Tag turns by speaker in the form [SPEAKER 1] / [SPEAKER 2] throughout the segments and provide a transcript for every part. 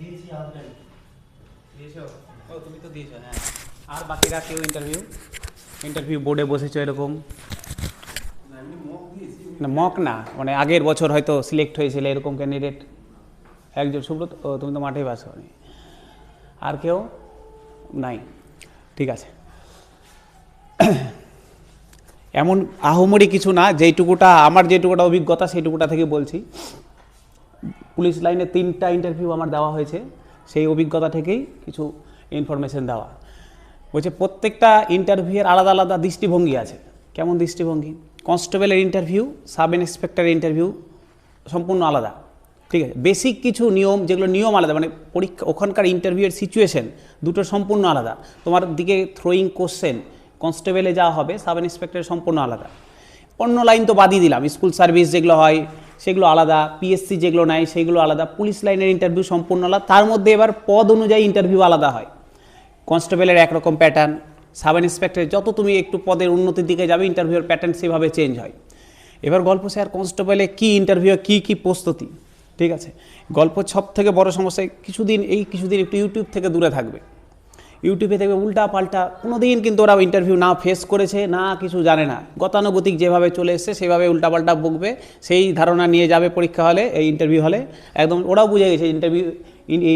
[SPEAKER 1] দিয়েছো? ও তুমি তো দিয়েছো, হ্যাঁ। আর বাকিরা কেউ ইন্টারভিউ বোর্ডে বসেছো এরকম? না, মক না, মানে আগের বছর হয়তো সিলেক্ট হয়েছিল এরকম ক্যান্ডিডেট একজন। সুব্রত, ও তুমি তো মাঠেই বাস করি। আর কেউ নাই? ঠিক আছে। এমন আহামরি কিছু না, আমার যেটুকুটা অভিজ্ঞতা সেইটুকুটা থেকে বলছি। পুলিশ লাইনে 3টা ইন্টারভিউ আমার দেওয়া হয়েছে, সেই অভিজ্ঞতা থেকেই কিছু ইনফরমেশন দেওয়া। বলছে প্রত্যেকটা ইন্টারভিউয়ের আলাদা আলাদা দৃষ্টিভঙ্গি আছে। কেমন দৃষ্টিভঙ্গি? কনস্টেবলের ইন্টারভিউ, সাব ইন্সপেক্টরের ইন্টারভিউ সম্পূর্ণ আলাদা, ঠিক আছে। বেসিক কিছু নিয়ম, যেগুলো নিয়ম আলাদা, মানে পরীক্ষা ওখানকার ইন্টারভিউয়ের সিচুয়েশন দুটো সম্পূর্ণ আলাদা। তোমার দিকে থ্রোয়িং কোশ্চেন কনস্টেবলে যা হবে, সাব ইন্সপেক্টরের সম্পূর্ণ আলাদা। অন্য লাইন তো বাদই দিলাম, স্কুল সার্ভিস যেগুলো হয় সেগুলো আলাদা, পিএসসি যেগুলো নেয় সেগুলো আলাদা, পুলিশ লাইনের ইন্টারভিউ সম্পূর্ণ আলাদা। তার মধ্যে এবার পদ অনুযায়ী ইন্টারভিউ আলাদা হয়। কনস্টেবলের একরকম প্যাটার্ন, সাব ইন্সপেক্টরের যত তুমি একটু পদের উন্নতির দিকে যাবে ইন্টারভিউর প্যাটার্ন সেভাবে চেঞ্জ হয়। এবার গল্প স্যার কনস্টেবলে কী ইন্টারভিউ, কী প্রস্তুতি, ঠিক আছে। গল্প সব থেকে বড় সমস্যা, কিছুদিন একটু ইউটিউব থেকে দূরে থাকবে। ইউটিউবে দেখবে উল্টা পাল্টা, কোনো দিন কিন্তু ওরা ইন্টারভিউ না ফেস করেছে, না কিছু জানে না, গতানুগতিক যেভাবে চলে এসছে সেভাবে উল্টাপাল্টা বকবে, সেই ধারণা নিয়ে যাবে পরীক্ষা হলে, এই ইন্টারভিউ হলে। একদম ওরাও বুঝে গেছে ইন্টারভিউ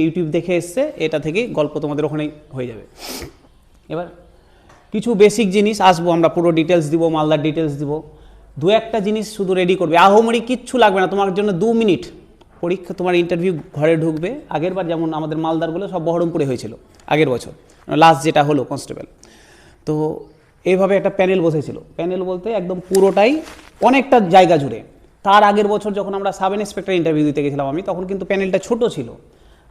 [SPEAKER 1] ইউটিউব দেখে এসছে, এটা থেকেই গল্প তোমাদের ওখানেই হয়ে যাবে। এবার কিছু বেসিক জিনিস আসবো, আমরা পুরো ডিটেলস দিব, মালদার ডিটেলস দিব। 2-1টা জিনিস শুধু রেডি করবে, আহামরি কিচ্ছু লাগবে না তোমার জন্য। 2 মিনিট পরীক্ষা, তোমার ইন্টারভিউ ঘরে ঢুকবে। আগেরবার যেমন আমাদের মালদারগুলো সব বহরমপুরে হয়েছিল আগের বছর, লাস্ট যেটা হলো কনস্টেবল। তো এইভাবে একটা প্যানেল বসেছিল, প্যানেল বলতে একদম পুরোটাই অনেকটা জায়গা জুড়ে। তার আগের বছর যখন আমরা সাব ইন্সপেক্টর ইন্টারভিউ দিতে গেছিলাম আমি, তখন কিন্তু প্যানেলটা ছোট ছিল,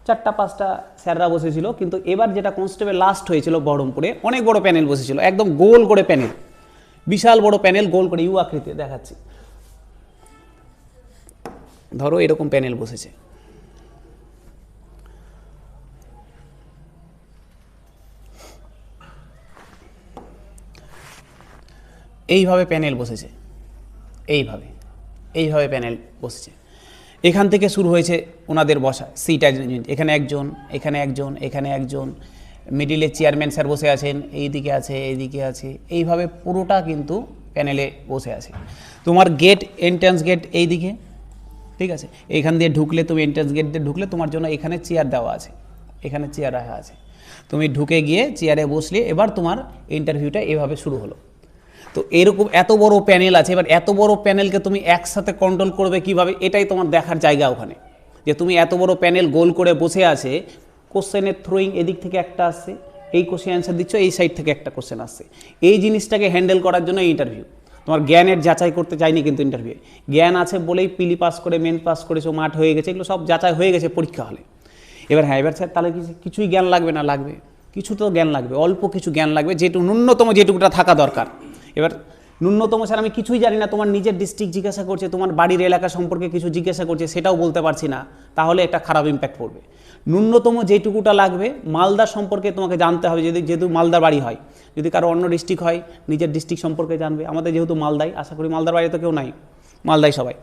[SPEAKER 1] 4-5টা স্যাররা বসেছিল। কিন্তু এবার যেটা কনস্টেবল লাস্ট হয়েছিল বহরমপুরে, অনেক বড় প্যানেল বসেছিল, একদম গোল করে প্যানেল, বিশাল বড় প্যানেল, গোল করে ইউ আকৃতি দেখাচ্ছি। ধরো এরকম প্যানেল বসেছে, এইভাবে প্যানেল বসেছে, এইভাবে প্যানেল বসেছে। এখান থেকে শুরু হয়েছে ওনাদের বসা সিট, এখানে একজন, এখানে একজন, এখানে একজন, মিডিলে চেয়ারম্যান স্যার বসে আছেন, এইদিকে আছে, এইদিকে আছে, এইভাবে পুরোটা কিন্তু প্যানেলে বসে আছে। তোমার গেট, এন্ট্রান্স গেট এইদিকে, ঠিক আছে। এইখান দিয়ে ঢুকলে, তুমি এন্ট্রান্স গেট দিয়ে ঢুকলে তোমার জন্য এখানে চেয়ার দেওয়া আছে, এখানে চেয়ার রাখা আছে। তুমি ঢুকে গিয়ে চেয়ারে বসলে এবার তোমার ইন্টারভিউটা এভাবে শুরু হলো। তো এরকম এত বড় প্যানেল আছে, এবার এত বড় প্যানেলকে তুমি একসাথে কন্ট্রোল করবে কিভাবে, এটাই তোমার দেখার জায়গা ওখানে। যে তুমি এত বড় প্যানেল গোল করে বসে আছে, কোশ্চেনের থ্রোয়িং এদিক থেকে একটা আসছে, এই কোশ্চেন অ্যান্সার দিচ্ছ, এই সাইড থেকে একটা কোশ্চেন আসছে। এই জিনিসটাকে হ্যান্ডেল করার জন্য ইন্টারভিউ। তোমার জ্ঞানের যাচাই করতে চাইনি কিন্তু ইন্টারভিউ, জ্ঞান আছে বলেই পিলি পাস করে, মেন পাস করেছো, মাঠ হয়ে গেছে, এগুলো সব যাচাই হয়ে গেছে পরীক্ষা হলে। এবার হ্যাঁ, এবার স্যার তাহলে কিছুই জ্ঞান লাগবে না? লাগবে, কিছু তো জ্ঞান লাগবে, অল্প কিছু জ্ঞান লাগবে, ন্যূনতম যেটুকুটা থাকা দরকার। এবার ন্যূনতম স্যার আমি কিছুই জানি না, তোমার নিজের ডিস্ট্রিক্ট জিজ্ঞাসা করছে, তোমার বাড়ির এলাকা সম্পর্কে কিছু জিজ্ঞাসা করছে, সেটাও বলতে পারছি না, তাহলে একটা খারাপ ইম্প্যাক্ট পড়বে। ন্যূনতম যেটুকুটা লাগবে, মালদা সম্পর্কে তোমাকে জানতে হবে, যেহেতু মালদার বাড়ি হয়। যদি কারো অন্য ডিস্ট্রিক্ট হয়, নিজের ডিস্ট্রিক্ট সম্পর্কে জানবে। আমাদের যেহেতু মালদায়, আশা করি মালদার বাড়ি তো কেউ নাই, মালদায় সবাই।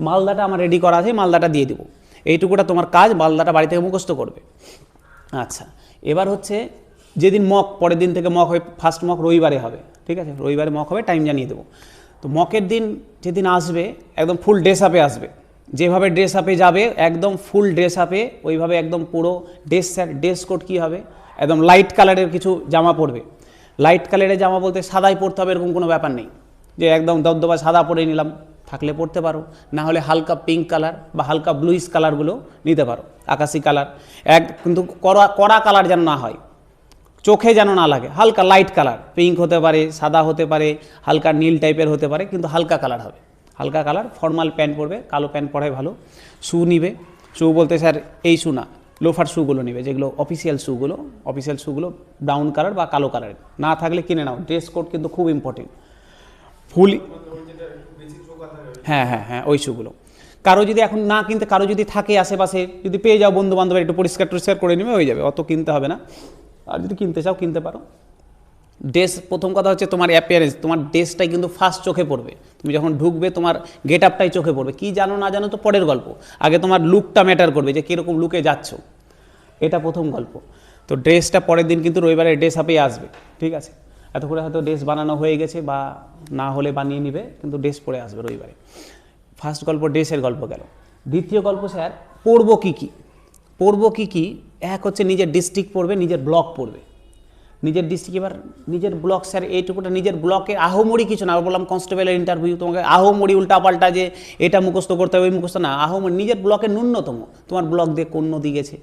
[SPEAKER 1] মালদাটা আমার রেডি করা আছে, মালদাটা দিয়ে দেবো। এইটুকুটা তোমার কাজ, মালদাটা বাড়ি থেকে মুখস্থ করবে। আচ্ছা, এবার হচ্ছে যেদিন মক, পরের দিন থেকে মক হয়, ফার্স্ট মক রবিবারে হবে, ঠিক আছে। রবিবারে মক হবে, টাইম জানিয়ে দেবো। তো মকের দিন যেদিন আসবে, একদম ফুল ড্রেস আপে আসবে। যেভাবে ড্রেস আপে যাবে, একদম ফুল ড্রেস আপে, ওইভাবে একদম পুরো ড্রেস কোড কী হবে, একদম লাইট কালারের কিছু জামা পরবে। লাইট কালারের জামা বলতে সাদাই পরতে হবে এরকম কোনো ব্যাপার নেই, যে একদম দবদবা সাদা পরে নিলাম, থাকলে পরতে পারো, না হলে হালকা পিঙ্ক কালার বা হালকা ব্লুইশ কালারগুলো নিতে পারো, আকাশি কালার। কিন্তু কড়া কালার যেন না হয়, চোখে যেন না লাগে, হালকা লাইট কালার, পিঙ্ক হতে পারে, সাদা হতে পারে, হালকা নীল টাইপের হতে পারে, কিন্তু হালকা কালার হবে, হালকা কালার। ফর্মাল প্যান্ট পরবে, কালো প্যান্ট পরাই ভালো। শু নিবে, শু বলতে স্যার এই শু না, লোফার শুগুলো নেবে, যেগুলো অফিসিয়াল শুগুলো ব্রাউন কালার বা কালো কালারের, না থাকলে কিনে নাও। ড্রেস কোড কিন্তু খুব ইম্পর্টেন্ট। ফুল, হ্যাঁ হ্যাঁ হ্যাঁ, ওই শুগুলো। কারো যদি এখন না কিনতে, কারো যদি থাকে আশেপাশে, যদি পেয়ে যাও, বন্ধু বান্ধবের একটু পরিষ্কার করে নেবে, হয়ে যাবে, অত কিনতে হবে না। আর যদি কিনতে চাও কিনতে পারো। ড্রেস, প্রথম কথা হচ্ছে তোমার অ্যাপিয়ারেন্স, তোমার ড্রেসটাই কিন্তু ফার্স্ট চোখে পড়বে। তুমি যখন ঢুকবে তোমার গেট আপটাই চোখে পড়বে, কী জানো না জানো তো পরের গল্প, আগে তোমার লুকটা ম্যাটার করবে, যে কীরকম লুকে যাচ্ছ। এটা প্রথম গল্প। তো ড্রেসটা পরের দিন কিন্তু রবিবারে ড্রেস আপেই আসবে, ঠিক আছে? এত করে হয়তো ড্রেস বানানো হয়ে গেছে বা না হলে বানিয়ে নিবে, কিন্তু ড্রেস পরে আসবে রবিবারে। ফার্স্ট গল্প ড্রেসের গল্প গেল। দ্বিতীয় গল্প স্যার পড়বো কী কী, পড়বো কী কী। এক হচ্ছে নিজের ডিস্ট্রিক্ট পড়বে, নিজের ব্লক পড়বে। নিজের ডিস্ট্রিক্ট, এবার নিজের ব্লক স্যার এইটুকুটা নিজের ব্লকে আহমরি কিছু না। বললাম কনস্টেবলের ইন্টারভিউ, তোমাকে আহমরি উল্টাপাল্টা যে এটা মুখস্থ করতে হবে ওই মুখস্থ না, আহমরি নিজের ব্লকের ন্যূনতম, তোমার ব্লক দিয়ে কোন নদী গেছে,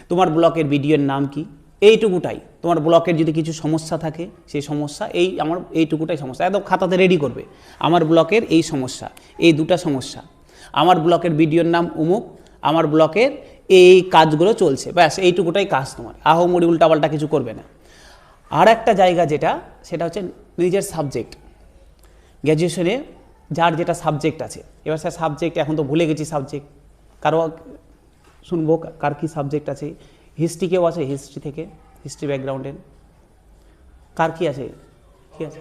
[SPEAKER 1] তোমার ব্লকের বিডিওর নাম কি, এইটুকুটাই। তোমার ব্লকের যদি কিছু সমস্যা থাকে সেই সমস্যা, এই আমার এইটুকুটাই সমস্যা, একদম খাতাতে রেডি করবে। আমার ব্লকের এই সমস্যা, এই দুটা সমস্যা, আমার ব্লকের বিডিওর নাম অমুক, আমার ব্লকের এই কাজগুলো চলছে, ব্যাস এইটুকুটাই কাজ তোমার, আহমরি উল্টাপাল্টা কিছু করবে না। আর একটা জায়গা যেটা, সেটা হচ্ছে নিজের সাবজেক্ট। গ্র্যাজুয়েশনে যার যেটা সাবজেক্ট আছে, এবার স্যার সাবজেক্ট এখন তো ভুলে গেছি সাবজেক্ট, কারো শুনবো কার কী সাবজেক্ট আছে। হিস্ট্রি কেউ আছে, হিস্ট্রি থেকে, হিস্ট্রি ব্যাকগ্রাউন্ডের কার কী আছে? কী আছে?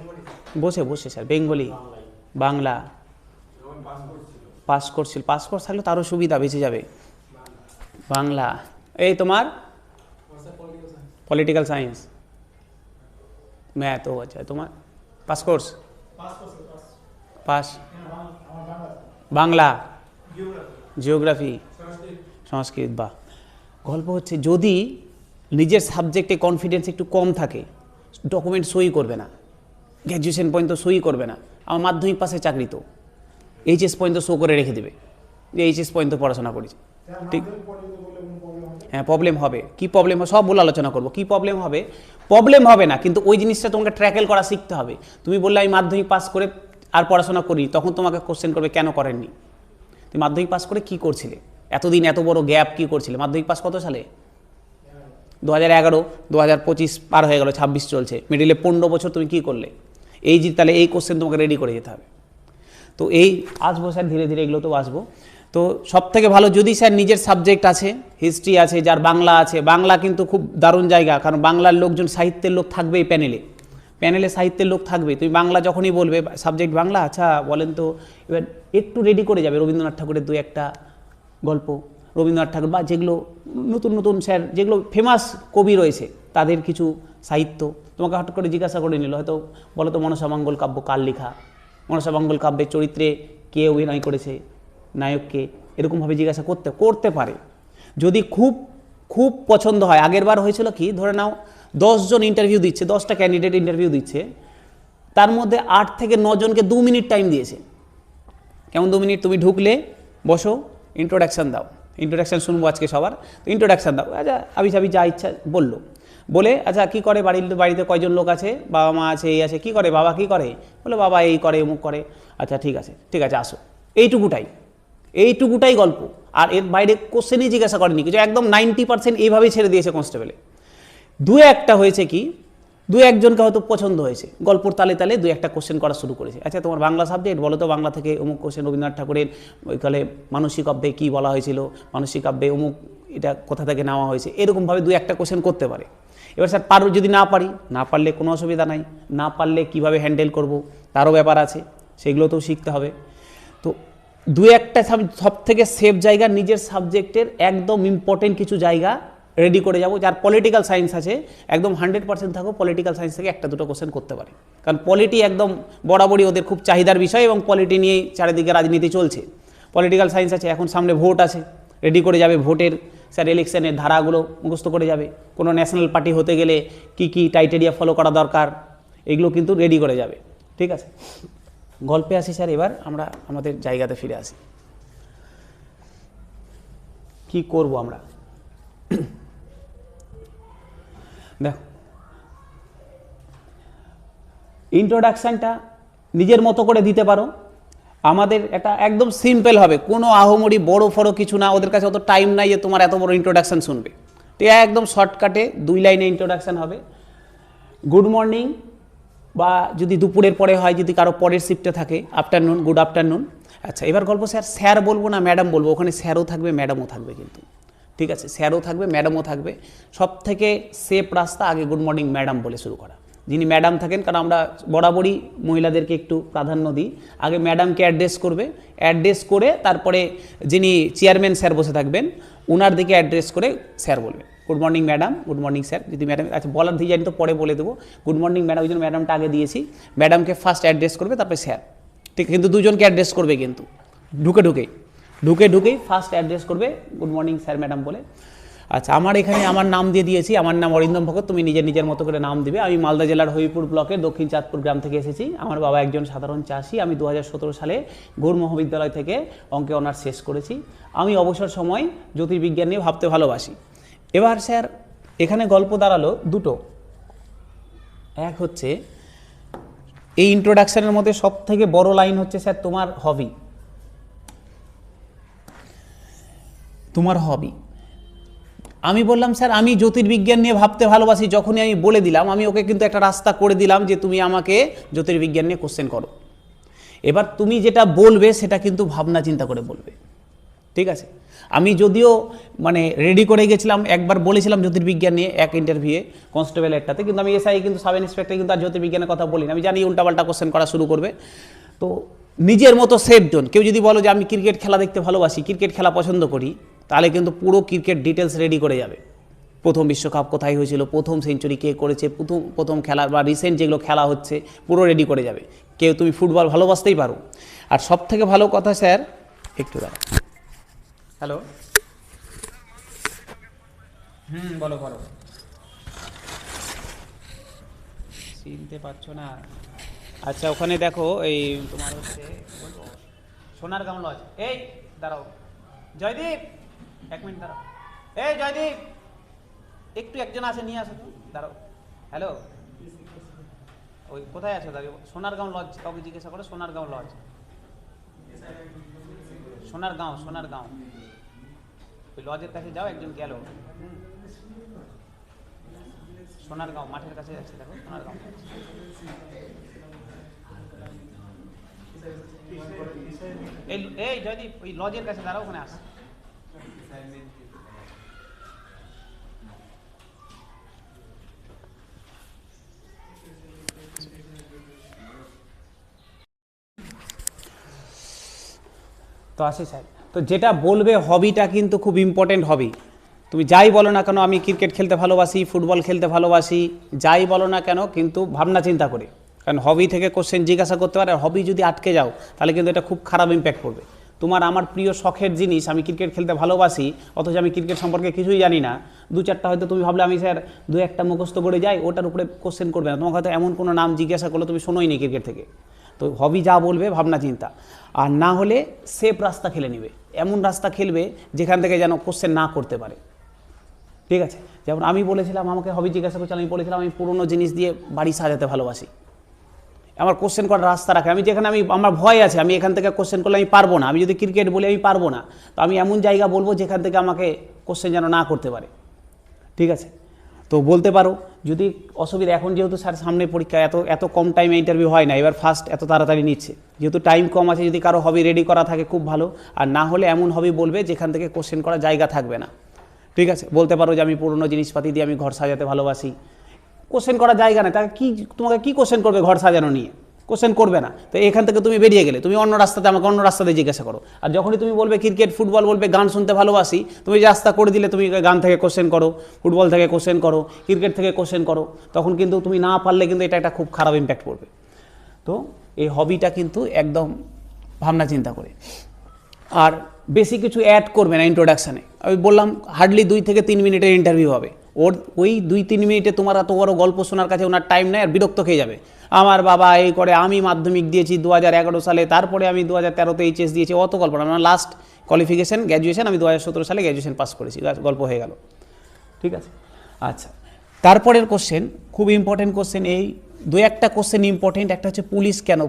[SPEAKER 1] বসে বসে স্যার বেঙ্গলি, বাংলা পাস করছিল, পাস কোর্স থাকলে তারও সুবিধা বেঁচে যাবে। বাংলা, এই তোমার পলিটিক্যাল সায়েন্স, ম্যাথ, ও আচ্ছা তোমার pass course, pass Bangla, geography, Sanskrit. বা গল্প হচ্ছে যদি নিজের সাবজেক্টে কনফিডেন্স একটু কম থাকে, ডকুমেন্ট সই করবে না, গ্র্যাজুয়েশন পর্যন্ত সই করবে না। আমার মাধ্যমিক পাশে চাকরি তো এইচএস পর্যন্ত শো করে রেখে দেবে যে এইচএস পর্যন্ত পড়াশোনা করেছে, ঠিক? হ্যাঁ প্রবলেম হবে, কী প্রবলেম হবে সব বলে আলোচনা করবো। কী প্রবলেম হবে? প্রবলেম হবে না, কিন্তু ওই জিনিসটা তোমাকে ট্র্যাকেল করা শিখতে হবে। তুমি বললে আমি মাধ্যমিক পাস করে আর পড়াশোনা করি, তখন তোমাকে কোশ্চেন করবে কেন করেননি, তুমি মাধ্যমিক পাস করে কী করছিলে, এতদিন এত বড় গ্যাপ কী করছিলে? মাধ্যমিক পাস কত সালে? 2011, 2025 পার হয়ে গেল, 26 চলছে, মিডিলে 15 বছর তুমি কী করলে? এই যে তাহলে এই কোশ্চেন তোমাকে রেডি করে যেতে হবে। তো এই আসবো স্যার ধীরে ধীরে, এগুলো তো আসবো। তো সব থেকে ভালো যদি স্যার নিজের সাবজেক্ট আছে, হিস্ট্রি আছে, যার বাংলা আছে, বাংলা কিন্তু খুব দারুণ জায়গা, কারণ বাংলার লোকজন, সাহিত্যের লোক থাকবেই প্যানেলে, প্যানেলে সাহিত্যের লোক থাকবে। তুমি বাংলা যখনই বলবে সাবজেক্ট বাংলা, আচ্ছা বলেন তো, এবার একটু রেডি করে যাবে রবীন্দ্রনাথ ঠাকুরের দু একটা গল্প, রবীন্দ্রনাথ ঠাকুর বা যেগুলো নতুন নতুন স্যার যেগুলো ফেমাস কবি রয়েছে তাদের কিছু সাহিত্য তোমাকে হঠাৎ করে জিজ্ঞাসা করে নিল, হয়তো বলো তো মনসা মঙ্গল কাব্য কার লেখা, মনসা মঙ্গল কাব্যের চরিত্রে কে অভিনয় করেছে, নায়ককে, এরকমভাবে জিজ্ঞাসা করতে পারে। যদি খুব খুব পছন্দ হয়, আগের বার হয়েছিল কি, ধরে নাও 10 জন ইন্টারভিউ দিচ্ছে, 10টা ক্যান্ডিডেট ইন্টারভিউ দিচ্ছে, তার মধ্যে 8 থেকে 9 জনকে 2 মিনিট টাইম দিয়েছে। কেমন 2 মিনিট? তুমি ঢুকলে বসো, ইন্ট্রোডাকশান দাও, ইন্ট্রোডাকশান শুনবো আজকে সবার, তো ইন্ট্রোডাকশান দাও, আচ্ছা আবি যা ইচ্ছা বললো, বলে আচ্ছা কী করে, বাড়িতে কয়জন লোক আছে, বাবা মা আছে, এই আছে, কী করে বাবা, কী করে, বলে বাবা এই করে অমুক করে, আচ্ছা ঠিক আছে আসো, এইটুকুটাই গল্প। আর এর বাইরে কোশ্চেনই জিজ্ঞাসা করেনি কিছু, একদম 90% এইভাবেই ছেড়ে দিয়েছে কনস্টেবলে। দু একটা হয়েছে কি, দু একজনকে হয়তো পছন্দ হয়েছে, গল্পর তালে তালে দু একটা কোশ্চেন করা শুরু করেছে। আচ্ছা তোমার বাংলা সাবজেক্ট, বলো তো বাংলা থেকে অমুক কোশ্চেন, রবীন্দ্রনাথ ঠাকুরের ওইকালে মানসিক কাব্যে কী বলা হয়েছিল, মানসিক কাব্যে অমুক এটা কোথা থেকে নেওয়া হয়েছে, এরকমভাবে দু একটা কোশ্চেন করতে পারে। এবার স্যার পারো, যদি না পারলে কোনো অসুবিধা নাই, না পারলে কীভাবে হ্যান্ডেল করব তারও ব্যাপার আছে, সেগুলোতেও শিখতে হবে। তো দু একটা সব থেকে সেফ জায়গা, নিজের সাবজেক্টের একদম ইম্পর্টেন্ট কিছু জায়গা রেডি করে যাবো। যার পলিটিক্যাল সায়েন্স আছে একদম 100% থাকো, পলিটিক্যাল সায়েন্স থেকে একটা দুটো কোশ্চেন করতে পারে, কারণ পলিটি একদম বরাবরই ওদের খুব চাহিদার বিষয়, এবং পলিটি নিয়েই চারিদিকে রাজনীতি চলছে। পলিটিক্যাল সায়েন্স আছে, এখন সামনে ভোট আছে, রেডি করে যাবে, ভোটের স্যার ইলেকশনের ধারাগুলো মুখস্থ করে যাবে, কোনো ন্যাশনাল পার্টি হতে গেলে কী কী ক্রাইটেরিয়া ফলো করা দরকার, এগুলো কিন্তু রেডি করে যাবে, ঠিক আছে? গল্পে আসি স্যার, এবার আমরা আমাদের জায়গাতে ফিরে আসি। কি করব আমরা? দেখো, ইন্ট্রোডাকশানটা নিজের মতো করে দিতে পারো। আমাদের এটা একদম সিম্পল হবে, কোনো আহমরি বড় ফড়ো কিছু না, ওদের কাছে অত টাইম নাই যে তোমার এত বড় ইন্ট্রোডাকশান শুনবে, ঠিক আছে? একদম শর্টকাটে 2 লাইনে ইন্ট্রোডাকশান হবে। গুড মর্নিং, বা যদি দুপুরের পরে হয়, যদি কারো পরের শিফটে থাকে আফটারনুন, গুড আফটারনুন। আচ্ছা এবার গল্প স্যার বলবো না ম্যাডাম বলবো? ওখানে স্যারও থাকবে ম্যাডামও থাকবে, কিন্তু ঠিক আছে, স্যারও থাকবে ম্যাডামও থাকবে। সব থেকে সেফ রাস্তা আগে গুড মর্নিং ম্যাডাম বলে শুরু করা। যিনি ম্যাডাম থাকেন, কারণ আমরা বরাবরই মহিলাদেরকে একটু প্রাধান্য দিই, আগে ম্যাডামকে অ্যাড্রেস করবে, অ্যাড্রেস করে তারপরে যিনি চেয়ারম্যান স্যার বসে থাকবেন ওনার দিকে অ্যাড্রেস করে স্যার বলবে। Good morning madam, good morning sir. যদি ম্যাডাম আচ্ছা বলার দিয়ে জানি তো পরে বলে দেবো। গুড মর্নিং ম্যাডাম, ওই জন্য ম্যাডামটা আগে দিয়েছি। ম্যাডামকে ফার্স্ট অ্যাড্রেস করবে, তারপরে স্যার, ঠিক, কিন্তু দুজনকে অ্যাড্রেস করবে কিন্তু ঢুকেই ফার্স্ট অ্যাড্রেস করবে গুড মর্নিং স্যার ম্যাডাম বলে। আচ্ছা, আমার এখানে আমার নাম দিয়ে দিয়েছি, আমার নাম অরিন্দম ভগত, তুমি নিজের মতো করে নাম দিবে। আমি মালদা জেলার হবিপুর ব্লকের দক্ষিণ চাঁদপুর গ্রাম থেকে এসেছি। আমার বাবা একজন সাধারণ চাষি। আমি 2017 সালে গৌড় মহাবিদ্যালয় থেকে অঙ্কে অনার্স শেষ করেছি। আমি অবসর সময় জ্যোতির্বিজ্ঞান নিয়ে ভাবতে ভালোবাসি। এবার স্যার এখানে গল্প দাঁড়ালো দুটো। এক হচ্ছে এই ইন্ট্রোডাকশনের মধ্যে সব থেকে বড় লাইন হচ্ছে স্যার তোমার হবি। আমি বললাম স্যার আমি জ্যোতির্বিজ্ঞান নিয়ে ভাবতে ভালোবাসি। যখনই আমি বলে দিলাম, আমি ওকে কিন্তু একটা রাস্তা করে দিলাম যে তুমি আমাকে জ্যোতির্বিজ্ঞান নিয়ে কোশ্চেন করো। এবার তুমি যেটা বলবে সেটা কিন্তু ভাবনা চিন্তা করে বলবে, ঠিক আছে? আমি যদিও মানে রেডি করে গেছিলাম, একবার বলেছিলাম জ্যোতির্বিজ্ঞান নিয়ে এক ইন্টারভিউয়ে কনস্টেবল একটাতে, কিন্তু আমি এসআই কিন্তু সাব ইন্সপেক্টর কিন্তু আর জ্যোতির্বিজ্ঞানের কথা বলি না। আমি জানি উল্টাপাল্টা কোশ্চেন করা শুরু করবে। তো নিজের মতো সেফ জোন। কেউ যদি বলো যে আমি ক্রিকেট খেলা দেখতে ভালোবাসি, ক্রিকেট খেলা পছন্দ করি, তাহলে কিন্তু পুরো ক্রিকেট ডিটেলস রেডি করে যাবে। প্রথম বিশ্বকাপ কোথায় হয়েছিল, প্রথম সেঞ্চুরি কে করেছে, প্রথম খেলা বা রিসেন্ট যেগুলো খেলা হচ্ছে পুরো রেডি করে যাবে। কেউ তুমি ফুটবল ভালোবাসতেই পারো। আর সব থেকে ভালো কথা স্যার, একটু দাঁড়া, হ্যালো, বলো বলো, চিনতে পারছো না? আচ্ছা, ওখানে দেখো এই তোমার হচ্ছে সোনারগাঁও লজ। এই দাঁড়াও জয়দীপ, 1 মিনিট দাঁড়াও। এই জয়দীপ, একটু একজন আছে, নিয়ে আসো তো, দাঁড়াও। হ্যালো, ওই কোথায় আছো দাঁড়িয়ে? সোনারগাঁও লজ, কাউকে জিজ্ঞাসা করো। সোনারগাঁও লজ, সোনারগাঁও ওই লজের কাছে যাও, একজন গেল। সোনারগাঁও মাঠের কাছে যাচ্ছে, দেখো সোনারগাঁও। এই জয়দীপ, ওই লজের কাছে দাঁড়াও, ওখানে আস। তো আসি স্যার, তো যেটা বলবে হবিটা কিন্তু খুব ইম্পর্টেন্ট হবি। তুমি যাই বলো না কেন, আমি ক্রিকেট খেলতে ভালোবাসি, ফুটবল খেলতে ভালোবাসি, যাই বলো না কেন, কিন্তু ভাবনা চিন্তা করে। কারণ হবি থেকে কোশ্চেন জিজ্ঞাসা করতে পারে। হবি যদি আটকে যাও তাহলে কিন্তু এটা খুব খারাপ ইম্প্যাক্ট পড়বে। তোমার আমার প্রিয় শখের জিনিস, আমি ক্রিকেট খেলতে ভালোবাসি, অথচ আমি ক্রিকেট সম্পর্কে কিছুই জানি না। 2-4টা হয়তো তুমি ভাবলে আমি স্যার 2-1টা মুখস্থ করে যাই, ওটার উপরে কোশ্চেন করবে না। তোমাকে হয়তো এমন কোনো নাম জিজ্ঞাসা করলো তুমি শোনোই নি ক্রিকেট থেকে। তো হবি যা বলবে ভাবনা চিন্তা, আর না হলে সেফ রাস্তা খেলে নেবে। এমন রাস্তা খেলবে যেখান থেকে যেন কোশ্চেন না করতে পারে, ঠিক আছে? যেমন আমি বলেছিলাম, আমাকে হবি জিজ্ঞাসা করছিলাম, আমি বলেছিলাম আমি পুরোনো জিনিস দিয়ে বাড়ি সাজাতে ভালোবাসি। আমার কোশ্চেন করার রাস্তা রাখে, আমি যেখানে আমার ভয় আছে, আমি এখান থেকে কোশ্চেন করলে আমি পারবো না। আমি যদি ক্রিকেট বলি আমি পারবো না, তো আমি এমন জায়গা বলবো যেখান থেকে আমাকে কোশ্চেন যেন না করতে পারে, ঠিক আছে? তো বলতে পারো যদি অসুবিধা। এখন যেহেতু স্যার সামনে পরীক্ষা, এত কম টাইমে ইন্টারভিউ হয় না, এবার ফার্স্ট এত তাড়াতাড়ি নিচ্ছে, যেহেতু টাইম কম আছে। যদি কারো হবি রেডি করা থাকে খুব ভালো, আর না হলে এমন হবি বলবে যেখান থেকে কোশ্চেন করার জায়গা থাকবে না, ঠিক আছে? বলতে পারো যে আমি পুরোনো জিনিসপাতি দিয়ে আমি ঘর সাজাতে ভালোবাসি। কোশ্চেন করার জায়গা নেই, তাকে তোমাকে কি কোশ্চেন করবে ঘর সাজানো নিয়ে? কোশ্চেন করবে না। তো এখান থেকে তুমি বেরিয়ে গেলে, তুমি অন্য রাস্তাতে আমাকে অন্য রাস্তাতে জিজ্ঞাসা করো। আর যখনই তুমি বলবে ক্রিকেট ফুটবল, বলবে গান শুনতে ভালোবাসি, তুমি যে রাস্তা করে দিলে, তুমি গান থেকে কোশ্চেন করো, ফুটবল থেকে কোশ্চেন করো, ক্রিকেট থেকে কোশ্চেন করো, তখন কিন্তু তুমি না পারলে কিন্তু এটা একটা খুব খারাপ ইম্প্যাক্ট পড়বে। তো এই হবিটা কিন্তু একদম ভাবনা চিন্তা করে। আর বেশি কিছু অ্যাড করবে না ইন্ট্রোডাকশানে। আমি বললাম হার্ডলি 2 থেকে 3 মিনিটের ইন্টারভিউ হবে। ওই 2-3 মিনিটে তোমার এত বড় গল্প শোনার কাছে ওনার টাইম নেই, আর বিরক্ত খেয়ে যাবে। আমার বাবা এই করে, আমি মাধ্যমিক দিয়েছি 2011 সালে, তারপরে আমি 2013-তে এইচএস দিয়েছি, অত গল্প না। আমার লাস্ট কোয়ালিফিকেশান গ্র্যাজুয়েশন আমি 2017 সালে গ্র্যাজুয়েশন পাস করেছি, গল্প হয়ে গেল, ঠিক আছে? আচ্ছা, তারপরের কোশ্চেন খুব ইম্পর্টেন্ট কোশ্চেন। এই 2-1টা কোশ্চেন ইম্পর্টেন্ট। একটা হচ্ছে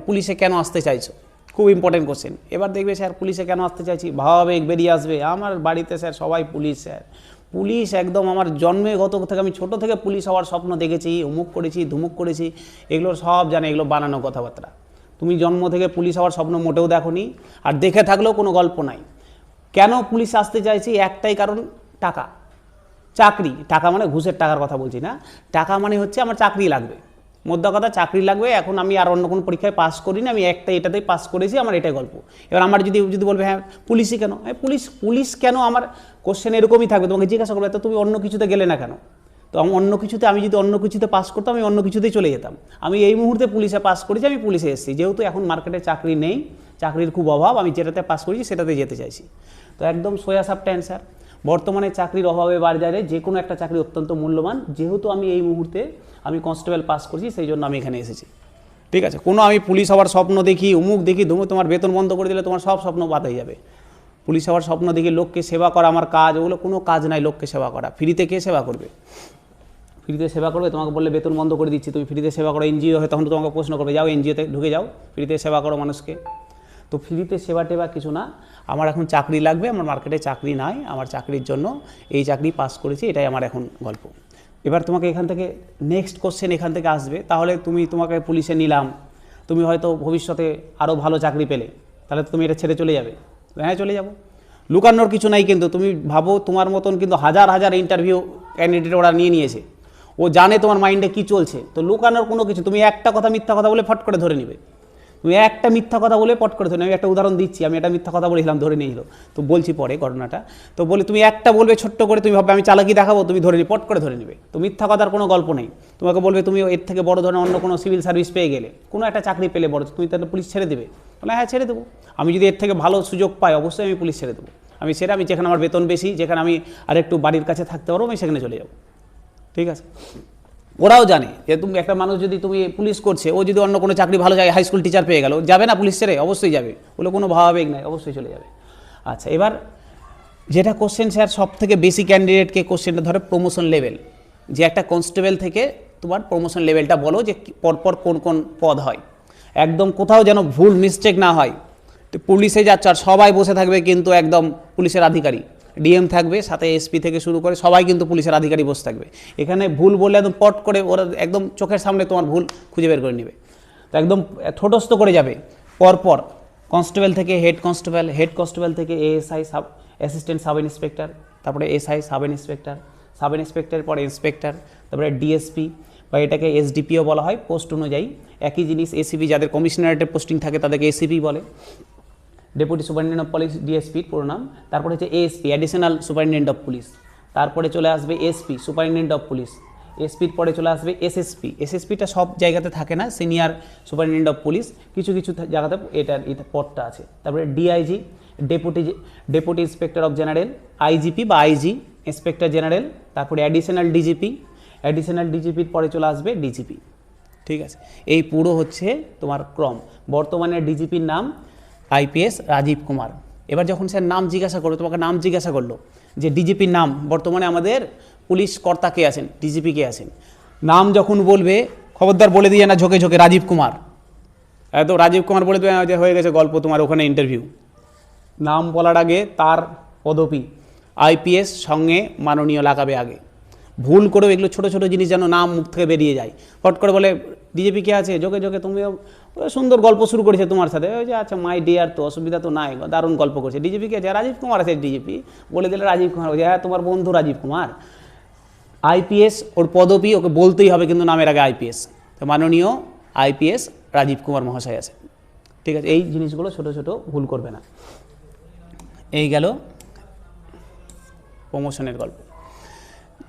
[SPEAKER 1] পুলিশে কেন আসতে চাইছো, খুব ইম্পর্টেন্ট কোশ্চেন। এবার দেখবে স্যার পুলিশে কেন আসতে চাইছি, ভাবাবেগ বেরিয়ে আসবে। আমার বাড়িতে স্যার সবাই পুলিশ, স্যার পুলিশ একদম আমার জন্মগত থেকে, আমি ছোটো থেকে পুলিশ হওয়ার স্বপ্ন দেখেছি, অমুক করেছি ধুমুক করেছি, এগুলো সব জানে, এগুলো বানানো কথাবার্তা। তুমি জন্ম থেকে পুলিশ হওয়ার স্বপ্ন মোটেও দেখোনি, আর দেখে থাকলেও কোনো গল্প নাই। কেন পুলিশ আসতে চাইছি? একটাই কারণ, টাকা, চাকরি। টাকা মানে ঘুষের টাকার কথা বলছি না, টাকা মানে হচ্ছে আমার চাকরি লাগবে। মোদ্দা কথা চাকরি লাগবে। এখন আমি আর অন্য কোনো পরীক্ষায় পাস করিনি, আমি একটা এটাতেই পাস করেছি, আমার এটাই গল্প। এবার আমার যদি বলবে হ্যাঁ পুলিশই কেন, হ্যাঁ পুলিশ কেন, আমার কোশ্চেন এরকমই থাকবে, তোমাকে জিজ্ঞাসা করবে তো তুমি অন্য কিছুতে গেলে না কেন। তো আমি যদি অন্য কিছুতে পাস করতাম, আমি অন্য কিছুতেই চলে যেতাম। আমি এই মুহূর্তে পুলিশে পাস করেছি, আমি পুলিশে এসেছি, যেহেতু এখন মার্কেটে চাকরি নেই, চাকরির খুব অভাব, আমি যেটাতে পাস করেছি সেটাতে যেতে চাইছি। তো একদম সোয়া সাপটা অ্যান্সার। বর্তমানে চাকরির অভাবে বাজারে যে কোনো একটা চাকরি অত্যন্ত মূল্যবান, যেহেতু আমি এই মুহূর্তে আমি কনস্টেবল পাস করছি, সেই জন্য আমি এখানে এসেছি। ঠিক আছে, কোনো আমি পুলিশ হওয়ার স্বপ্ন দেখি, অমুক দেখি, তোমার বেতন বন্ধ করে দিলে তোমার সব স্বপ্ন বাদ হয়ে যাবে। পুলিশ হওয়ার স্বপ্ন দেখি, লোককে সেবা করা আমার কাজ, ওগুলো কোনো কাজ নাই। লোককে সেবা করা, ফ্রিতে কে সেবা করবে? ফ্রিতে সেবা করবে, তোমাকে বললে বেতন বন্ধ করে দিচ্ছি, তুমি ফ্রিতে সেবা করো, এনজিও হয়, তখন তোমাকে প্রশ্ন করবে, যাও এনজিওতে ঢুকে যাও, ফ্রিতে সেবা করো মানুষকে। তো ফ্রিতে সেবা টেবা কিছু না, আমার এখন চাকরি লাগবে, আমার মার্কেটে চাকরি নাই, আমার চাকরির জন্য এই চাকরি পাস করেছি, এটাই আমার এখন গল্প। এবার তোমাকে এখান থেকে নেক্সট কোশ্চেন এখান থেকে আসবে, তাহলে তোমাকে পুলিশে নিলাম, তুমি হয়তো ভবিষ্যতে আরও ভালো চাকরি পেলে, তাহলে তুমি এটা ছেড়ে চলে যাবে? হ্যাঁ চলে যাব। লুকানোর কিছু নাই, কিন্তু তুমি ভাবো তোমার মতন কিন্তু হাজার হাজার ইন্টারভিউ ক্যান্ডিডেট ওরা নিয়েছে, ও জানে তোমার মাইন্ডে কী চলছে। তো লুকানোর কোনো কিছু, তুমি একটা কথা মিথ্যা কথা বলে ফট করে ধরে নেবে, তুমি একটা মিথ্যা কথা বলে পট করে ধরে নেবে। আমি একটা উদাহরণ দিচ্ছি, আমি একটা মিথ্যা কথা বলেছিলাম, ধরে নিয়েছিল, তো বলছি পরে ঘটনাটা। তো বলে তুমি একটা বলবে ছোট্ট করে, তুমি ভাববে আমি চালাকি দেখাবো, তুমি ধরে পট করে ধরে নেবে। তো মিথ্যা কথার কোনো গল্প নেই। তোমাকে বলবে তুমি এর থেকে বড় ধরনের অন্য কোনো সিভিল সার্ভিস পেয়ে গেলে, কোনো একটা চাকরি পেলে বড়, তুমি তাহলে পুলিশ ছেড়ে দেবে? বলে হ্যাঁ ছেড়ে দেবো, আমি যদি এর থেকে ভালো সুযোগ পাই অবশ্যই আমি পুলিশ ছেড়ে দেবো। আমি যেখানে আমার বেতন বেশি, যেখানে আমি আর একটু বাড়ির কাছে থাকতে পারবো, আমি সেখানে চলে যাবো। ঠিক আছে, ওরাও জানে যে তুমি একটা মানুষ, যদি তুমি পুলিশ করছে, ও যদি অন্য কোনো চাকরি ভালো জায়গায় হাই স্কুল টিচার পেয়ে গেল, যাবে না পুলিশ ছেড়ে? অবশ্যই যাবে, বলে কোনো ভাবাবেগ নাই, অবশ্যই চলে যাবে। আচ্ছা, এবার যেটা কোশ্চেন স্যার সব থেকে বেশি ক্যান্ডিডেটকে কোশ্চেনটা ধরে প্রমোশন লেভেল, যে একটা কনস্টেবল থেকে তোমার প্রমোশন লেভেলটা বলো, যে পরপর কোন কোন পদ হয়, একদম কোথাও যেন ভুল মিস্টেক না হয়। তো পুলিশে যাচ্ছে আর সবাই বসে থাকবে কিন্তু একদম পুলিশের আধিকারিক, ডিএম থাকবে, সাথে এসপি থেকে শুরু করে সবাই কিন্তু পুলিশের আধিকারিক বসে থাকবে। এখানে ভুল বললে একদম পট করে ওরা একদম চোখের সামনে তোমার ভুল খুঁজে বের করে নেবে, তো একদম ঠোঁটস্থ করে যাবে। পরপর কনস্টেবল থেকে হেড কনস্টেবল থেকে এএসআই, অ্যাসিস্ট্যান্ট সাব ইন্সপেক্টর, তারপরে এসআই, সাব ইন্সপেক্টরের পরে ইন্সপেক্টর, তারপরে ডিএসপি বা এটাকে এসডিপিও বলা হয় পোস্ট অনুযায়ী, একই জিনিস। এসিপি, যাদের কমিশনারেটের পোস্টিং থাকে তাদেরকে এসিপি বলে, ডেপুটি সুপারিনটেন্ডেন্ট অফ পুলিশ, ডিএসপির পুরো নাম। তারপরে হচ্ছে ASP, additional superintendent of police. তারপরে চলে আসবে এসপি, সুপারিনটেন্ডেন্ট অফ পুলিশ। এসপির পরে চলে আসবে এসএসপি। এসএসপিটা সব জায়গাতে থাকে না, সিনিয়র সুপারিনটেন্ডেন্ট অফ পুলিশ, কিছু কিছু জায়গাতে এটা পদটা আছে। তারপরে DIG, deputy inspector of general, IGP বা আইজি, ইন্সপেক্টর জেনারেল। তারপরে অ্যাডিশনাল ডিজিপির পরে চলে আসবে ডিজিপি। ঠিক আছে, এই পুরো হচ্ছে তোমার ক্রম। বর্তমানে ডিজিপির নাম আইপিএস রাজীব কুমার। এবার যখন স্যার নাম জিজ্ঞাসা করলো, তোমাকে নাম জিজ্ঞাসা করলো যে ডিজিপির নাম, বর্তমানে আমাদের পুলিশ কর্তা কে আছেন, ডিজিপি কে আছেন, নাম যখন বলবে খবরদার বলে দিয়ে না ঝোঁকে ঝোঁকে রাজীব কুমার, এত রাজীব কুমার বলে দেবে যে হয়ে গেছে গল্প, তোমার ওখানে ইন্টারভিউ। নাম বলার আগে তার পদবি আইপিএস সঙ্গে মাননীয় লাগাবে আগে। ভুল করেও এগুলো ছোটো ছোটো জিনিস যেন নাম মুখ থেকে বেরিয়ে যায়, ফট করে বলে ডিজিপি কে আছে, ঝোঁকে ঝোঁকে তুমিও সুন্দর গল্প শুরু করেছে তোমার সাথে, ওই যে আচ্ছা মাই ডিয়ার, তো অসুবিধা তো নাই, দারুণ গল্প করছে। ডিজিপি কে আছে, রাজীব কুমার আছে ডিজিপি, বলে দিলে রাজীব কুমার, বলছে হ্যাঁ তোমার বন্ধু রাজীব কুমার। আইপিএস ওর পদবি, ওকে বলতেই হবে কিন্তু নামের আগে আইপিএস, তো মাননীয় আইপিএস রাজীব কুমার মহাশয় আছে। ঠিক আছে, এই জিনিসগুলো ছোটো ছোটো ভুল করবে না। এই গেল প্রমোশনের গল্প।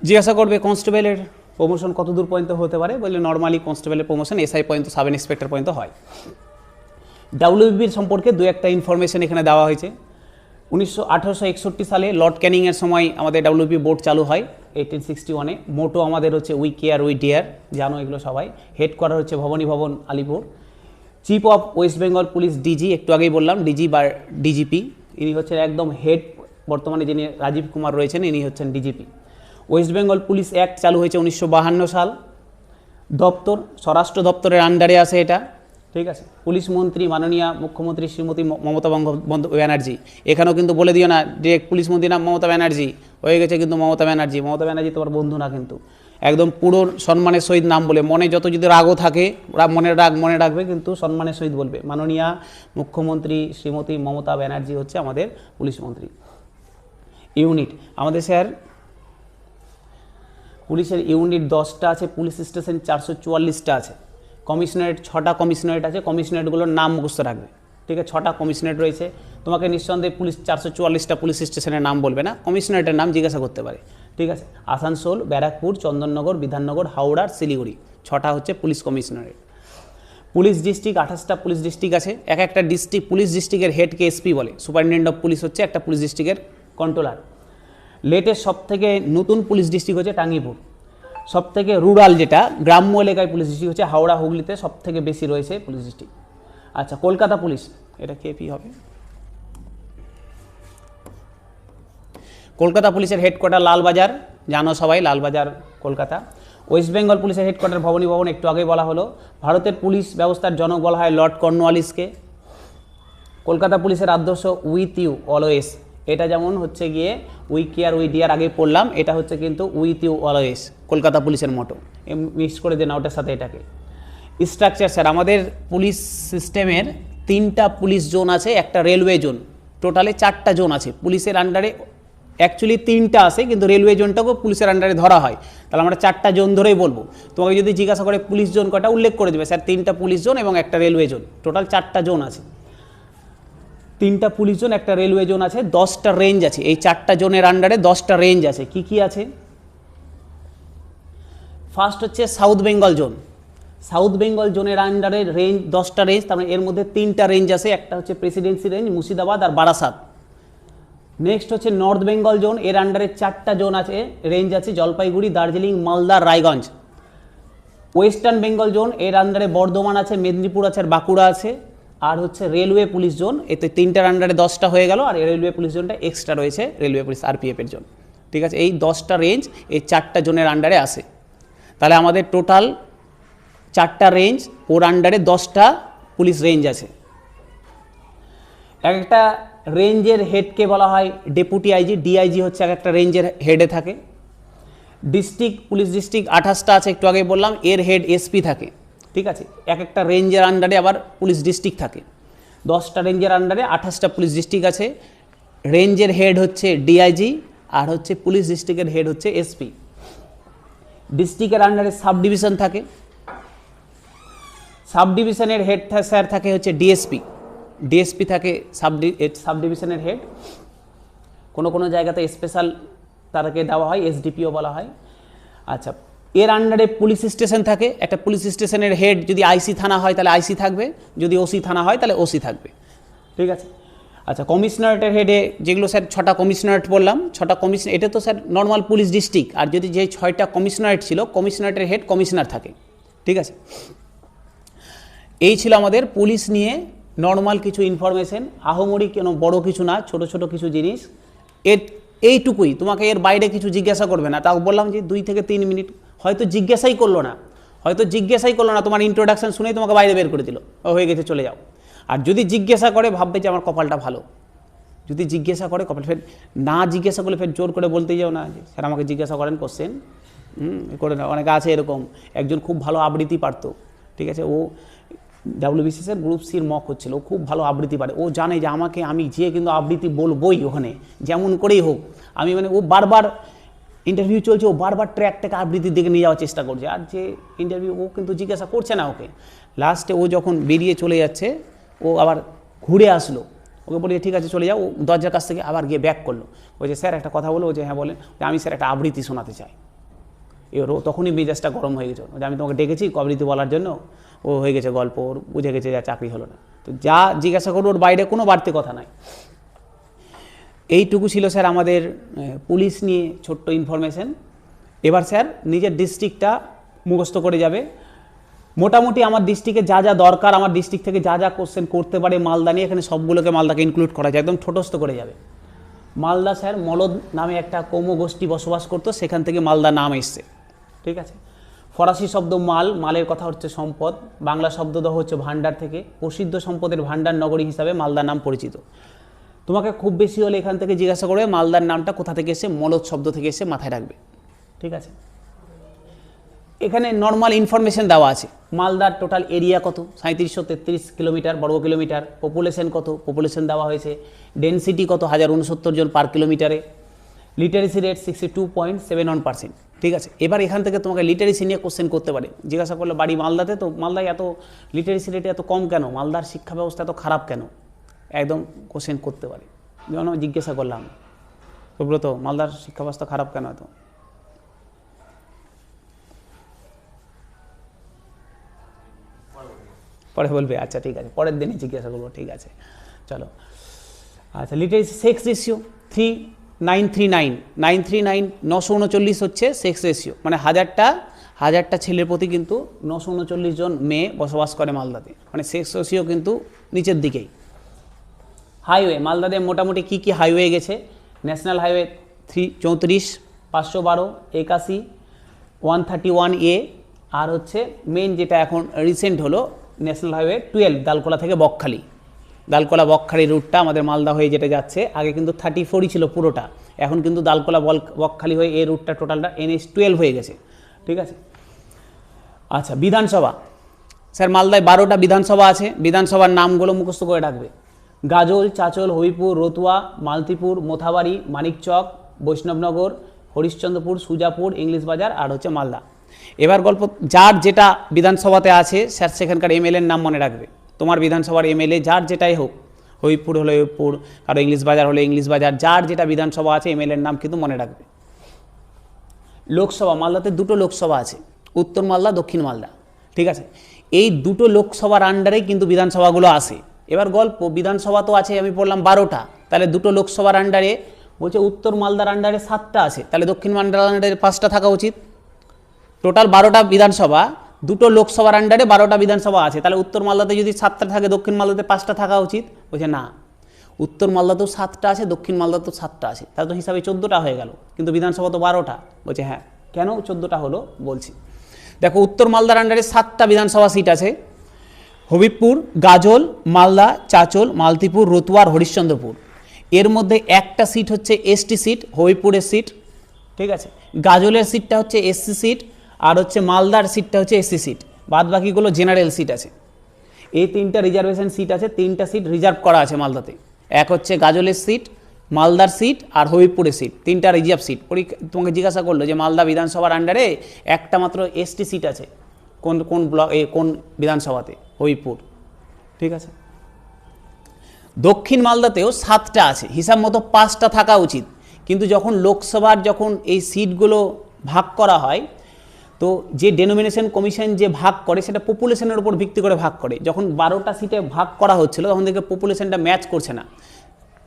[SPEAKER 1] জিজ্ঞাসা করবে কনস্টেবলের প্রমোশন কত দূর পর্যন্ত হতে পারে, বললে নর্মালি কনস্টেবলের প্রমোশন এসআই পর্যন্ত, সাব ইন্সপেক্টর পর্যন্ত হয়। ডাব্লিউবির সম্পর্কে দু একটা ইনফরমেশন এখানে দেওয়া হয়েছে। 1861 সালে লর্ড ক্যানিংয়ের সময় আমাদের ডাব্লিউবি বোর্ড চালু হয় 1861-এ। মোটো আমাদের হচ্ছে উই কেয়ার উই ডেয়ার, জানো এগুলো সবাই। হেডকোয়ার্টার হচ্ছে Bhabani Bhawan, Alipore. Chief of West Bengal police DG, একটু আগেই বললাম ডিজি বা ডিজিপি, ইনি হচ্ছেন একদম হেড। বর্তমানে যিনি রাজীব কুমার রয়েছেন ইনি হচ্ছেন DGP. West Bengal police act চালু হয়েছে 1952 সাল। দপ্তর স্বরাষ্ট্র দপ্তরের আন্ডারে আছে এটা। ঠিক আছে, পুলিশ মন্ত্রী মাননীয় মুখ্যমন্ত্রী শ্রীমতী মমতা ব্যানার্জি। এখানেও কিন্তু বলে দিও না ডিরেক্ট পুলিশ মন্ত্রী নাম মমতা ব্যানার্জি, হয়ে গেছে কিন্তু মমতা ব্যানার্জি। মমতা ব্যানার্জি তোমার বন্ধু না, কিন্তু একদম পুরো সম্মানের সহিত নাম বলে, মনে যত যদি রাগও থাকে মনে রাখবে, কিন্তু সম্মানের সহিত বলবে মাননীয় মুখ্যমন্ত্রী শ্রীমতী মমতা ব্যানার্জি হচ্ছে আমাদের পুলিশ মন্ত্রী। ইউনিট আমাদের স্যার পুলিশের ইউনিট 10টা আছে, পুলিশ স্টেশন 444টা আছে, কমিশনারেট 6টা কমিশনারেট আছে, কমিশনারেটগুলোর নাম মুখস্থ রাখবে। ঠিক আছে, 6টা কমিশনারেট রয়েছে। তোমাকে নিঃসন্দেহে পুলিশ 444টা পুলিশ স্টেশনের নাম বলবে না, কমিশনারেটের নাম জিজ্ঞাসা করতে পারে। ঠিক আছে, আসানসোল, ব্যারাকপুর, চন্দননগর, বিধাননগর, হাওড়া, শিলিগুড়ি, 6টা হচ্ছে পুলিশ কমিশনারেট। পুলিশ ডিস্ট্রিক্ট 28টা পুলিশ ডিস্ট্রিক্ট আছে। এক একটা ডিস্ট্রিক্ট, পুলিশ ডিস্ট্রিক্টের হেডকে এসপি বলে, সুপারিনটেন্ডেন্ট অফ পুলিশ হচ্ছে একটা পুলিশ ডিস্ট্রিক্টের কন্ট্রোলার। লেটেস্ট সবথেকে নতুন পুলিশ ডিস্ট্রিক্ট হচ্ছে টাঙ্গিপুর। সবথেকে রুরাল যেটা গ্রাম্য এলাকায় পুলিশ ডিস্ট্রিক্ট হচ্ছে হাওড়া, হুগলিতে সবথেকে বেশি রয়েছে পুলিশ ডিস্ট্রিক্ট। আচ্ছা, কলকাতা পুলিশ, এটা কেপি হবে। কলকাতা পুলিশের হেডকোয়ার্টার লালবাজার, জানো সবাই, লালবাজার কলকাতা। ওয়েস্ট বেঙ্গল পুলিশের হেডকোয়ার্টার ভবানী ভবন, একটু আগেই বলা হলো। ভারতের পুলিশ ব্যবস্থার জনক বলা হয় লর্ড কর্নওয়ালিসকে। কলকাতা পুলিশের আদর্শ উইথ ইউ অলওয়েজ, এটা যেমন হচ্ছে গিয়ে উই কেয়ার উই ডিয়ার আগে পড়লাম, এটা হচ্ছে কিন্তু উইথ ইউ অলওয়েজ কলকাতা পুলিশের মটো, মিক্স করে দেন ওটার সাথে এটাকে। স্ট্রাকচার স্যার, আমাদের পুলিশ সিস্টেমের 3টা পুলিশ জোন আছে, একটা রেলওয়ে জোন, টোটালে 4টা জোন আছে পুলিশের আন্ডারে। অ্যাকচুয়ালি 3টা আছে, কিন্তু রেলওয়ে জোনটাকেও পুলিশের আন্ডারে ধরা হয়। তাহলে আমরা 4টা জোন ধরেই বলবো। তোমাকে যদি জিজ্ঞাসা করে পুলিশ জোন কটা, উল্লেখ করে দেবে স্যার 3টা পুলিশ জোন এবং একটা রেলওয়ে জোন, টোটাল 4টা জোন আছে। 3টা পুলিশ জোন, একটা রেলওয়ে জোন আছে, 10টা রেঞ্জ আছে। এই 4টা জোনের আন্ডারে 10টা রেঞ্জ আছে। কি কি আছে? ফার্স্ট হচ্ছে south Bengal zone. South Bengal জোনের আন্ডারে রেঞ্জ 10টা রেঞ্জ, তার মানে এর মধ্যে 3টা রেঞ্জ আছে, একটা হচ্ছে প্রেসিডেন্সি রেঞ্জ, মুর্শিদাবাদ আর বারাসাত। নেক্সট হচ্ছে নর্থ বেঙ্গল জোন, এর আন্ডারে 4টা জোন আছে, রেঞ্জ আছে, জলপাইগুড়ি, দার্জিলিং, মালদা, রায়গঞ্জ। ওয়েস্টার্ন বেঙ্গল জোন, এর আন্ডারে বর্ধমান আছে, মেদিনীপুর আছে আর বাঁকুড়া আছে। আর হচ্ছে রেলওয়ে পুলিশ জোন, এতে 3টার আন্ডারে 10টা হয়ে গেল, আর রেলওয়ে পুলিশ জোনটা এক্সট্রা রয়েছে, রেলওয়ে পুলিশ আরপিএফের জোন। ঠিক আছে, এই 10টা রেঞ্জ এই 4টা জোনের আন্ডারে আসে। তাহলে আমাদের টোটাল 4টা রেঞ্জ, ওর আন্ডারে 10টা পুলিশ রেঞ্জ আছে। এক একটা রেঞ্জের হেডকে বলা হয় ডেপুটি আইজি, ডিআইজি হচ্ছে এক একটা রেঞ্জের হেডে থাকে। ডিস্ট্রিক্ট, পুলিশ ডিস্ট্রিক্ট 28টা আছে, একটু আগে বললাম, এর হেড এসপি থাকে। ঠিক আছে, এক একটা রেঞ্জের আন্ডারে আবার পুলিশ ডিস্ট্রিক্ট থাকে। 10টা রেঞ্জের আন্ডারে 28টা পুলিশ ডিস্ট্রিক্ট আছে। রেঞ্জের হেড হচ্ছে ডিআইজি, আর হচ্ছে পুলিশ ডিস্ট্রিক্টের হেড হচ্ছে এসপি। ডিস্ট্রিক্টের আন্ডারে সাব ডিভিশন থাকে। সাব ডিভিশনের হেড স্যার থাকে হচ্ছে ডিএসপি। ডিএসপি থাকে সাব ডিভিশনের হেড। কোনো কোনো জায়গাতে স্পেশাল তাদেরকে দেওয়া হয়, এসডিপিও বলা হয়। আচ্ছা, এর আন্ডারে পুলিশ স্টেশন থাকে। একটা পুলিশ স্টেশনের হেড যদি আইসি থানা হয় তাহলে আইসি থাকবে, যদি ওসি থানা হয় তাহলে ওসি থাকবে। ঠিক আছে। আচ্ছা, কমিশনারেটের হেডে যেগুলো স্যার 6টা কমিশনারেট বললাম, 6টা কমিশনার, এটা তো স্যার নর্মাল পুলিশ ডিস্ট্রিক্ট। আর যদি যে 6টা কমিশনারেট ছিল, কমিশনারেটের হেড কমিশনার থাকে। ঠিক আছে, এই ছিল আমাদের পুলিশ নিয়ে নর্মাল কিছু ইনফরমেশন। আহামরি কেন বড় কিছু না, ছোট ছোট কিছু জিনিস। এইটুকুই, তোমাকে এর বাইরে কিছু জিজ্ঞাসা করবে না। তাও বললাম যে 2 থেকে 3 মিনিট, হয়তো জিজ্ঞাসাই করলো না, তোমার ইন্ট্রোডাকশন শুনেই তোমাকে বাইরে বের করে দিল, হয়ে গেছে চলে যাও। আর যদি জিজ্ঞাসা করে ভাববে যে আমার কপালটা ভালো। যদি জিজ্ঞাসা করে কপাল, ফের না জিজ্ঞাসা করলে ফের জোর করে বলতেই যাও না যে স্যার আমাকে জিজ্ঞাসা করেন কোশ্চেন করে না। অনেকে আছে এরকম, একজন খুব ভালো আবৃত্তি পারতো। ঠিক আছে, ও ডাব্লিউবিসিএসের গ্রুপ সির মক হচ্ছিল, ও খুব ভালো আবৃত্তি পারে। ও জানে যে আমি যেয়ে কিন্তু আবৃত্তি বলবই ওখানে, যেমন করেই হোক। ও বারবার ইন্টারভিউ চলছে, ও বারবার ট্র্যাকটাকে আবৃত্তির দিকে নিয়ে যাওয়ার চেষ্টা করছে। আর যে ইন্টারভিউ, ও কিন্তু জিজ্ঞাসা করছে না ওকে। লাস্টে ও যখন বেরিয়ে চলে যাচ্ছে, ও আবার ঘুরে আসলো, ওকে বলে ঠিক আছে চলে যাও। ও দরজার কাছ থেকে আবার গিয়ে ব্যাক করলো, বলছে স্যার একটা কথা বলো। যে হ্যাঁ বলেন। আমি স্যার একটা আবৃত্তি শোনাতে চাই। এবার ও তখনই মেজাজটা গরম হয়ে গেছে, যে আমি তোমাকে ডেকেছি আবৃত্তি বলার জন্য। ও হয়ে গেছে গল্প, ওর বুঝে গেছে যা চাকরি হলো না। তো যা জিজ্ঞাসা করবো, ওর বাইরে কোনো বাড়তি কথা নাই। এইটুকু ছিল স্যার আমাদের পুলিশ নিয়ে ছোট্ট ইনফরমেশন। এবার স্যার নিজের ডিস্ট্রিক্টটা মুখস্থ করে যাবে। মোটামুটি আমার ডিস্ট্রিক্টে যা যা দরকার, আমার ডিস্ট্রিক্ট থেকে যা যা কোশ্চেন করতে পারে মালদা নিয়ে, এখানে সবগুলোকে মালদাকে ইনক্লুড করা যায়, একদম ঠোঁটস্থ করে যাবে। মালদা স্যার মলদ নামে একটা কৌম গোষ্ঠী বসবাস করতো, সেখান থেকে মালদা নাম এসছে। ঠিক আছে, ফরাসি শব্দ মালের কথা হচ্ছে সম্পদ, বাংলা শব্দদহ হচ্ছে ভান্ডার থেকে। প্রসিদ্ধ সম্পদের ভান্ডার নগরী হিসাবে মালদার নাম পরিচিত। তোমাকে খুব বেশি হলে এখান থেকে জিজ্ঞাসা করবে মালদার নামটা কোথা থেকে এসে, মলদ শব্দ থেকে এসে, মাথায় রাখবে। ঠিক আছে, এখানে নর্মাল ইনফরমেশন দেওয়া আছে। মালদার টোটাল এরিয়া কত, 3733 কিলোমিটার বর্গ কিলোমিটার। পপুলেশন কত, পপুলেশন দেওয়া হয়েছে। ডেনসিটি কত, 1069 জন পার কিলোমিটারে। Literacy rate 62.71%। ঠিক আছে। এবার এখান থেকে তোমাকে লিটারেসি নিয়ে কোশ্চেন করতে পারে, জিজ্ঞাসা করলে বাড়ি মালদাতে, তো মালদায় এত লিটারেসি রেট এত কম কেন, মালদার শিক্ষা ব্যবস্থা এত খারাপ কেন, একদম কোশ্চেন করতে পারে। যেমন আমি জিজ্ঞাসা করলাম, সুব্রত মালদার শিক্ষা ব্যবস্থা খারাপ কেন এত, পরে বলবে, আচ্ছা ঠিক আছে পরের দিনই জিজ্ঞাসা করবো, ঠিক আছে চলো। আচ্ছা লিটারেসি সেক্স রেশিও 3939, 939 939 হচ্ছে সেক্স রেশিও, মানে হাজারটা ছেলের প্রতি কিন্তু 939 জন মেয়ে বসবাস করে মালদাতে, মানে সেক্স রেশিও কিন্তু নিচের দিকেই। হাইওয়ে মালদাতে মোটামুটি কী কী হাইওয়ে গেছে, ন্যাশনাল হাইওয়ে 34, 512, 81, 131A, আর হচ্ছে মেন যেটা এখন রিসেন্ট হলো ন্যাশনাল হাইওয়ে 12 দালকোলা থেকে বকখালি, দালকোলা বকখালি রুটটা আমাদের মালদা হয়ে যেটা যাচ্ছে, আগে কিন্তু 34ই ছিল পুরোটা, এখন কিন্তু দালকোলা বকখালি হয়ে এই রুটটা টোটালটা NH12 হয়ে গেছে, ঠিক আছে। আচ্ছা বিধানসভা, স্যার মালদায় 12টা বিধানসভা আছে, বিধানসভার নামগুলো মুখস্থ করে রাখবে, গাজল, চাচল, হবিপুর, রতুয়া, মালতীপুর, মোথাবাড়ি, মানিকচক, বৈষ্ণবনগর, হরিশ্চন্দ্রপুর, সুজাপুর, ইংলিশ বাজার আর হচ্ছে মালদা। এবার গল্প, যার যেটা বিধানসভাতে আছে স্যার সেখানকার MLA-র নাম মনে রাখবে, তোমার বিধানসভার MLA যার যেটাই হোক, হবিপুর হলে হবিপুর, কারো ইংলিশ বাজার হলে ইংলিশ বাজার, যার যেটা বিধানসভা আছে MLA-র নাম কিন্তু মনে রাখবে। লোকসভা, মালদাতে দুটো লোকসভা আছে, উত্তর মালদা, দক্ষিণ মালদা, ঠিক আছে। এই দুটো লোকসভার আন্ডারেই কিন্তু বিধানসভাগুলো আসে। এবার গল্প, বিধানসভা তো আছে আমি বললাম 12টা, তাহলে দুটো লোকসভার আন্ডারে বলছে উত্তর মালদার আন্ডারে 7টা আছে, তাহলে দক্ষিণ মালদার আন্ডারে 5টা থাকা উচিত। টোটাল 12টা বিধানসভা, দুটো লোকসভার আন্ডারে 12টা বিধানসভা আছে, তাহলে উত্তর মালদাতে যদি 7টা থাকে দক্ষিণ মালদাতে 5টা থাকা উচিত। বলছে না, উত্তর মালদাতেও 7টা আছে, দক্ষিণ মালদাতেও 7টা আছে, তাহলে তো হিসাবে 14টা হয়ে গেল, কিন্তু বিধানসভা তো 12টা। বলছে হ্যাঁ, কেন 14টা হলো বলছি। দেখো উত্তর মালদার আন্ডারে 7টা বিধানসভা সিট আছে, হবিবপুর, গাজল, মালদা, চাচল, মালতীপুর, রতুয়ার, হরিশ্চন্দ্রপুর। এর মধ্যে একটা সিট হচ্ছে ST সিট, হবিবপুরের সিট, ঠিক আছে। গাজলের সিটটা হচ্ছে SC সিট, আর হচ্ছে মালদার সিটটা হচ্ছে SC সিট, বাদ বাকিগুলো জেনারেল সিট আছে। এই 3টা রিজার্ভেশন সিট আছে, 3টা সিট রিজার্ভ করা আছে মালদাতে, এক হচ্ছে গাজলের সিট, মালদার সিট আর হবিবপুরের সিট, 3টা রিজার্ভ সিট। তোমাকে জিজ্ঞাসা করলো যে মালদা বিধানসভার আন্ডারে একটা মাত্র ST সিট আছে, কোন কোন ব্লক কোন বিধানসভাতে, হবিবপুর, ঠিক আছে। দক্ষিণ মালদাতেও 7টা আছে, হিসাব মতো 5টা থাকা উচিত, কিন্তু যখন লোকসভার যখন এই সিটগুলো ভাগ করা হয়, তো যে ডেনোমিনেশন কমিশন যে ভাগ করে সেটা পপুলেশনের উপর ভিত্তি করে ভাগ করে। যখন 12টা সিটে ভাগ করা হচ্ছিল তখন দেখে পপুলেশনটা ম্যাচ করছে না,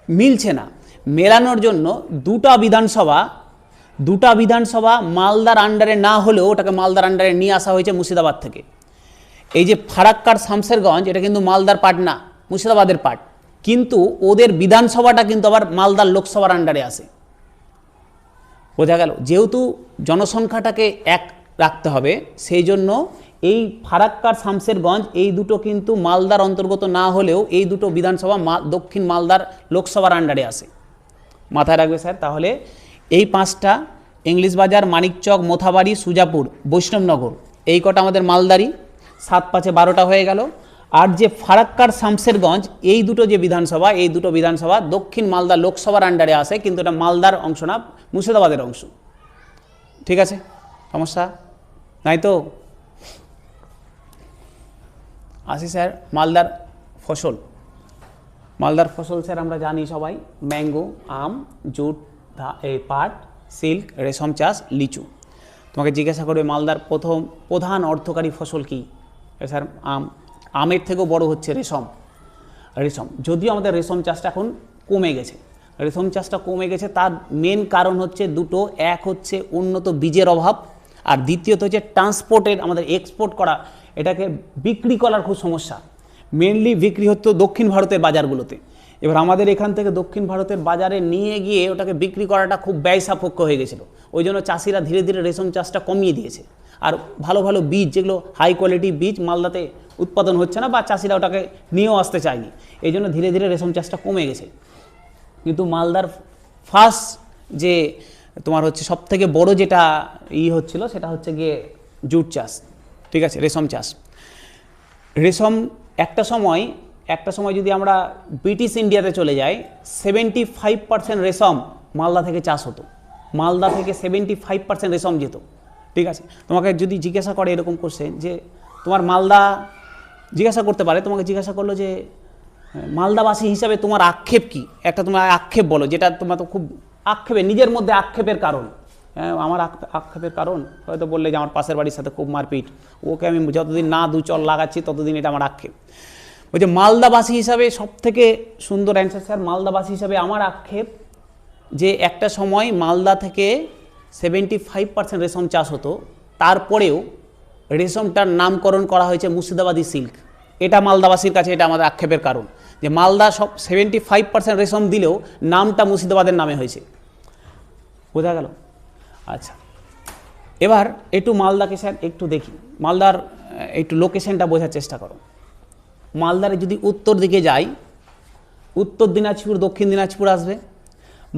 [SPEAKER 1] মিলছে না, মেলানোর জন্য দুটা বিধানসভা মালদার আন্ডারে না হলেও ওটাকে মালদার আন্ডারে নিয়ে আসা হয়েছে মুর্শিদাবাদ থেকে। এই যে ফারাক্কার শামসেরগঞ্জ, এটা কিন্তু মালদার পার্ট না, মুর্শিদাবাদের পার্ট, কিন্তু ওদের বিধানসভাটা কিন্তু আবার মালদার লোকসভার আন্ডারে আসে। বোঝা গেল, যেহেতু জনসংখ্যাটাকে এক রাখতে হবে সেই জন্য এই ফারাক্কার শামসেরগঞ্জ এই দুটো কিন্তু মালদার অন্তর্গত না হলেও এই দুটো বিধানসভা দক্ষিণ মালদার লোকসভার আন্ডারে আসে, মাথায় রাখবে স্যার। তাহলে এই 5টা, ইংলিশ বাজার, মানিকচক, মোথাবাড়ি, সুজাপুর, বৈষ্ণবনগর, এই কটা আমাদের মালদারি, 7 5 12টা হয়ে গেল। আর যে ফারাক্কার শামসেরগঞ্জ এই দুটো যে বিধানসভা, এই দুটো বিধানসভা দক্ষিণ মালদা লোকসভার আন্ডারে আসে, কিন্তু এটা মালদার অংশ না, মুর্শিদাবাদের অংশ, ঠিক আছে। সমস্যা নাই তো? আসি স্যার মালদার ফসল। মালদার ফসল স্যার আমরা জানি সবাই, ম্যাঙ্গো, আম, জুট, পাট, সিল্ক, রেশম চাষ, লিচু। তোমাকে জিজ্ঞাসা করবে মালদার প্রধান অর্থকারী ফসল কি, স্যার আম। আমের থেকেও বড় হচ্ছে রেশম। যদিও আমাদের রেশম চাষটা এখন কমে গেছে, তার মেন কারণ হচ্ছে দুটো, এক হচ্ছে উন্নত বীজের অভাব, আর দ্বিতীয়ত হচ্ছে ট্রান্সপোর্টের, আমাদের এক্সপোর্ট করা, এটাকে বিক্রি করার খুব সমস্যা। মেনলি বিক্রি হতো দক্ষিণ ভারতের বাজারগুলোতে, এবার আমাদের এখান থেকে দক্ষিণ ভারতের বাজারে নিয়ে গিয়ে ওটাকে বিক্রি করাটা খুব ব্যয় সাপেক্ষ হয়ে গেছিলো, ওই জন্য চাষিরা ধীরে ধীরে রেশম চাষটা কমিয়ে দিয়েছে। আর ভালো ভালো বীজ, যেগুলো হাই কোয়ালিটি বীজ মালদাতে উৎপাদন হচ্ছে না, বা চাষিরা ওটাকে নিয়েও আসতে চায়নি, এই জন্য ধীরে ধীরে রেশম চাষটা কমে গেছে। কিন্তু মালদার ফার্স্ট যে তোমার হচ্ছে সবথেকে বড় যেটা হচ্ছিল সেটা হচ্ছে গিয়ে জুট চাষ, ঠিক আছে, রেশম চাষ। রেশম একটা সময় যদি আমরা ব্রিটিশ ইন্ডিয়াতে চলে যাই, 75% রেশম মালদা থেকে চাষ হতো, মালদা থেকে 75% রেশম যেত। ঠিক আছে, তোমাকে যদি জিজ্ঞাসা করে এরকম কোশ্চেন যে তোমার মালদা, জিজ্ঞাসা করতে পারে, তোমাকে জিজ্ঞাসা করলো যে মালদাবাসী হিসাবে তোমার আক্ষেপ কি, একটা তোমার আক্ষেপ বলো, যেটা তোমার তো খুব আক্ষেপের, নিজের মধ্যে আক্ষেপের কারণ। হ্যাঁ, আমার আক্ষেপের কারণ হয়তো বললে যে আমার পাশের বাড়ির সাথে খুব মারপিট, ওকে আমি যতদিন না দু চল লাগাচ্ছি ততদিন এটা আমার আক্ষেপ। ওই যে মালদাবাসী হিসাবে সব থেকে সুন্দর অ্যান্সার স্যার, মালদাবাসী হিসাবে আমার আক্ষেপ যে একটা সময় মালদা থেকে 75% রেশম চাষ হতো, তারপরেও রেশমটার নামকরণ করা হয়েছে মুর্শিদাবাদী সিল্ক। এটা মালদাবাসীর কাছে এটা আমাদের আক্ষেপের কারণ, যে মালদা সব 75% রেশম দিলেও নামটা মুর্শিদাবাদের নামে হয়েছে। বোঝা গেল? আচ্ছা, এবার একটু মালদাকে স্যার একটু দেখি, মালদার একটু লোকেশনটা বোঝার চেষ্টা করো। মালদারে যদি উত্তর দিকে যাই, উত্তর দিনাজপুর, দক্ষিণ দিনাজপুর আসবে।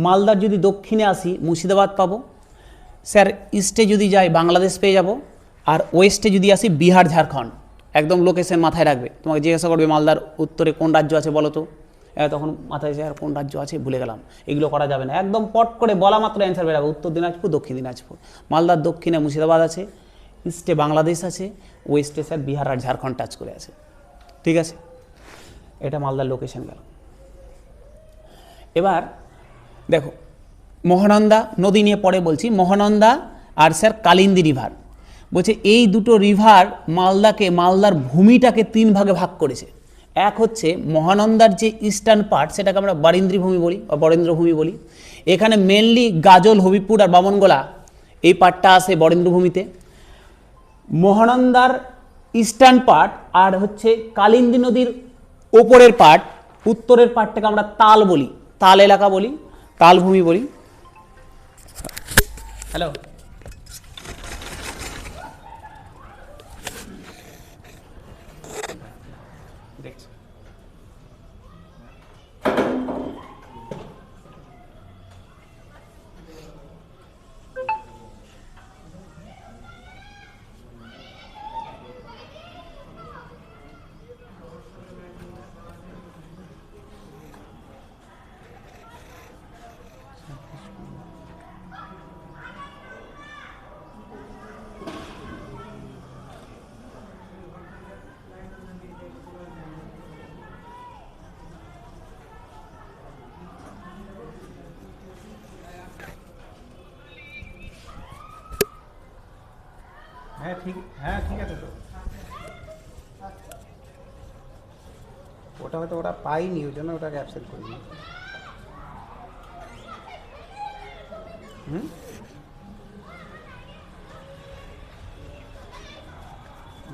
[SPEAKER 1] মালদার যদি দক্ষিণে আসি মুর্শিদাবাদ পাবো স্যার। ইস্টে যদি যাই বাংলাদেশ পেয়ে যাব, আর ওয়েস্টে যদি আসি বিহার, ঝাড়খণ্ড। একদম লোকেশন মাথায় রাখবে। তোমাকে জিজ্ঞাসা করবে মালদার উত্তরে কোন রাজ্য আছে বলো তো, তখন মাথায় স্যার কোন রাজ্য আছে ভুলে গেলাম, এগুলো করা যাবে না। একদম পট করে বলা মাত্র অ্যান্সার বেরাবে, উত্তর দিনাজপুর, দক্ষিণ দিনাজপুর। মালদার দক্ষিণে মুর্শিদাবাদ আছে, ইস্টে বাংলাদেশ আছে, ওয়েস্টে স্যার বিহার আর ঝাড়খণ্ড টাচ করে আছে। ঠিক আছে, এটা মালদার লোকেশন গেল। এবার দেখো, মহানন্দা নদী নিয়ে পরে বলছি, মহানন্দা আর স্যার কালিন্দী রিভার। বলছে এই দুটো রিভার মালদাকে, মালদার ভূমিটাকে 3 ভাগে ভাগ করেছে। এক হচ্ছে মহানন্দার যে ইস্টার্ন পার্ট, সেটাকে আমরা বারিন্দ্রী ভূমি বলি বা বরেন্দ্র ভূমি বলি। এখানে মেনলি গাজল, হবিপুর আর বামনগোলা এই পার্টটা আসে বরেন্দ্র ভূমিতে। মহানন্দার ইস্টার্ন পার্ট আর হচ্ছে কালিন্দী নদীর ওপরের পার্ট, উত্তরের পার্টটাকে আমরা তাল বলি, তাল এলাকা বলি, তাল ভূমি বলি। হ্যালো, দেখছি হ্যাঁ ঠিক, হ্যাঁ ঠিক আছে। তো ওটা হয়তো ওরা পাইনি, ওই জন্য ওটাকে অ্যাবসেন্ট করিনি।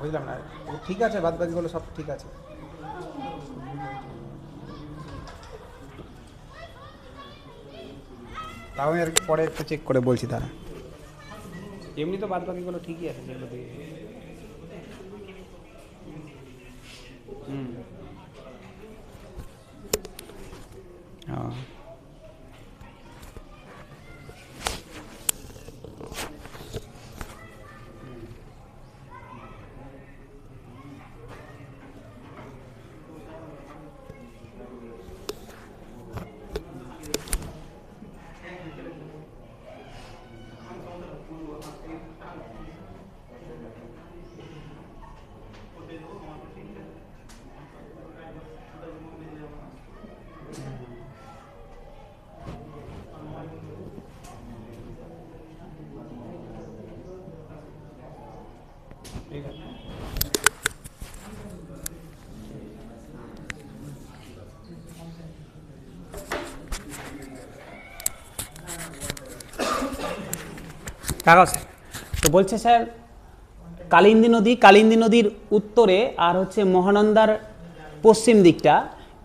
[SPEAKER 1] বুঝলাম না, ঠিক আছে, বাদ বাকিগুলো সব ঠিক আছে। তাও আমি আর পরে একটু চেক করে বলছি তারা। এমনি তো বাদ বাকিগুলো ঠিকই আছে যেগুলো দিয়ে। হ্যাঁ, ঠিক আছে। কাগজ তো বলছে স্যার কালিন্দী নদী, কালিন্দী নদীর উত্তরে আর হচ্ছে মহানন্দার পশ্চিম দিকটা,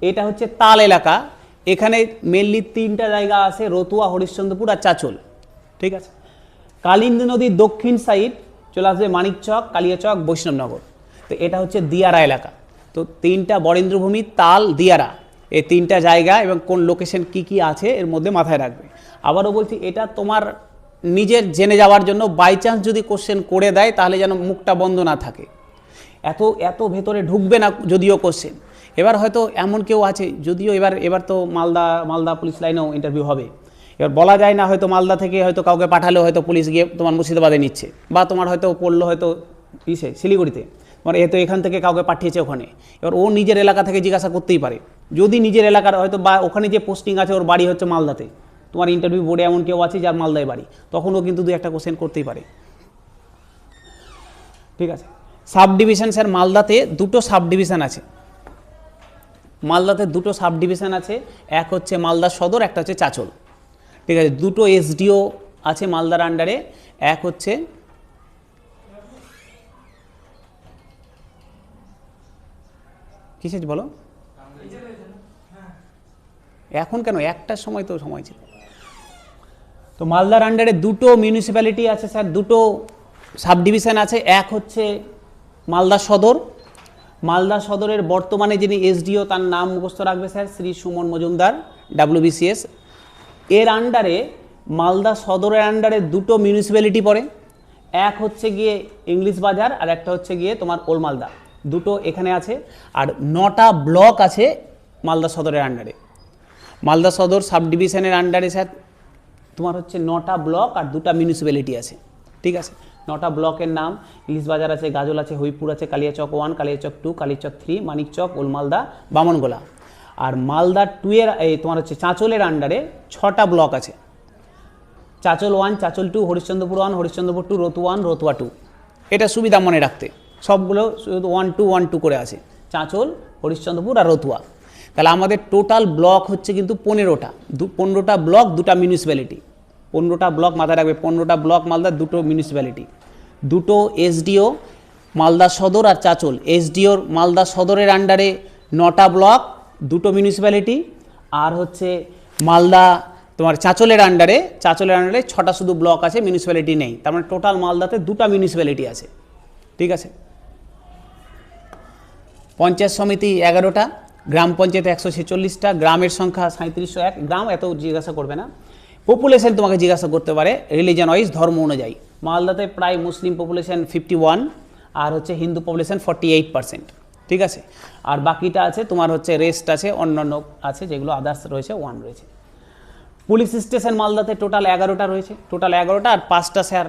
[SPEAKER 1] এটা হচ্ছে তাল এলাকা। এখানে মেনলি 3টা জায়গা আছে, রতুয়া, হরিশ্চন্দ্রপুর আর চাচল। ঠিক আছে, কালিন্দী নদীর দক্ষিণ সাইড চলে আসবে মানিকচক, কালিয়াচক, বৈষ্ণবনগর। তো এটা হচ্ছে দিয়ারা এলাকা। তো 3টা বরেন্দ্রভূমি, তাল, দিয়ারা, এই 3টা জায়গা এবং কোন লোকেশন কি কি আছে এর মধ্যে মাথায় রাখবে। আবারও বলছি, এটা তোমার নিজের জেনে যাওয়ার জন্য, বাই চান্স যদি কোশ্চেন করে দেয় তাহলে যেন মুখটা বন্ধ না থাকে, এত ভেতরে ঢুকবে না যদিও কোশ্চেন। এবার হয়তো এমন কেউ আছে, যদিও এবার তো মালদা পুলিশ লাইনেও ইন্টারভিউ হবে, এবার বলা যায় না, হয়তো মালদা থেকে হয়তো কাউকে পাঠালে হয়তো পুলিশ গিয়ে তোমার মুর্শিদাবাদে নিচ্ছে, বা তোমার হয়তো পড়লো হয়তো শিলিগুড়িতে, মানে এ তো এখান থেকে কাউকে পাঠিয়েছে ওখানে। এবার ও নিজের এলাকা থেকে জিজ্ঞাসা করতেই পারে, যদি নিজের এলাকার হয়তো বা ওখানে যে পোস্টিং আছে ওর বাড়ি হচ্ছে মালদাতে, তোমার ইন্টারভিউ বোর্ডে এমন কেউ আছে যার মালদায় বাড়ি, তখন ও কিন্তু 2-1টা কোশ্চেন করতেই পারে। ঠিক আছে। সাব ডিভিশন স্যার মালদাতে 2টো সাব ডিভিশন আছে, মালদাতে 2টো সাব ডিভিশন আছে, এক হচ্ছে মালদা সদর, একটা হচ্ছে চাঁচল। ঠিক আছে। 2টো এসডিও আছে মালদার আন্ডারে, এক হচ্ছে কিসের বলো এখন কেন, একটার সময় তো সময় ছিল। তো মালদার আন্ডারে 2টো মিউনিসিপ্যালিটি আছে স্যার, 2টো সাব ডিভিশন আছে, এক হচ্ছে মালদা সদর। মালদা সদরের বর্তমানে যিনি এসডিও তার নাম মুখস্থ রাখবে স্যার, শ্রী সুমন মজুমদার, WBCS। এর আন্ডারে মালদা সদরের আন্ডারে 2টো মিউনিসিপ্যালিটি পড়ে, এক হচ্ছে গিয়ে ইংলিশ বাজার আর একটা হচ্ছে গিয়ে তোমার ওল্ড মালদা, 2টো এখানে আছে। আর 9টা ব্লক আছে মালদা সদরের আন্ডারে। মালদা সদর সাব ডিভিশনের আন্ডারে স্যার তোমার হচ্ছে 9টা ব্লক আর 2টা মিউনিসিপ্যালিটি আছে। ঠিক আছে। 9টা ব্লকের নাম ইলিশ বাজার আছে, গাজল আছে, হরিপুর আছে, কালিয়াচক 1, কালিয়াচক 2, কালিয়াচক 3, মানিকচক, ওল্ড মালদা, বামনগোলা। আর মালদা 2 এর তোমার হচ্ছে চাঁচলের আন্ডারে 6টা ব্লক আছে, চাঁচল 1, চাঁচল 2, হরিশ্চন্দ্রপুর 1, হরিশ্চন্দ্রপুর 2, রতুয়া 1, রতুয়া 2। এটা সুবিধা মনে রাখতে, সবগুলো শুধু 1-2-1-2 করে আছে, চাঁচল, হরিশ্চন্দ্রপুর আর রতুয়া। তাহলে আমাদের টোটাল ব্লক হচ্ছে কিন্তু 15টা, 15টা ব্লক 2টা মিউনিসিপ্যালিটি, 15টা ব্লক মাথায় রাখবে, 15টা ব্লক মালদা, 2টো মিউনিসিপ্যালিটি, 2টো এসডিও মালদা সদর আর চাঁচল। এসডিওর মালদা সদরের আন্ডারে 9টা ব্লক, 2টো মিউনিসিপ্যালিটি, আর হচ্ছে মালদা তোমার চাঁচলের আন্ডারে 6টা শুধু ব্লক আছে, মিউনিসিপ্যালিটি নেই। তার মানে টোটাল মালদাতে 2টা মিউনিসিপ্যালিটি আছে। ঠিক আছে। পঞ্চায়েত সমিতি 11টা, গ্রাম পঞ্চায়েত 146টা, গ্রামের সংখ্যা 3701। গ্রাম এত জিজ্ঞাসা করবে না। পপুলেশন তোমাকে জিজ্ঞাসা করতে পারে রিলিজন ওয়াইজ, ধর্ম অনুযায়ী। মালদাতে প্রায় মুসলিম পপুলেশন 51 আর হচ্ছে হিন্দু পপুলেশন 48%। ঠিক আছে। আর বাকিটা আছে তোমার হচ্ছে রেস্ট আছে, অন্যান্য আছে যেগুলো আদার্স রয়েছে, 1 রয়েছে। পুলিশ স্টেশন মালদাতে টোটাল 11টা রয়েছে, টোটাল 11টা, আর 5টা স্যার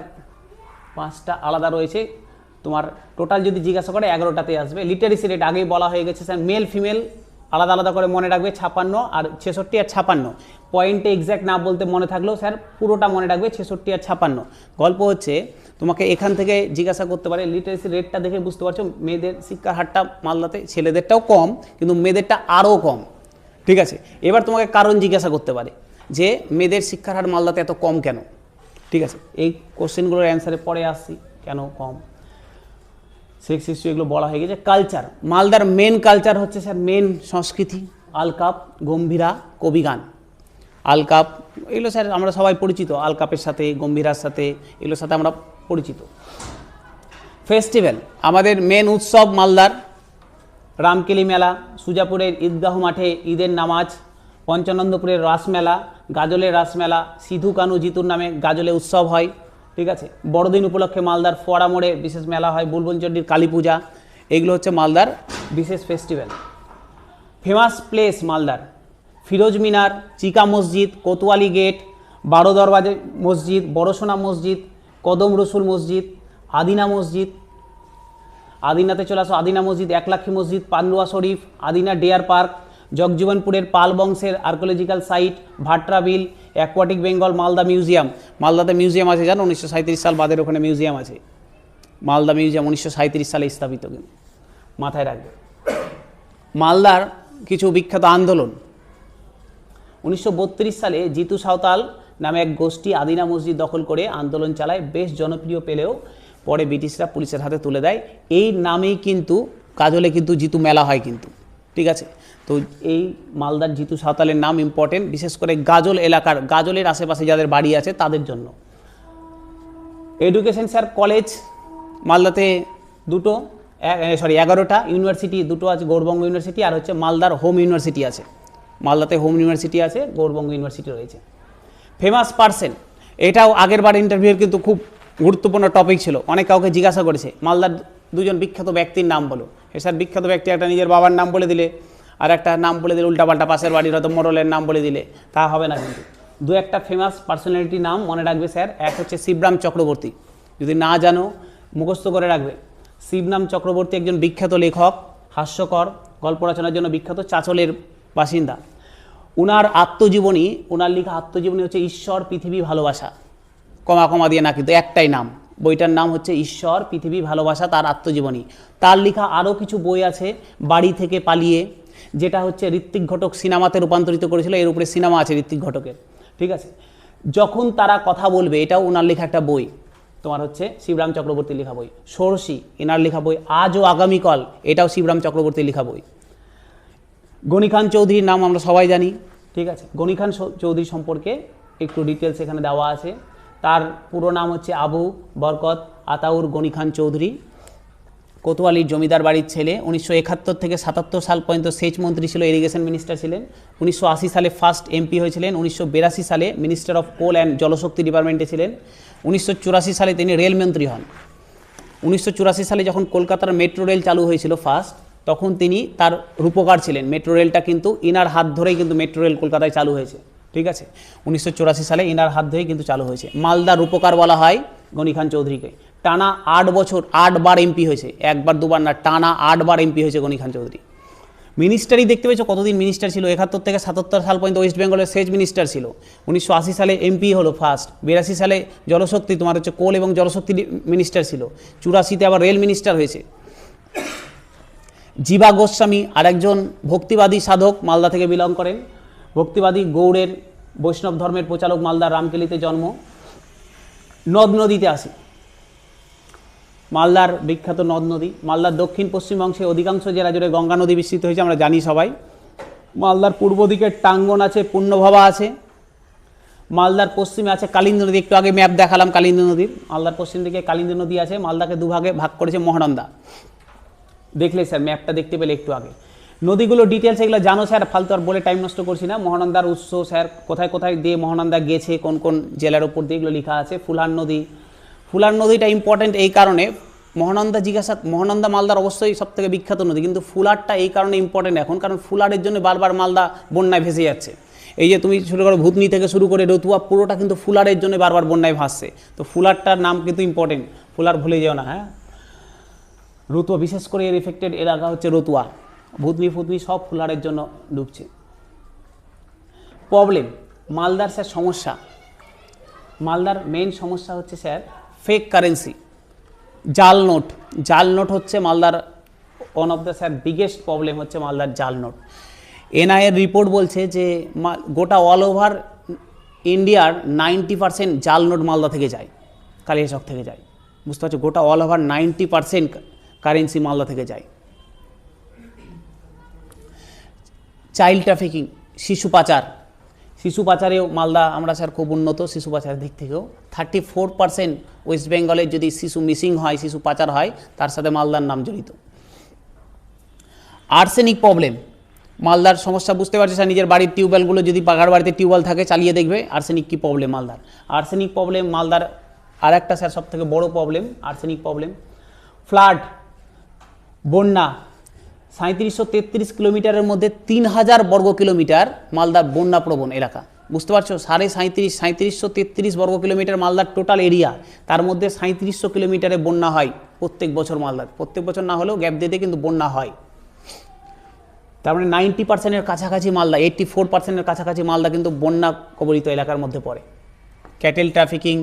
[SPEAKER 1] 5টা আলাদা রয়েছে। তোমার টোটাল যদি জিজ্ঞাসা করে 11টাতে আসবে। লিটারেসি রেট আগেই বলা হয়ে গেছে স্যার, মেল ফিমেল আলাদা আলাদা করে মনে রাখবে, 56 আর 66 আর 56। পয়েন্টে এক্স্যাক্ট না বলতে মনে থাকলেও স্যার পুরোটা মনে রাখবে, 66 আর 56। গল্প হচ্ছে তোমাকে এখান থেকে জিজ্ঞাসা করতে পারে, লিটারেসি রেটটা দেখে বুঝতে পারছো মেয়েদের শিক্ষার হারটা মালদাতে ছেলেদেরটাও কম, কিন্তু মেয়েদেরটা আরও কম। ঠিক আছে। এবার তোমাকে কারণ জিজ্ঞাসা করতে পারে যে মেয়েদের শিক্ষার হার মালদাতে এত কম কেন। ঠিক আছে। এই কোশ্চেনগুলোর অ্যান্সারে পরে আসছি, কেন কম, সেক্স ইস্যু এগুলো বলা হয়ে গেছে। কালচার, মালদার মেন কালচার হচ্ছে স্যার মেন সংস্কৃতি, আলকাপ, গম্ভীরা, কবিগান। আলকাপ এগুলো স্যার আমরা সবাই পরিচিত, আলকাপের সাথে, গম্ভীরার সাথে, এগুলোর সাথে আমরা পরিচিত। ফেস্টিভ্যাল, আমাদের মেন উৎসব মালদার রামকেলি মেলা, সুজাপুরের ঈদগাহ মাঠে ঈদের নামাজ, পঞ্চানন্দপুরের রাসমেলা, গাজলের রাসমেলা, সিধু কানু জিতুর নামে গাজলে উৎসব হয়। ঠিক আছে। বড়দিন উপলক্ষে মালদার ফোয়ারা মোড়ে বিশেষ মেলা হয়, বুলবুলচণ্ডীর কালী পূজা, এগুলো হচ্ছে মালদার বিশেষ ফেস্টিভ্যাল। ফেমাস প্লেস মালদার ফিরোজ মিনার, চিকা মসজিদ, কোতোয়ালি গেট, 12 দরওয়াজা মসজিদ, বড়সোনা মসজিদ, কদম রসুল মসজিদ, আদিনা মসজিদ, আদিনাতে চলে আসো, আদিনা মসজিদ, একলাক্ষী মসজিদ, পান্ডুয়া শরীফ, আদিনা ডিয়ার পার্ক, জগজীবনপুরের পাল বংশের archaeological site, Bhatra Beel, aquatic Bengal, Malda museum. মালদাতে মিউজিয়াম আছে জানো, 1937 সাল বাদের ওখানে মিউজিয়াম আছে, মালদা মিউজিয়াম 1937 সালে স্থাপিত, কিন্তু মাথায় রাখবে। মালদার কিছু বিখ্যাত আন্দোলন, 1932 সালে জিতু সাঁওতাল নামে এক গোষ্ঠী আদিনা মসজিদ দখল করে আন্দোলন চালায়, বেশ জনপ্রিয় পেলেও পরে ব্রিটিশরা পুলিশের হাতে তুলে দেয়। এই নামেই কিন্তু কাজলে কিন্তু জিতু মেলা হয় কিন্তু। ঠিক আছে। তো এই মালদার জিতু সাঁওতালের নাম ইম্পর্টেন্ট, বিশেষ করে গাজল এলাকার, গাজলের আশেপাশে যাদের বাড়ি আছে তাদের জন্য। এডুকেশন স্যার কলেজ মালদাতে 11টা, ইউনিভার্সিটি 2টো আছে, গৌড়বঙ্গ ইউনিভার্সিটি আর হচ্ছে মালদার হোম ইউনিভার্সিটি আছে, মালদাতে হোম ইউনিভার্সিটি আছে, গৌড়বঙ্গ ইউনিভার্সিটি রয়েছে। ফেমাস পার্সন, এটাও আগের বার ইন্টারভিউর কিন্তু খুব গুরুত্বপূর্ণ টপিক ছিল, অনেক কাউকে জিজ্ঞাসা করেছে মালদার 2জন বিখ্যাত ব্যক্তির নাম বলো। স্যার বিখ্যাত ব্যক্তি একটা নিজের বাবার নাম বলে দিলে আর একটা নাম বলে দিলে উল্টাপাল্টা, পাশের বাড়ির হয়তো মোড়লের নাম বলে দিলে তা হবে না, কিন্তু দু একটা ফেমাস পার্সোনালিটি নাম মনে রাখবে স্যার। এক হচ্ছে শিবরাম চক্রবর্তী, যদি না জানো মুখস্থ করে রাখবে। শিবরাম চক্রবর্তী একজন বিখ্যাত লেখক, হাস্যকর, গল্প রচনার জন্য বিখ্যাত, চাঁচলের বাসিন্দা। উনার আত্মজীবনী, উনার লেখা আত্মজীবনী হচ্ছে ঈশ্বর পৃথিবী ভালোবাসা, কমা কমা দিয়ে না, কিন্তু একটাই নাম, বইটার নাম হচ্ছে ঈশ্বর পৃথিবী ভালোবাসা, তার আত্মজীবনী। তার লেখা আরও কিছু বই আছে, বাড়ি থেকে পালিয়ে, যেটা হচ্ছে ঋত্বিক ঘটক সিনেমাতে রূপান্তরিত করেছিল, এর উপরে সিনেমা আছে ঋত্বিক ঘটকের, ঠিক আছে। যখন তারা কথা বলবে, এটাও ওনার লেখা একটা বই, তোমার হচ্ছে শিবরাম চক্রবর্তীর লেখা বই। ষোড়শী এনার লেখা বই, আজ ও আগামীকাল, এটাও শিবরাম চক্রবর্তীর লেখা বই। গনি খান চৌধুরীর নাম আমরা সবাই জানি, ঠিক আছে। গনি খান চৌধুরী সম্পর্কে একটু ডিটেলস এখানে দেওয়া আছে। তার পুরো নাম হচ্ছে আবু বরকত আতাউর গনি খান চৌধুরী, কোতোয়ালির জমিদার বাড়ির ছেলে। 1971 থেকে 77 সাল পর্যন্ত সেচ মন্ত্রী ছিল, ইরিগেশন মিনিস্টার ছিলেন। 1980 সালে ফার্স্ট এমপি হয়েছিলেন। 1982 সালে মিনিস্টার অফ কোল অ্যান্ড জলশক্তি ডিপার্টমেন্টে ছিলেন। 1984 সালে তিনি রেলমন্ত্রী হন। 1984 সালে যখন কলকাতার মেট্রো রেল চালু হয়েছিল ফার্স্ট, তখন তিনি তার রূপকার ছিলেন। মেট্রো রেলটা কিন্তু ইনার হাত ধরেই কিন্তু মেট্রো রেল কলকাতায় চালু হয়েছে, ঠিক আছে। 1984 সালে ইনার হাত ধরেই কিন্তু চালু হয়েছে। মালদার রূপকার বলা হয় গনি খান চৌধুরীকে। টানা 8 বছর 8 বার এমপি হয়েছে, একবার দুবার না, টানা 8 বার এমপি হয়েছে গনি খান চৌধুরী। মিনিস্টারই দেখতে পেয়েছো কতদিন মিনিস্টার ছিল, 71 থেকে 77 সাল পর্যন্ত ওয়েস্ট বেঙ্গলের সেচ মিনিস্টার ছিল। 1980 সালে এমপি হলো ফার্স্ট। 82 সালে জলশক্তি, তোমার হচ্ছে কোল এবং জলশক্তি মিনিস্টার ছিল। 84তে আবার রেল মিনিস্টার হয়েছে। জীবা গোস্বামী আরেকজন ভক্তিবাদী সাধক, মালদা থেকে বিলং করেন। ভক্তিবাদী গৌড়ের বৈষ্ণব ধর্মের প্রচারক, মালদার রামকেলিতে জন্ম। নদ নদীতে আসি, মালদার বিখ্যাত নদ নদী। মালদার দক্ষিণ পশ্চিম অংশে অধিকাংশ জেলা জুড়ে গঙ্গা নদী বিস্তৃত হয়েছে, আমরা জানি সবাই। মালদার পূর্ব দিকে টাঙ্গন আছে, পূর্ণভবা আছে। মালদার পশ্চিমে আছে কালিন্দী নদী, একটু আগে ম্যাপ দেখালাম কালিন্দী নদীর। মালদার পশ্চিম দিকে কালিন্দী নদী আছে। মালদাকে দুভাগে ভাগ করেছে মহানন্দা, দেখলে স্যার ম্যাপটা দেখতে পেলে একটু আগে। নদীগুলো ডিটেলস এগুলো জানো স্যার, ফালতু আর বলে টাইম নষ্ট করছি না। মহানন্দার উৎস স্যার কোথায় কোথায় দিয়ে মহানন্দা গেছে, কোন কোন জেলার উপর দিয়ে, এগুলো লেখা আছে। ফুলার নদী, ফুলার নদীটা ইম্পর্টেন্ট এই কারণে, মহানন্দা জিজ্ঞাসা, মহানন্দা মালদার অবশ্যই সবথেকে বিখ্যাত নদী, কিন্তু ফুলারটা এই কারণে ইম্পর্টেন্ট এখন, কারণ ফুলারের জন্য বারবার মালদা বন্যায় ভেসে যাচ্ছে। এই যে তুমি শুরু করো ভূতনি থেকে শুরু করে রতুয়া, পুরোটা কিন্তু ফুলারের জন্য বারবার বন্যায় ভাসছে। তো ফুলারটার নাম কিন্তু ইম্পর্টেন্ট, ফুলার ভুলে যেও না, হ্যাঁ। রতুয়া বিশেষ করে এর এফেক্টেড এলাকা হচ্ছে রতুয়া, ভূতনি ফুতনি সব ফুলারের জন্য ডুবছে। প্রবলেম মালদার স্যার সমস্যা, মালদার মেইন সমস্যা হচ্ছে স্যার ফেক কারেন্সি, জাল নোট। জাল নোট হচ্ছে মালদার one of the sir biggest problem হচ্ছে মালদার জাল নোট। এনআইএর রিপোর্ট বলছে যে গোটা অল ওভার ইন্ডিয়ার 90% জাল নোট মালদা থেকে যায়, কালিয়াচক থেকে যায়। বুঝতে পারছো, গোটা অল ওভার 90% কারেন্সি মালদা থেকে যায়। চাইল্ড ট্রাফিকিং, শিশু পাচার, শিশু পাচারেও মালদা আমরা স্যার খুব উন্নত শিশু পাচারের দিক থেকেও। 34% ওয়েস্ট বেঙ্গলের যদি শিশু মিসিং হয়, শিশু পাচার হয়, তার সাথে মালদার নাম জড়িত। আর্সেনিক প্রবলেম, মালদার সমস্যা বুঝতে পারছি স্যার। নিজের বাড়ির টিউবওয়েলগুলো যদি পাকার বাড়িতে টিউবওয়েল থাকে চালিয়ে দেখবে আর্সেনিক কী প্রবলেম মালদার। আর্সেনিক প্রবলেম মালদার আর একটা স্যার সব থেকে বড়ো প্রবলেম, আর্সেনিক প্রবলেম। ফ্লাড, বন্যা, 3733 কিলোমিটারের মধ্যে 3000 বর্গ কিলোমিটার মালদার বন্যাপ্রবণ এলাকা। বুঝতে পারছো, 3733 বর্গ কিলোমিটার মালদার টোটাল এরিয়া, তার মধ্যে 3700 কিলোমিটারে বন্যা হয় প্রত্যেক বছর মালদার। প্রত্যেক বছর না হলেও গ্যাপ দিতে কিন্তু বন্যা হয়। তার মানে 90%-এর কাছাকাছি মালদা, 84%-এর কাছাকাছি মালদা কিন্তু বন্যা কবলিত এলাকার মধ্যে পড়ে। ক্যাটেল ট্রাফিকিং,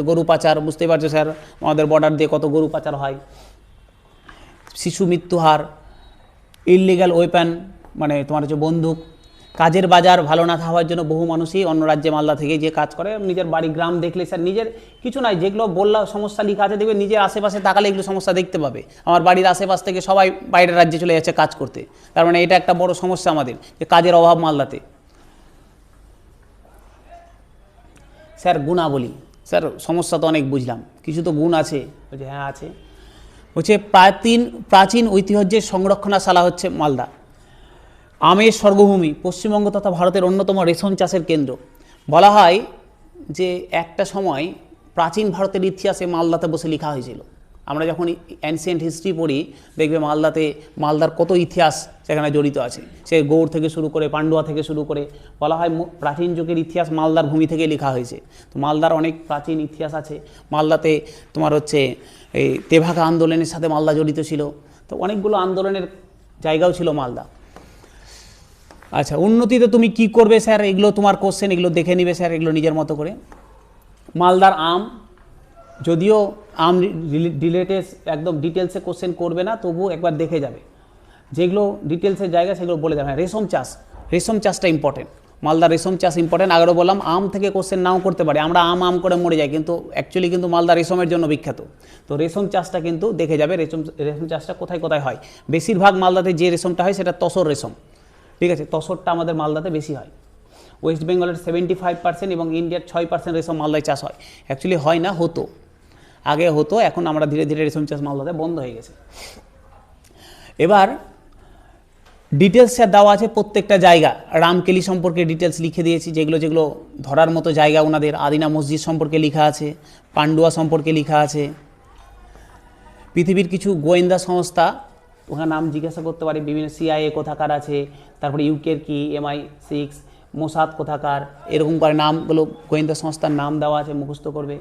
[SPEAKER 1] গরু পাচার, বুঝতেই পারছো স্যার আমাদের বর্ডার দিয়ে কত গরু পাচার হয়। শিশু মৃত্যু হার, ইললিগ্যাল ওয়েপন মানে তোমার হচ্ছে বন্দুক। কাজের বাজার ভালো না থাকার জন্য বহু মানুষই অন্য রাজ্যে মালদা থেকে যে কাজ করে, নিজের বাড়ি গ্রাম দেখলে স্যার নিজের কিছু নাই, যেগুলো বললাম সমস্যা লিখা আছে দেখবে, নিজের আশেপাশে তাকালে এগুলো সমস্যা দেখতে পাবে। আমার বাড়ির আশেপাশ থেকে সবাই বাইরের রাজ্যে চলে যাচ্ছে কাজ করতে, তার মানে এটা একটা বড় সমস্যা আমাদের, যে কাজের অভাব মালদাতে। স্যার গুণাবলী, স্যার সমস্যা তো অনেক বুঝলাম, কিছু তো গুণ আছে, বলছে হ্যাঁ আছে। হচ্ছে প্রাচীন ঐতিহ্যের সংরক্ষণশালা হচ্ছে মালদা। আমের স্বর্গভূমি, পশ্চিমবঙ্গ তথা ভারতের অন্যতম রেশম চাষের কেন্দ্র। বলা হয় যে একটা সময় প্রাচীন ভারতের ইতিহাসে মালদাতে বসে লেখা হয়েছিল, আমরা যখন অ্যানসিয়েন্ট হিস্ট্রি পড়ি দেখবে মালদার কত ইতিহাস সেখানে জড়িত আছে। সে গৌড় থেকে শুরু করে পান্ডুয়া থেকে শুরু করে বলা হয় প্রাচীন যুগের ইতিহাস মালদার ভূমি থেকে লেখা হয়েছে। তো মালদার অনেক প্রাচীন ইতিহাস আছে। মালদাতে তোমার হচ্ছে এই তেভাগা আন্দোলনের সাথে মালদা জড়িত ছিল। তো অনেকগুলো আন্দোলনের জায়গাও ছিল মালদা। আচ্ছা, উন্নতিতে তুমি কি করবে স্যার, এগুলো তোমার কোশ্চেন, এগুলো দেখে নিবে স্যার এগুলো নিজের মতো করে। মালদার আম, যদিও আম রিলেটেড একদম ডিটেলসে কোশ্চেন করবে না, তবুও একবার দেখে যাবে, যেগুলো ডিটেলসের জায়গা সেগুলো বলে যাবে। রেশম চাষটা ইম্পর্টেন্ট, মালদার রেশম চাষ ইম্পর্টেন্ট। আগেও বললাম আম থেকে কোশ্চেন নাও করতে পারে, আমরা আম করে মরে যাই, কিন্তু অ্যাকচুয়ালি কিন্তু মালদা রেশমের জন্য বিখ্যাত। তো রেশম চাষটা কিন্তু দেখে যাবে, রেশম চাষটা কোথায় কোথায় হয়। বেশিরভাগ মালদাতে যে রেশমটা হয় সেটা তসর রেশম, ঠিক আছে, তসরটা আমাদের মালদাতে বেশি হয়। ওয়েস্ট বেঙ্গলের 75% এবং ইন্ডিয়ার 6% রেশম মালদায় চাষ হয়। অ্যাকচুয়ালি হয় না, হতো, আগে হতো, এখন আমরা ধীরে ধীরে রেশম চাষ মালদাতে বন্ধ হয়ে গেছে। এবার ডিটেলস দেওয়া আছে প্রত্যেকটা জায়গা। রামকেলি সম্পর্কে ডিটেলস লিখে দিয়েছি, যেগুলো যেগুলো ধরার মতো জায়গা ওনাদের। আদিনা মসজিদ সম্পর্কে লেখা আছে, পান্ডুয়া সম্পর্কে লেখা আছে। পৃথিবীর কিছু গোয়েন্দা সংস্থা ওখানে নাম জিজ্ঞাসা করতে পারে, বিভিন্ন CIA কোথাকার আছে, তারপরে ইউকের কি MI6, মোসাদ কোথাকার, এরকম করে নামগুলো গোয়েন্দা সংস্থার নাম দেওয়া আছে, মুখস্থ করবে।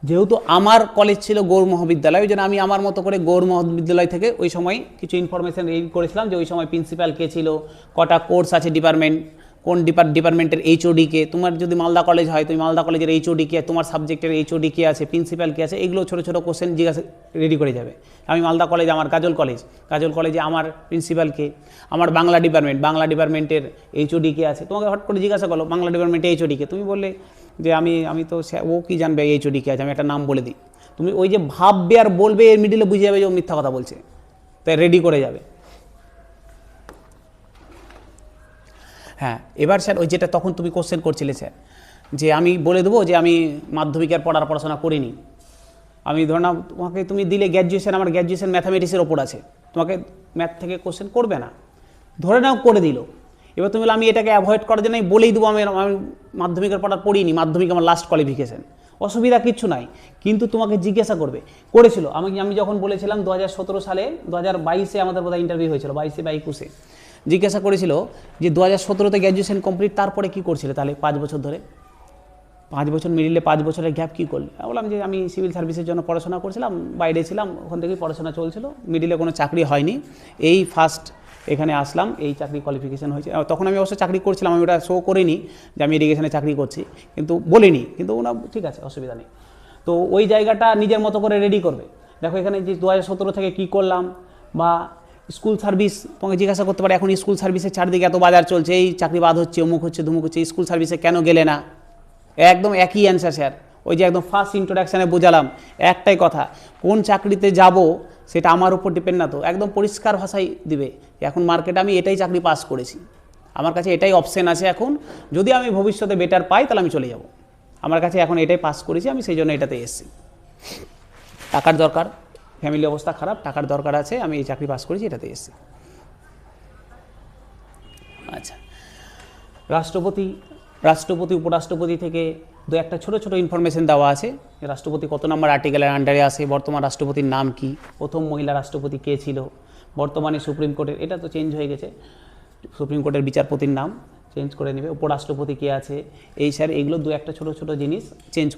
[SPEAKER 1] যেহেতু আমার কলেজ ছিল গৌড় মহাবিদ্যালয়, ওই জন্য আমি আমার মতো করে গৌড় মহাবিদ্যালয় থেকে ওই সময় কিছু ইনফরমেশান রেডি করেছিলাম, যে ওই সময় প্রিন্সিপাল কে ছিল, কটা কোর্স আছে ডিপার্টমেন্ট, কোন ডিপার্টমেন্টের HOD কে। তোমার যদি মালদা কলেজ হয়, তুমি মালদা কলেজের HOD কে, তোমার সাবজেক্টের HOD কে আছে, প্রিন্সিপাল কে আছে, এগুলো ছোটো ছোটো কোশ্চেন জিজ্ঞাসা রেডি করে যাবে। আমি মালদা কলেজ, আমার গাজল কলেজে আমার প্রিন্সিপাল কে, আমার বাংলা ডিপার্টমেন্টের HOD কে আছে। তোমাকে হট করে জিজ্ঞাসা করলো বাংলা ডিপার্টমেন্টে HOD কে, তুমি বললে যে আমি তো ও কি জানবে HOD কে আছে, আমি একটা নাম বলে দিই। তুমি ওই যে ভাববে আর বলবে, এর মিডিলে বুঝে যাবে যে ও মিথ্যা কথা বলছে, তাই রেডি করে যাবে। হ্যাঁ, এবার স্যার ওই যেটা তখন তুমি কোশ্চেন করছিলে স্যার, যে আমি বলে দেবো যে আমি মাধ্যমিকের পড়াশোনা করিনি। আমি ধর না, তোমাকে তুমি দিলে গ্র্যাজুয়েশন, আমার গ্র্যাজুয়েশন ম্যাথামেটিক্সের ওপর আছে, তোমাকে ম্যাথ থেকে কোশ্চেন করবে না, ধরে নাও করে দিল। এবার তুমি বলে আমি এটাকে অ্যাভয়েড করার জন্য বলেই দেবো আমি মাধ্যমিকের পড়িনি, মাধ্যমিক আমার লাস্ট কোয়ালিফিকেশন, অসুবিধা কিচ্ছু নাই। কিন্তু তোমাকে জিজ্ঞাসা করবে করেছিল। আমি যখন বলেছিলাম 2017 সালে, 2022-এ আমাদের বোধহয় ইন্টারভিউ হয়েছিল, 22-এ বা 21-এ জিজ্ঞাসা করেছিল যে 2017-তে গ্র্যাজুয়েশন কমপ্লিট, তারপরে কী করছিলে তাহলে 5 বছর ধরে, 5 বছর মিডিলে 5 বছরের গ্যাপ কী করলে? বললাম যে আমি সিভিল সার্ভিসের জন্য পড়াশোনা করছিলাম, বাইরে ছিলাম, ওখান থেকেই পড়াশোনা চলছিল, মিডিলে কোনো চাকরি হয়নি, এই ফার্স্ট এখানে আসলাম, এই চাকরি কোয়ালিফিকেশান হয়েছে। তখন আমি অবশ্য চাকরি করছিলাম, আমি ওটা শো করিনি যে আমি ইরিগেশনে চাকরি করছি, কিন্তু বলিনি, কিন্তু ওনা ঠিক আছে, অসুবিধা নেই। তো ওই জায়গাটা নিজের মতো করে রেডি করবে। দেখো এখানে যে 2017 থেকে কী করলাম, বা স্কুল সার্ভিস তোমাকে জিজ্ঞাসা করতে পারে, এখন স্কুল সার্ভিসের চারদিকে এত বাজার চলছে, এই চাকরি বাদ হচ্ছে, অমুক হচ্ছে, ধুমুক হচ্ছে, স্কুল সার্ভিসে কেন গেলে না? একদম একই অ্যান্সার স্যার, ওই যে একদম ফার্স্ট ইন্ট্রোডাকশানে বোঝালাম, একটাই কথা, কোন চাকরিতে যাব সেটা আমার উপর ডিপেন্ড না, তো একদম পরিষ্কার ভাষায় দিবে। এখন মার্কেটে আমি এটাই চাকরি পাস করেছি, আমার কাছে এটাই অপশান আছে, এখন যদি আমি ভবিষ্যতে বেটার পাই তাহলে আমি চলে যাব, আমার কাছে এখন এটাই পাস করেছি, আমি সেই জন্য এটাতে এসেছি। টাকার দরকার, ফ্যামিলি অবস্থা খারাপ, টাকার দরকার আছে, আমি এই চাকরি পাস করেছি, এটাতে এসেছি। আচ্ছা, রাষ্ট্রপতি উপরাষ্ট্রপতি থেকে দু একটা ছোটো ছোটো ইনফরমেশন দেওয়া আছে। রাষ্ট্রপতি কত নম্বর আর্টিকেলের আন্ডারে আসে, বর্তমান রাষ্ট্রপতির নাম কি, প্রথম মহিলা রাষ্ট্রপতি কে ছিল, বর্তমানে সুপ্রিম কোর্টের, এটা তো চেঞ্জ হয়ে গেছে, সুপ্রিম কোর্টের বিচারপতির নাম চেঞ্জ করে নেবে, উপরাষ্ট্রপতি কে আছে, এই স্যার এগুলো দু একটা ছোটো ছোটো জিনিস চেঞ্জ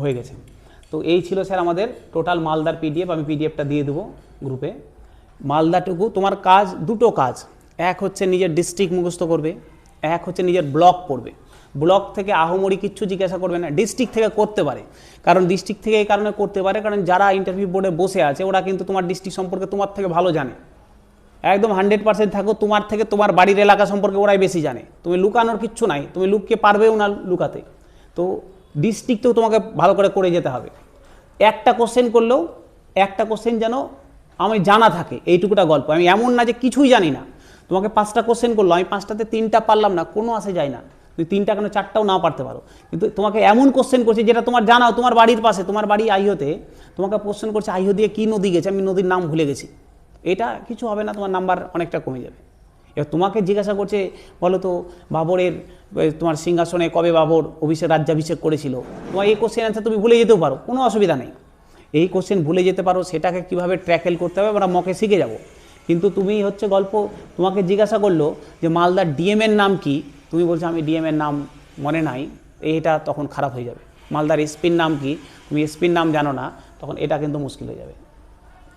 [SPEAKER 1] হয়ে গেছে। তো এই ছিল স্যার আমাদের টোটাল মালদার PDF, আমি PDFটা দিয়ে দেবো গ্রুপে। মালদাটুকু তোমার কাজ, দুটো কাজ, এক হচ্ছে নিজের ডিস্ট্রিক্ট মুখস্থ করবে, এক হচ্ছে নিজের ব্লক পড়বে। ব্লক থেকে আহমরি কিচ্ছু জিজ্ঞাসা করবে না, ডিস্ট্রিক্ট থেকে করতে পারে, কারণ ডিস্ট্রিক্ট থেকে এই কারণে করতে পারে, কারণ যারা ইন্টারভিউ বোর্ডে বসে আছে ওরা কিন্তু তোমার ডিস্ট্রিক্ট সম্পর্কে তোমার থেকে ভালো জানে, একদম 100% থাকো, তোমার থেকে তোমার বাড়ির এলাকা সম্পর্কে ওরাই বেশি জানে, তুমি লুকানোর কিচ্ছু নাই, তুমি লুকিয়ে পারবেও না লুকাতে। তো ডিস্ট্রিক্টেও তোমাকে ভালো করে যেতে হবে। একটা কোশ্চেন করলেও, একটা কোশ্চেন যেন আমি জানা থাকে, এইটুকুটা গল্প, আমি এমন না যে কিছুই জানি না। তোমাকে 5টা কোশ্চেন করলো, আমি 5টাতে 3টা পারলাম না, কোনো আসে যায় না, তুমি 3টা কেন 4টাও না পারতে পারো, কিন্তু তোমাকে এমন কোশ্চেন করছে যেটা তোমার জানাও, তোমার বাড়ির পাশে, তোমার বাড়ি আইহোতে, তোমাকে কোশ্চেন করছে আইহো দিয়ে কী নদী গেছে, আমি নদীর নাম ভুলে গেছি, এটা কিছু হবে না, তোমার নাম্বার অনেকটা কমে যাবে। এবার তোমাকে জিজ্ঞাসা করছে বলো তো বাবরের, তোমার সিংহাসনে কবে বাবর রাজ্যাভিষেক করেছিল, তোমার এই কোশ্চেন অ্যান্সার তুমি ভুলে যেতেও পারো, কোনো অসুবিধা নেই। এই কোশ্চেন ভুলে যেতে পারো, সেটাকে কীভাবে ট্র্যাকেল করতে হবে আমরা মকে শিখে যাব। কিন্তু তুমি হচ্ছে গল্প, তোমাকে জিজ্ঞাসা করলো যে মালদার ডিএমের নাম কি, তুমি বলছো আমি ডিএমের নাম মনে নাই, এটা তখন খারাপ হয়ে যাবে। মালদার এসপির নাম কি, তুমি এসপির নাম জানো না, তখন এটা কিন্তু মুশকিল হয়ে যাবে।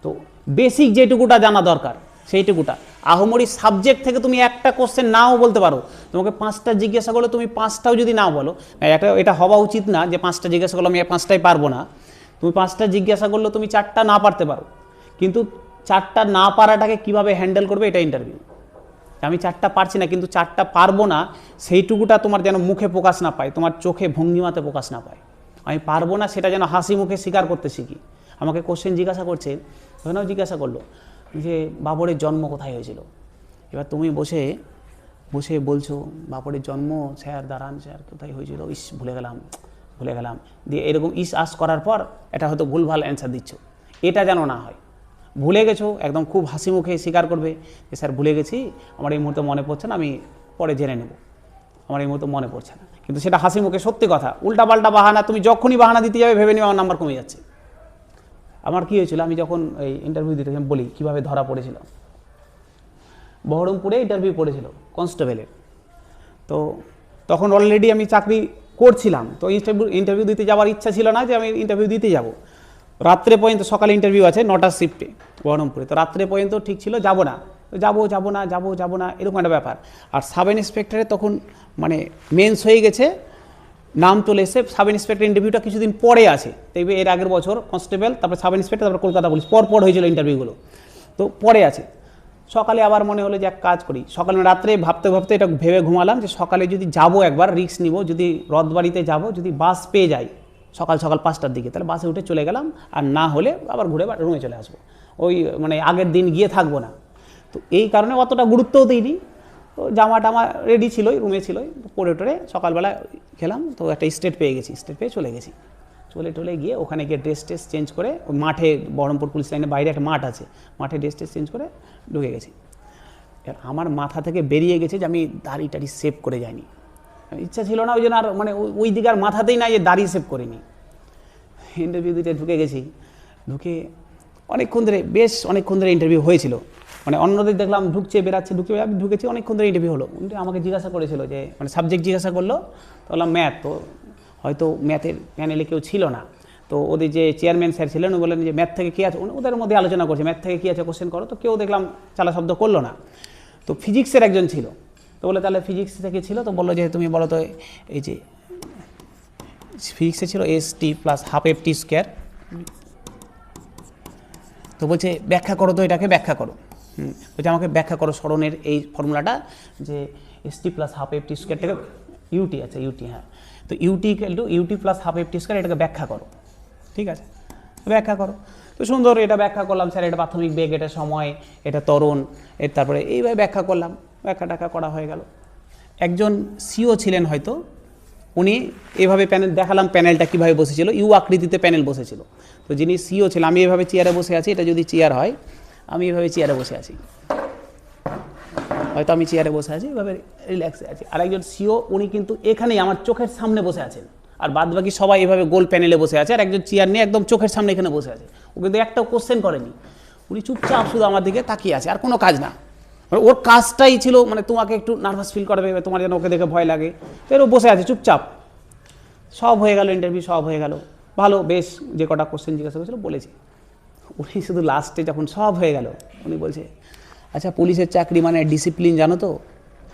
[SPEAKER 1] তো বেসিক যেটুকুটা জানা দরকার সেইটুকুটা, আহমরি সাবজেক্ট থেকে তুমি একটা কোশ্চেন নাও বলতে পারো, তোমাকে 5টা জিজ্ঞাসা করলে তুমি 5টাও যদি নাও বলো, এটা হওয়া উচিত না যে 5টা জিজ্ঞাসা করলে আমি 5টাই পারবো না। তুমি 5টা জিজ্ঞাসা করলে তুমি 4টা না পারতে পারো, কিন্তু 4টা না পারাটাকে কীভাবে হ্যান্ডেল করবে এটা ইন্টারভিউ। আমি 4টা পারছি না কিন্তু 4টা পারবো না, সেইটুকুটা তোমার যেন মুখে প্রকাশ না পায়, তোমার চোখে ভঙ্গিমাতে প্রকাশ না পায়। আমি পারবো না সেটা যেন হাসি মুখে স্বীকার করতে শিখি। আমাকে কোশ্চেন জিজ্ঞাসা করছে, ধরেও জিজ্ঞাসা করলো যে বাবরের জন্ম কোথায় হয়েছিল, এবার তুমি বসে বসে বলছো বাবরের জন্ম স্যার দাঁড়ান স্যার কোথায় হয়েছিল, ইস ভুলে গেলাম দিয়ে এরকম আস করার পর এটা হয়তো ভুলভাল অ্যান্সার দিচ্ছ। এটা যেন না হয়। ভুলে গেছো একদম খুব হাসি মুখে স্বীকার করবে যে স্যার ভুলে গেছি, আমার এই মুহূর্তে মনে পড়ছে না, আমি পরে জেনে নেব, আমার এই মুহূর্তে মনে পড়ছে না। কিন্তু সেটা হাসি মুখে সত্যি কথা, উল্টাপাল্টা বাহানা, তুমি যখনই বাহানা দিতে যাবে ভেবে নিও আমার নাম্বার কমে যাচ্ছে। আমার কী হয়েছিল, আমি যখন এই ইন্টারভিউ দিতে বলি কীভাবে ধরা পড়েছিলাম, বহরমপুরে ইন্টারভিউ পড়েছিল কনস্টেবলের। তো তখন অলরেডি আমি চাকরি করছিলাম, তো ইন্টারভিউ দিতে যাওয়ার ইচ্ছা ছিল না যে আমি ইন্টারভিউ দিতে যাব। রাত্রে পর্যন্ত, সকালে ইন্টারভিউ আছে 9টার শিফটে বহরমপুরে, তো রাত্রে পর্যন্ত ঠিক ছিল যাব না, তো যাবো না এরকম একটা ব্যাপার। আর সাব ইন্সপেক্টরে তখন মানে মেন্স হয়ে গেছে, নাম চলে এসে সাব ইন্সপেক্টর ইন্টারভিউটা কিছুদিন পরে আছে, দেখবে এর আগের বছর কনস্টেবল, তারপরে সাব ইন্সপেক্টর, তারপরে কলকাতা পুলিশ, পর হয়েছিল ইন্টারভিউগুলো, তো পরে আছে। সকালে আবার মনে হলো যে এক কাজ করি, সকালে রাত্রে ভাবতে এটা ভেবে ঘুমালাম যে সকালে যদি যাবো একবার রিস্ক নিব, যদি রথবাড়িতে যাব, যদি বাস পেয়ে যাই সকাল 5টার দিকে, তাহলে বাসে উঠে চলে গেলাম, আর না হলে আবার ঘুরে রুমে চলে আসবো, ওই মানে আগের দিন গিয়ে থাকবো না। তো এই কারণে অতটা গুরুত্বও দিইনি, তো জামা টামা রেডি ছিলই, রুমে ছিলই, পরে টোরে সকালবেলা খেলাম, তো একটা স্টেট পেয়ে গেছি, স্টেট পেয়ে চলে গেছি, চলে গিয়ে ওখানে গিয়ে ড্রেস চেঞ্জ করে ওই মাঠে, বহরমপুর পুলিশ লাইনের বাইরে একটা মাঠ আছে, মাঠে ড্রেস চেঞ্জ করে ঢুকে গেছি। আর আমার মাথা থেকে বেরিয়ে গেছে যে আমি দাড়ি সেভ করে যাইনি, ইচ্ছা ছিল না ওই জন্য, আর মানে ওই দিকে আর মাথাতেই না যে দাড়ি সেভ করিনি। ইন্টারভিউ দিতে ঢুকে গেছি, ঢুকে বেশ অনেকক্ষণ ধরে ইন্টারভিউ হয়েছিল, মানে অন্যদের দেখলাম ঢুকছে বেরাচ্ছে, আমি ঢুকেছি, অনেকক্ষণ ধরে ইন্টারভিউ হলো। আমাকে জিজ্ঞাসা করেছিল যে মানে সাবজেক্ট জিজ্ঞাসা করলো, তো বললাম ম্যাথ, তো হয়তো ম্যাথের প্যানেলে কেউ ছিল না, তো ওদের যে চেয়ারম্যান স্যার ছিলেন বললেন যে ম্যাথ থেকে কী আছে, ওদের মধ্যে আলোচনা করছে ম্যাথ থেকে কী আছে কোশ্চেন করো, তো কেউ দেখলাম চালা শব্দ করলো না। তো ফিজিক্সের একজন ছিল, তো বলে তাহলে ফিজিক্স থেকে ছিল, তো বললো যে তুমি বলো তো এই যে ফিজিক্সে ছিল ST + ½ FT², তো বলছে ব্যাখ্যা করো, তো এটাকে ব্যাখ্যা করো। বলছে আমাকে ব্যাখ্যা করো স্মরণের এই ফর্মুলাটা, যে ST + ½ FT²টাকে UT, আচ্ছা UT, হ্যাঁ, তো UT + ½ FT², এটাকে ব্যাখ্যা করো, ঠিক আছে ব্যাখ্যা করো। তো সুন্দর এটা ব্যাখ্যা করলাম, স্যার এটা প্রাথমিক বেগ, এটা সময়, এটা ত্বরণ, তারপরে এইভাবে ব্যাখ্যা করলাম, ব্যাখ্যা করা হয়ে গেল। একজন CO ছিলেন হয়তো, উনি এভাবে প্যানেল দেখালাম, প্যানেলটা কীভাবে বসেছিল, ইউ আকৃতিতে প্যানেল বসেছিল। তো যিনি CO ছিলেন, আমি এভাবে চেয়ারে বসে আছি, এটা যদি চেয়ার হয়, আমি এভাবে চেয়ারে বসে আছি, হয়তো আমি চেয়ারে বসে আছি, এভাবে রিল্যাক্সে আছি। আর একজন CO, উনি কিন্তু এখানেই আমার চোখের সামনে বসে আছেন, আর বাদবাকি সবাই এভাবে গোল প্যানেলে বসে আছে, আর একজন চেয়ার নিয়ে একদম চোখের সামনে এখানে বসে আছে। ও কিন্তু একটাও কোশ্চেন করেনি, উনি চুপচাপ শুধু আমার দিকে তাকিয়ে আছে, আর কোনো কাজ না। মানে ওর কাজটাই ছিল মানে তোমাকে একটু নার্ভাস ফিল করবে, তোমার যেন ওকে দেখে ভয় লাগে, তো ও বসে আছে চুপচাপ। সব হয়ে গেল, ইন্টারভিউ সব হয়ে গেল, ভালো বেশ, যে কটা কোশ্চেন জিজ্ঞাসা করেছিল বলেছি। উনি শুধু লাস্টে যখন সব হয়ে গেল, উনি বলছে আচ্ছা পুলিশের চাকরি মানে ডিসিপ্লিন জানো তো?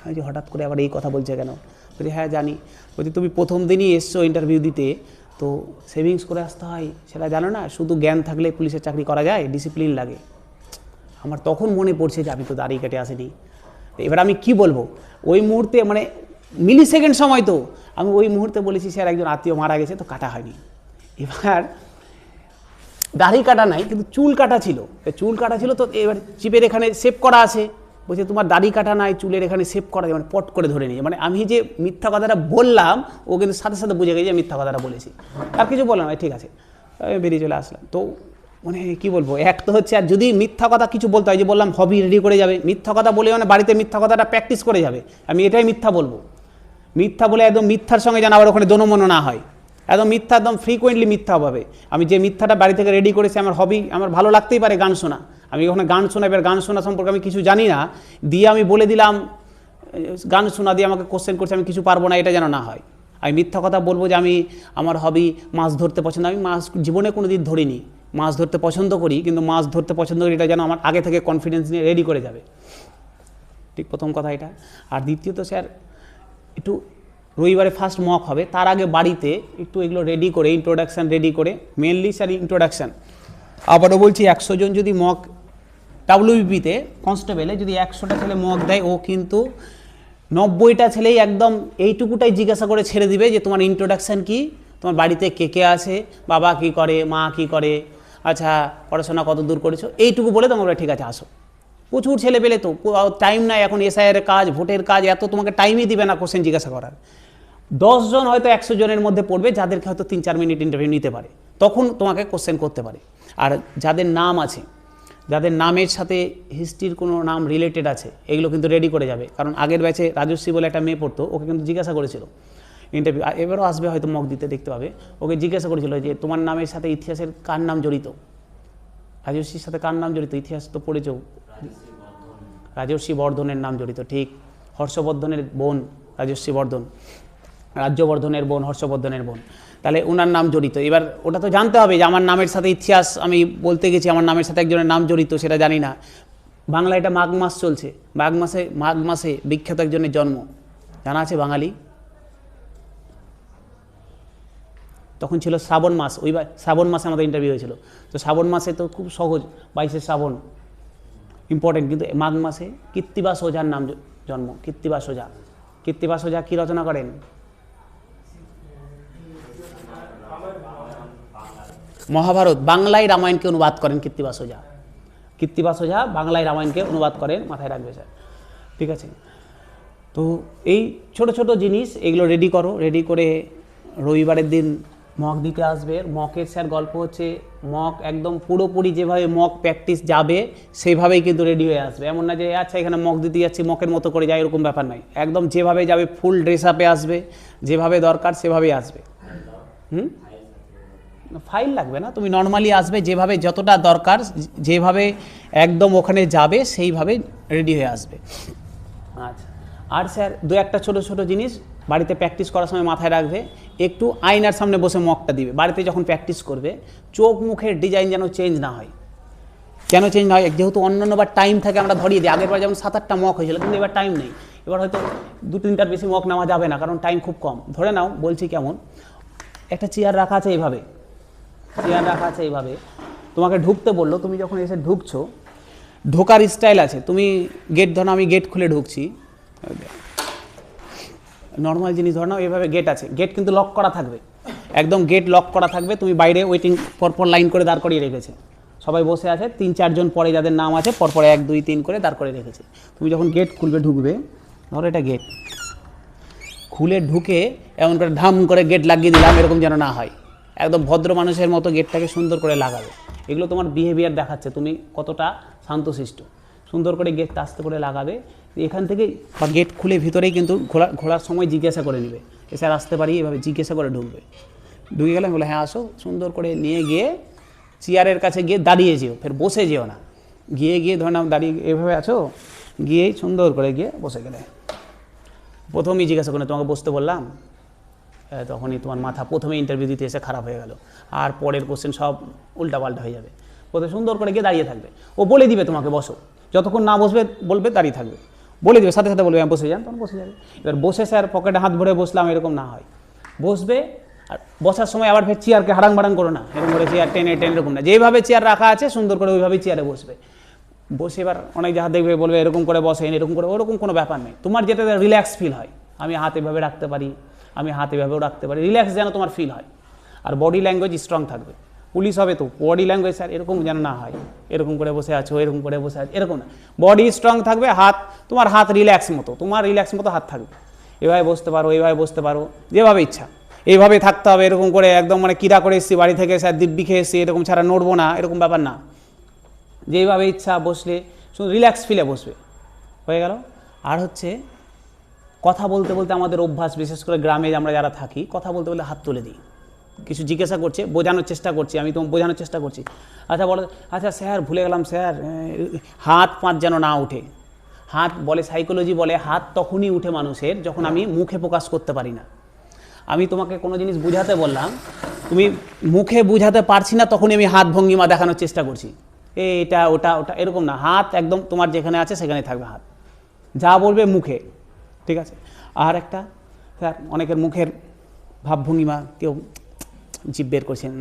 [SPEAKER 1] আমি যে হঠাৎ করে আবার এই কথা বলছে কেন? বলছি হ্যাঁ জানি। বলছি তুমি প্রথম দিনই এসছো ইন্টারভিউ দিতে, তো সেভিংস করে আসতে হয় সেটা জানো না? শুধু জ্ঞান থাকলে পুলিশের চাকরি করা যায়, ডিসিপ্লিন লাগে। আমার তখন মনে পড়ছে যে আমি তো দাড়ি কেটে আসিনি। এবার আমি কি বলবো, ওই মুহূর্তে মানে মিলি সেকেন্ড সময়, তো আমি ওই মুহূর্তে বলেছি স্যার একজন আত্মীয় মারা গেছে, তো কাটা হয়নি। এবার দাড়ি কাটা নাই, কিন্তু চুল কাটা ছিল, তো এবার চিপের এখানে সেভ করা আছে। বলছে তোমার দাড়ি কাটা নাই, চুলের এখানে সেভ করা, মানে পট করে ধরে নিয়ে, মানে আমি যে মিথ্যা কথাটা বললাম ও কিন্তু সাথে সাথে বুঝে গেছে যে মিথ্যা কথাটা বলেছি। আর কিছু বললাম, ঠিক আছে বেরিয়ে চলে আসলাম। তো মানে কি বলবো, এক তো হচ্ছে, আর যদি মিথ্যা কথা কিছু বলতে হয়, যে বললাম হবি রেডি করে যাবে, মিথ্যা কথা বলে মানে বাড়িতে মিথ্যা কথাটা প্র্যাকটিস করে যাবে, আমি এটাই মিথ্যা বলবো। মিথ্যা বলে একদম মিথ্যার সঙ্গে যেন আবার ওখানে দনমনো না হয়, একদম মিথ্যা, একদম ফ্রিকোয়েন্টলি মিথ্যা হবে। আমি যে মিথ্যাটা বাড়ি থেকে রেডি করেছি, আমার হবি, আমার ভালো লাগতেই পারে গান শোনা, আমি ওখানে গান শোনা, এবার গান শোনা সম্পর্কে আমি কিছু জানি না, দিয়ে আমি বলে দিলাম গান শোনা, দিয়ে আমাকে কোশ্চেন করছে আমি কিছু পারবো না, এটা যেন না হয়। আমি মিথ্যা কথা বলবো যে আমি আমার হবি মাছ ধরতে পছন্দ, আমি মাছ জীবনে কোনো দিন ধরিনি, মাছ ধরতে পছন্দ করি, কিন্তু মাছ ধরতে পছন্দ করি এটা যেন আমার আগে থেকে কনফিডেন্স নিয়ে রেডি করে যাবে। ঠিক প্রথম কথা এটা। আর দ্বিতীয়ত স্যার একটু রবিবারে ফার্স্ট মক হবে, তার আগে বাড়িতে একটু এগুলো রেডি করে, ইন্ট্রোডাকশান রেডি করে, মেনলি স্যার ইন্ট্রোডাকশান। আবারও বলছি 100 জন যদি মক ডাব্লিউবিপিতে কনস্টেবলে যদি 100টা ছেলে মক দেয়, ও কিন্তু 90টা ছেলেই একদম এইটুকুটাই জিজ্ঞাসা করে ছেড়ে দিবে যে তোমার ইন্ট্রোডাকশান কি, তোমার বাড়িতে কে কে আছে, বাবা কি করে, মা কি করে, আচ্ছা পড়াশোনা কত দূর করেছো, এইটুকু বলে তোমরা ঠিক আছে আসো। প্রচুর ছেলে পেলে তো টাইম নাই, এখন এসআইআর কাজ, ভোটের কাজ, এত তোমাকে টাইমই দিবে না কোশ্চেন জিজ্ঞাসা করার। 10 জন হয়তো 100 জনের মধ্যে পড়বে যাদেরকে হয়তো 3-4 মিনিট ইন্টারভিউ নিতে পারে, তখন তোমাকে কোশ্চেন করতে পারে। আর যাদের নাম আছে, যাদের নামের সাথে হিস্ট্রির কোনো নাম রিলেটেড আছে, এগুলো কিন্তু রেডি করে যাবে। কারণ আগের ব্যাচে রাজশ্রী বলে একটা মেয়ে পড়তো, ওকে কিন্তু জিজ্ঞাসা করেছিল ইন্টারভিউ, এবারও আসবে হয়তো মক দিতে, দেখতে পাবে, ওকে জিজ্ঞাসা করেছিল যে তোমার নামের সাথে ইতিহাসের কার নাম জড়িত, রাজশ্রীর সাথে কার নাম জড়িত, ইতিহাস তো পড়েছ, রাজর্ষি বর্ধনের নাম জড়িত, ঠিক, হর্ষবর্ধনের বোন রাজর্ষি বর্ধন, রাজ্যবর্ধনের বোন হর্ষবর্ধনের বোন, তাহলে ওনার নাম জড়িত। এবার ওটা তো জানতে হবে যে আমার নামের সাথে ইতিহাস, আমি বলতে গেছি আমার নামের সাথে একজনের নাম জড়িত, সেটা জানি না। বাংলা এটা মাঘ মাস চলছে, মাঘ মাসে বিখ্যাত একজনের জন্ম, জানা আছে বাঙালি? তখন ছিল শ্রাবণ মাস, শ্রাবণ মাসে আমাদের ইন্টারভিউ হয়েছিল, তো শ্রাবণ মাসে তো খুব সহজ, 22শে শ্রাবণ ইম্পর্টেন্ট, কিন্তু মাঘ মাসে কৃত্তিবাস ওঝার নাম জন্ম, কৃত্তিবাস ওঝা। কৃত্তিবাস ওঝা কী রচনা করেন? মহাভারত, বাংলায় রামায়ণকে অনুবাদ করেন কৃত্তিবাস ওঝা। কৃত্তিবাস ওঝা বাংলায় রামায়ণকে অনুবাদ করেন, মাথায় রাখবে স্যার, ঠিক আছে? তো এই ছোট ছোট জিনিস এগুলো রেডি করো, রেডি করে রবিবারের দিন মক দিতে আসবে। মকের স্যার গল্প হচ্ছে, মক একদম পুরোপুরি যেভাবে মক প্র্যাকটিস যাবে সেইভাবেই কিন্তু রেডি হয়ে আসবে। এমন না যে আচ্ছা এখানে মক দিতে যাচ্ছি মকের মতো করে যায়, এরকম ব্যাপার নাই, একদম যেভাবে যাবে ফুল ড্রেস আপে আসবে, যেভাবে দরকার সেভাবেই আসবে। ফাইল লাগবে না, তুমি নর্মালি আসবে, যেভাবে যতটা দরকার, যেভাবে একদম ওখানে যাবে সেইভাবে রেডি হয়ে আসবে। আচ্ছা, আর স্যার দু একটা ছোটো ছোটো জিনিস বাড়িতে প্র্যাকটিস করার সময় মাথায় রাখবে, একটু আয়নার সামনে বসে মকটা দিবে। বাড়িতে যখন প্র্যাকটিস করবে চোখ মুখের ডিজাইন যেন চেঞ্জ না হয়। কেন চেঞ্জ না হয়? যেহেতু অন্যান্যবার টাইম থাকে আমরা ধরিয়ে দিই, আগেরবার যেমন 7-8টা মক হয়েছিল, কিন্তু এবার টাইম নেই, এবার হয়তো 2-3টার বেশি মক নেওয়া যাবে না, কারণ টাইম খুব কম। ধরে নাও, বলছি কেমন, একটা চেয়ার রাখা আছে এইভাবে, চেয়ার রাখা আছে এইভাবে, তোমাকে ঢুকতে বললো, তুমি যখন এসে ঢুকছো, ঢোকার স্টাইল আছে, তুমি গেট, ধরো আমি গেট খুলে ঢুকছি, নর্মাল জিনিস ধর নাও, এইভাবে গেট আছে, গেট কিন্তু লক করা থাকবে, একদম গেট লক করা থাকবে, তুমি বাইরে ওয়েটিং পরপর লাইন করে দাঁড় করিয়ে রেখেছে, সবাই বসে আছে, 3-4 জন পরে যাদের নাম আছে পরপর 1, 2, 3 করে দাঁড় করে রেখেছে। তুমি যখন গেট খুলবে, ঢুকবে, ধরো এটা গেট, খুলে ঢুকে এমন করে ধাম করে গেট লাগিয়ে দিলাম, এরকম যেন না হয়, একদম ভদ্র মানুষের মতো গেটটাকে সুন্দর করে লাগাবে। এগুলো তোমার বিহেভিয়ার দেখাচ্ছে তুমি কতটা শান্তশিষ্ট। সুন্দর করে গেটটা আস্তে করে লাগাবে, এখান থেকে বা গেট খুলে ভিতরেই কিন্তু ঘোরার সময় জিজ্ঞাসা করে নেবে, স্যার আসতে পারি, এভাবে জিজ্ঞাসা করে ঢুকবে। ঢুকে গেলে বলে হ্যাঁ আসো, সুন্দর করে নিয়ে গিয়ে চেয়ারের কাছে গিয়ে দাঁড়িয়ে যেও, ফের বসে যেও না, গিয়ে ধরে নাও দাঁড়িয়ে এভাবে আছো, গিয়েই সুন্দর করে গিয়ে বসে গেলে। প্রথমেই জিজ্ঞাসা করে তোমাকে বসতে বললাম, তখনই তোমার মাথা প্রথমে ইন্টারভিউ দিতে এসে খারাপ হয়ে গেল, আর পরের কোশ্চেন সব উল্টাপাল্টা হয়ে যাবে। প্রথমে সুন্দর করে গিয়ে দাঁড়িয়ে থাকবে, ও বলে দিবে তোমাকে বসো, যতক্ষণ না বসবে বলবে দাঁড়িয়ে থাকবে, বলে দেবে, সাথে সাথে বলবে বসে যান, তখন বসে যাবে। এবার বসে স্যার পকেটে হাত ভরে বসলাম, এরকম না হয়, বসবে, আর বসার সময় আবার ফের চেয়ারকে হারাং বাড়াং করো না, এরকম করে চেয়ার টেনে এরকম না, যেভাবে চেয়ার রাখা আছে সুন্দর করে ওইভাবেই চেয়ারে বসবে। বসে এবার অনেক জায়গা দেখবে বলবে এরকম করে বসেন, এরকম করে, ওরকম কোনো ব্যাপার নেই, তোমার যেটা রিল্যাক্স ফিল হয়, আমি হাত এভাবে রাখতে পারি, আমি হাত এভাবেও রাখতে পারি, রিল্যাক্স যেন তোমার ফিল হয়। আর বডি ল্যাঙ্গুয়েজ স্ট্রং থাকবে, পুলিশ হবে তো বডি ল্যাঙ্গুয়েজ স্যার এরকম যেন না হয়, এরকম করে বসে আছো, এরকম করে বসে আছো, এরকম না, বডি স্ট্রং থাকবে, তোমার হাত রিল্যাক্স মতো, তোমার রিল্যাক্স মতো হাত থাকবে, এভাবে বসতে পারো, এইভাবে বসতে পারো, যেভাবে ইচ্ছা এইভাবে থাকতে হবে, এরকম করে একদম মানে কিরা করে এসেছি বাড়ি থেকে, স্যার দিব্যি খেয়ে এসেছি এরকম ছাড়া নড়বো না, এরকম ব্যাপার না, যেভাবে ইচ্ছা বসলে শুধু রিল্যাক্স ফিলে বসবে, হয়ে গেল। আর হচ্ছে কথা বলতে বলতে আমাদের অভ্যাস, বিশেষ করে গ্রামে আমরা যারা থাকি, কথা বলতে বলতে হাত তুলে দিই, কিছু জিজ্ঞাসা করছে, বোঝানোর চেষ্টা করছি, আমি তোমাকে বোঝানোর চেষ্টা করছি। আচ্ছা বলো, আচ্ছা স্যার ভুলে গেলাম স্যার, হাত পাঁচ যেন না উঠে। হাত বলে, সাইকোলজি বলে হাত তখনই উঠে মানুষের যখন আমি মুখে প্রকাশ করতে পারি না। আমি তোমাকে কোনো জিনিস বুঝাতে বললাম, তুমি মুখে বুঝাতে পারছি না, তখনই আমি হাত ভঙ্গিমা দেখানোর চেষ্টা করছি, এটা ওটা ওটা, এরকম না। হাত একদম তোমার যেখানে আছে সেখানে থাকবে হাত, যা বলবে মুখে, ঠিক আছে। আর একটা স্যার, অনেকের মুখের ভাবভঙ্গিমা, কেউ জিভ বের করছেন,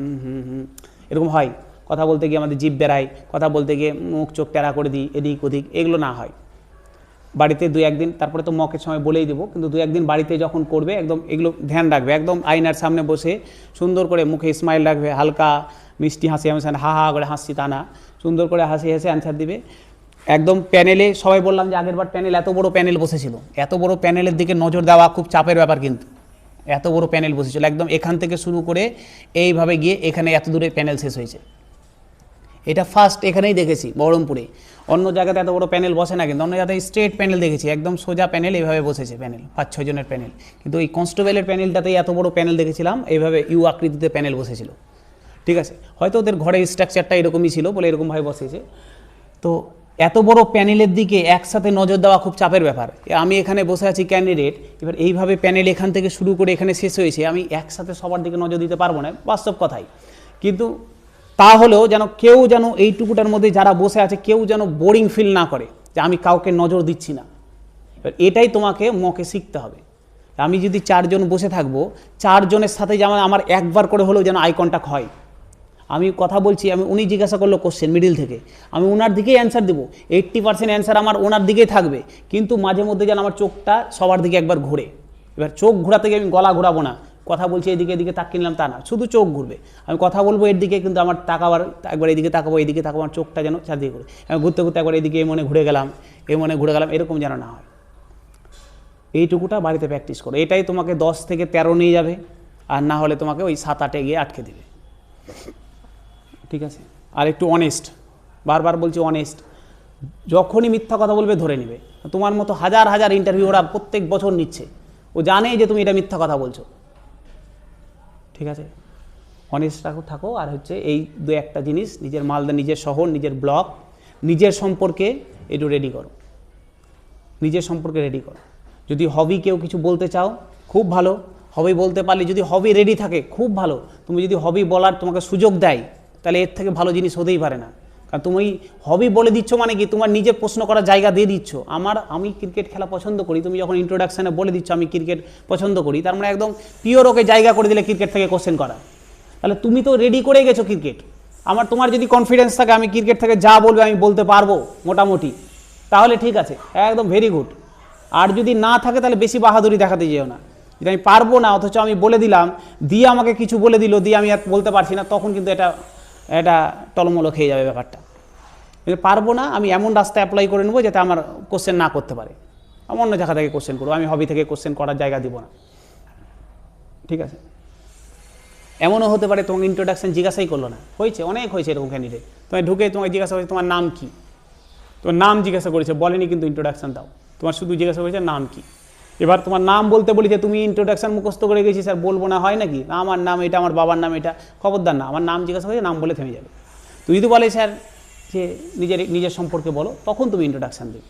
[SPEAKER 1] এরকম হয়। কথা বলতে গিয়ে আমাদের জিভ বেরায়, কথা বলতে গিয়ে মুখ চোখ টেরা করে দিই, এদিক ওদিক, এগুলো না হয়। বাড়িতে 2-1 দিন, তারপরে তো মকের সময় বলেই দেবো, কিন্তু 2-1 দিন বাড়িতে যখন করবে একদম এগুলো ধ্যান রাখবে। একদম আয়নার সামনে বসে সুন্দর করে মুখে স্মাইল রাখবে, হালকা মিষ্টি হাসি, আমি হা হা করে হাসছি তা না, সুন্দর করে হাসি হেসে অ্যান্সার দিবে। একদম প্যানেলে সবাই বললাম যে আগেরবার প্যানেল, এত বড় প্যানেল বসেছিল, এত বড় প্যানেলের দিকে নজর দেওয়া খুব চাপের ব্যাপার, কিন্তু এত বড় প্যানেল বসেছিল, একদম এখান থেকে শুরু করে এইভাবে গিয়ে এখানে এত দূরে প্যানেল শেষ হয়েছে। এটা ফার্স্ট এখানেই দেখেছি বহরমপুরে, অন্য জায়গাতে এত বড় প্যানেল বসে না, কিন্তু অন্য জায়গায় স্ট্রেট প্যানেল দেখেছি, একদম সোজা প্যানেল, এইভাবে বসেছে প্যানেল, 5-6 জনের প্যানেল। কিন্তু এই কনস্টেবলের প্যানেলটাতেই এত বড় প্যানেল দেখেছিলাম, এইভাবে ইউ আকৃতিতে প্যানেল বসেছিল, ঠিক আছে। হয়তো ওদের ঘরের স্ট্রাকচারটা এরকমই ছিল বলে এরকমভাবে বসেছে। তো এত বড় প্যানেলের দিকে একসাথে নজর দেওয়া খুব চাপের ব্যাপার। আমি এখানে বসে আছি ক্যান্ডিডেট, এবার এইভাবে প্যানেল এখান থেকে শুরু করে এখানে শেষ হয়েছে, আমি একসাথে সবার দিকে নজর দিতে পারবো না, বাস্তব কথাই। কিন্তু তাহলেও যেন কেউ যেন এইটুকুটার মধ্যে যারা বসে আছে কেউ যেন বোরিং ফিল না করে যে আমি কাউকে নজর দিচ্ছি না। এবার এটাই তোমাকে মকে শিখতে হবে। আমি যদি 4 জন বসে থাকবো, 4 জনের সাথে যেমন আমার একবার করে হলেও যেন আই কন্ট্যাক্ট হয়। আমি কথা বলছি, আমি উনি জিজ্ঞাসা করলো কোশ্চেন মিডিল থেকে, আমি ওনার দিকেই অ্যান্সার দেবো, 80% অ্যান্সার আমার ওনার দিকেই থাকবে, কিন্তু মাঝে মধ্যে যেন আমার চোখটা সবার দিকে একবার ঘুরে। এবার চোখ ঘোরাতে গিয়ে আমি গলা ঘোরাবো না, কথা বলছি এদিকে এদিকে তাকিয়ে নিলাম তা না, শুধু চোখ ঘুরবে। আমি কথা বলবো এর দিকে, কিন্তু আমার তাকাবার একবার এদিকে তাকাবো, এদিকে তাকাবো, আমার চোখটা যেন চারদিকে ঘুরে। আমি ঘুরতে ঘুরতে একবার এদিকে এই মনে ঘুরে গেলাম, এই মনে ঘুরে গেলাম, এরকম যেন না হয়। এইটুকুটা বাড়িতে প্র্যাকটিস করো, এটাই তোমাকে 10 থেকে 13 নিয়ে যাবে, আর না হলে তোমাকে ওই 7-8-এ গিয়ে আটকে দেবে, ঠিক আছে। আর একটু অনেস্ট, বারবার বলছি অনেস্ট, যখনই মিথ্যা কথা বলবে ধরে নেবে। তোমার মতো হাজার হাজার ইন্টারভিউ ওরা প্রত্যেক বছর নিচ্ছে, ও জানে যে তুমি এটা মিথ্যা কথা বলছো, ঠিক আছে। অনেস্ট থাকো। আর হচ্ছে এই 2-1টা জিনিস, নিজের মালদা, নিজের শহর, নিজের ব্লক, নিজের সম্পর্কে একটু রেডি করো, নিজের সম্পর্কে রেডি করো। যদি হবি কেউ কিছু বলতে চাও খুব ভালো, হবি বলতে পারলে, যদি হবি রেডি থাকে খুব ভালো। তুমি যদি হবি বলার তোমাকে সুযোগ দেয়, তাহলে এর থেকে ভালো জিনিস হতেই পারে না। কারণ তুমি হবি বলে দিচ্ছ মানে কি, তোমার নিজে প্রশ্ন করার জায়গা দিয়ে দিচ্ছ। আমি ক্রিকেট খেলা পছন্দ করি, তুমি যখন ইন্ট্রোডাকশানে বলে দিচ্ছ আমি ক্রিকেট পছন্দ করি, তার মানে একদম পিওর ওকে জায়গা করে দিলে ক্রিকেট থেকে কোশ্চেন করা। তাহলে তুমি তো রেডি করে গেছো ক্রিকেট। তোমার যদি কনফিডেন্স থাকে আমি ক্রিকেট থেকে যা বলবে আমি বলতে পারবো মোটামুটি, তাহলে ঠিক আছে, একদম ভেরি গুড। আর যদি না থাকে তাহলে বেশি বাহাদুরি দেখাতে যেও না, যদি আমি পারবো না অথচ আমি বলে দিলাম, দিয়ে আমাকে কিছু বলে দিল, দিয়ে আমি আর বলতে পারছি না, তখন কিন্তু এটা টলমলো খেয়ে যাবে ব্যাপারটা। পারবো না, আমি এমন রাস্তায় অ্যাপ্লাই করে নেবো যাতে আমার কোশ্চেন না করতে পারে, আমি অন্য জায়গা থেকে কোশ্চেন করবো, আমি হবি থেকে কোশ্চেন করার জায়গা দিব না, ঠিক আছে। এমনও হতে পারে তোমাকে ইন্ট্রোডাকশন জিজ্ঞাসাই করলো না, হয়েছে, অনেক হয়েছে এরকম ক্যান্ডিডেট, তোমায় ঢুকে তোমাকে জিজ্ঞাসা করেছে তোমার নাম কি, তোমার নাম জিজ্ঞাসা করেছে, বলেনি কিন্তু ইন্ট্রোডাকশন দাও, তোমার শুধু জিজ্ঞাসা করেছে নাম কি। এবার তোমার নাম বলতে বলি যে তুমি ইন্ট্রোডাকশন মুখস্থ করে গেছি স্যার, বলবো না, হয় নাকি, না আমার নাম এটা, আমার বাবার নাম এটা, খবরদার না, আমার নাম জিজ্ঞাসা করেছে, নাম বলে থেমে যাবে। তুই যদি বলে স্যার যে নিজের সম্পর্কে বলো, তখন তুমি ইন্ট্রোডাকশান দেবে।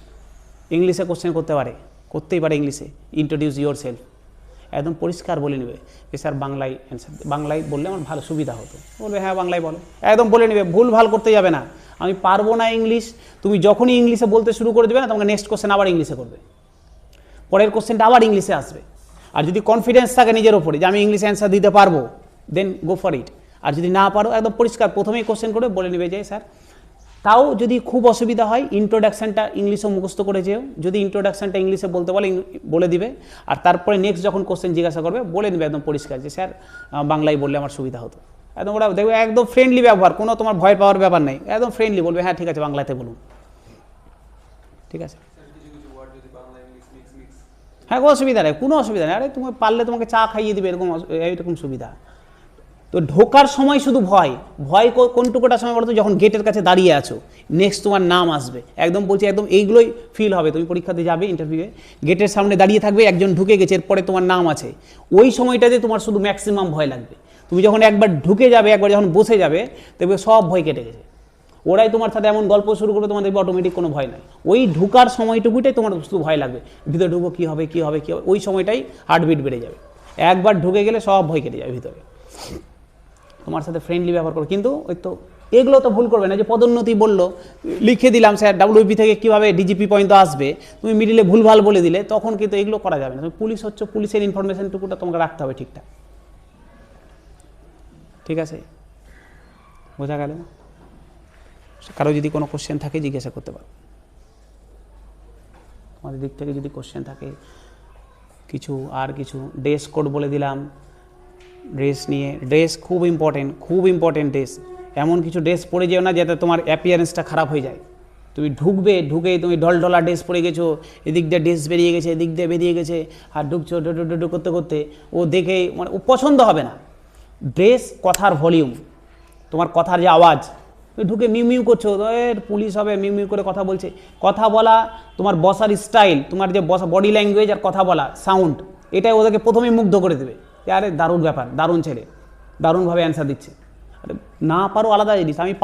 [SPEAKER 1] ইংলিশে কোশ্চেন করতেই পারে ইংলিশে, ইন্ট্রোডিউস ইয়োর সেলফ, একদম পরিষ্কার বলে নেবে যে স্যার বাংলায় অ্যান্সার, বাংলায় বললে আমার ভালো সুবিধা হতো, বলবে হ্যাঁ বাংলায় বলো, একদম বলে নেবে, ভুল ভাল করতে যাবে না। আমি পারবো না ইংলিশ, তুমি যখনই ইংলিশে বলতে শুরু করে দেবে না, তোমাকে নেক্সট কোশ্চেন আবার ইংলিশে করবে, পরের কোশ্চেনটা আবার ইংলিশে আসবে। আর যদি কনফিডেন্স থাকে নিজের ওপরে যে আমি ইংলিশে অ্যান্সার দিতে পারবো, দেন গো ফর ইট। আর যদি না পারো, একদম পরিষ্কার প্রথমেই কোশ্চেন করে বলে নেবে যে স্যার, তাও যদি খুব অসুবিধা হয় ইন্ট্রোডাকশানটা ইংলিশে মুখস্থ করে যেও, যদি ইন্ট্রোডাকশানটা ইংলিশে বলতে বলে দিবে, আর তারপরে নেক্সট যখন কোশ্চেন জিজ্ঞাসা করবে বলে নেবে একদম পরিষ্কার যে স্যার বাংলায় বললে আমার সুবিধা হতো। একদম ওরা দেখবে একদম ফ্রেন্ডলি ব্যবহার, কোনো তোমার ভয় পাওয়ার ব্যাপার নেই, একদম ফ্রেন্ডলি বলবে হ্যাঁ ঠিক আছে বাংলাতে বলুন, ঠিক আছে। হ্যাঁ কোনো অসুবিধা নেই, কোনো অসুবিধা নেই, আরে তুমি পারলে তোমাকে চা খাইয়ে দিবে, এরকম সুবিধা। তো ঢোকার সময় শুধু ভয় কোনটুকুটার সময় বলো তো, যখন গেটের কাছে দাঁড়িয়ে আছো, নেক্সট তোমার নাম আসবে, একদম বলছি একদম এইগুলোই ফিল হবে। তুমি পরীক্ষাতে যাবে, ইন্টারভিউয়ে গেটের সামনে দাঁড়িয়ে থাকবে, একজন ঢুকে গেছে, এরপরে তোমার নাম আছে, ওই সময়টাতে তোমার শুধু ম্যাক্সিমাম ভয় লাগবে। তুমি যখন একবার ঢুকে যাবে, একবার যখন বসে যাবে, দেখবে সব ভয় কেটে গেছে। ওরাই তোমার সাথে এমন গল্প শুরু করে, তোমার দেখবে অটোমেটিক কোনো ভয় নাই। ওই ঢুকার সময়টুকুটাই তোমার শুধু ভয় লাগবে, ভিতরে ঢুকবো কী হবে কী হবে কী হবে, ওই সময়টাই হার্টবিট বেড়ে যাবে। একবার ঢুকে গেলে সব ভয় কেটে যাবে ভিতরে। তোমার সাথে ফ্রেন্ডলি ব্যবহার করো, কিন্তু ওই তো এগুলো তো ভুল করবে না। যে পদোন্নতি বললো, লিখে দিলাম স্যার ডাব্লিউপি থেকে কীভাবে ডিজিপি পর্যন্ত আসবে, তুমি মিডিলে ভুলভাল বলে দিলে, তখন কিন্তু এগুলো করা যাবে না। তুমি পুলিশ হচ্ছে, পুলিশের ইনফরমেশনটুকুটা তোমাকে রাখতে হবে ঠিকঠাক। ঠিক আছে, বোঝা গেল? কারো যদি কোনো কোশ্চেন থাকে জিজ্ঞাসা করতে পারো, তোমাদের দিক থেকে যদি কোশ্চেন থাকে কিছু। আর কিছু ড্রেস কোড বলে দিলাম, ড্রেস নিয়ে, ড্রেস খুব ইম্পর্টেন্ট ড্রেস। এমন কিছু ড্রেস পরে যেও না যাতে তোমার অ্যাপিয়ারেন্সটা খারাপ হয়ে যায়। তুমি ঢুকেই তুমি ঢলঢলা ড্রেস পরে গেছো, এদিক দিয়ে ড্রেস বেরিয়ে গেছে, এদিক দিয়ে বেরিয়ে গেছে, আর ঢুকছো ডো করতে করতে, ও দেখে মানে ও পছন্দ হবে না। ড্রেস, কথার ভলিউম, তোমার কথার যে আওয়াজ, ঢুকে মিউ করছো, পুলিশ হবে মিউ করে কথা বলছে, কথা বলা, তোমার বসার স্টাইল, তোমার যে বডি ল্যাঙ্গুয়েজ আর কথা বলা সাউন্ড, এটাই ওদেরকে প্রথমেই মুগ্ধ করে দেবে। আরে দারুণ ব্যাপার, দারুণ ছেলে, দারুণভাবে অ্যান্সার দিচ্ছে। আরে না পারো আলাদা জিনিস, আমি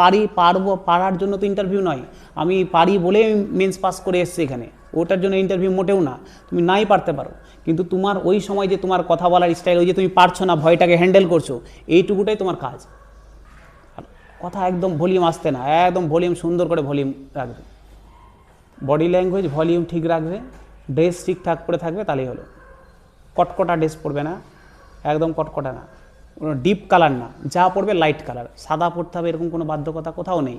[SPEAKER 1] পারার জন্য তো ইন্টারভিউ নয়, আমি পারি বলে মেন্স পাস করে এসছি এখানে, ওটার জন্য ইন্টারভিউ মোটেও না। তুমি নাই পারতে পারো, কিন্তু তোমার ওই সময় যে তোমার কথা বলার স্টাইল, ওই যে তুমি পারছো না, ভয়টাকে হ্যান্ডেল করছো, এইটুকুটাই তোমার কাজ। কথা একদম ভলিউম আসতে না, একদম ভলিউম সুন্দর করে ভলিউম রাখবে, বডি ল্যাঙ্গুয়েজ ভলিউম ঠিক রাখবে, ড্রেস ঠিকঠাক করে থাকবে, তাহলেই হলো। কটকটা ড্রেস পরবে না, একদম কটকটা না, ডিপ কালার না, যা পরবে লাইট কালার। সাদা পরতে হবে এরকম কোনো বাধ্যকতা কোথাও নেই,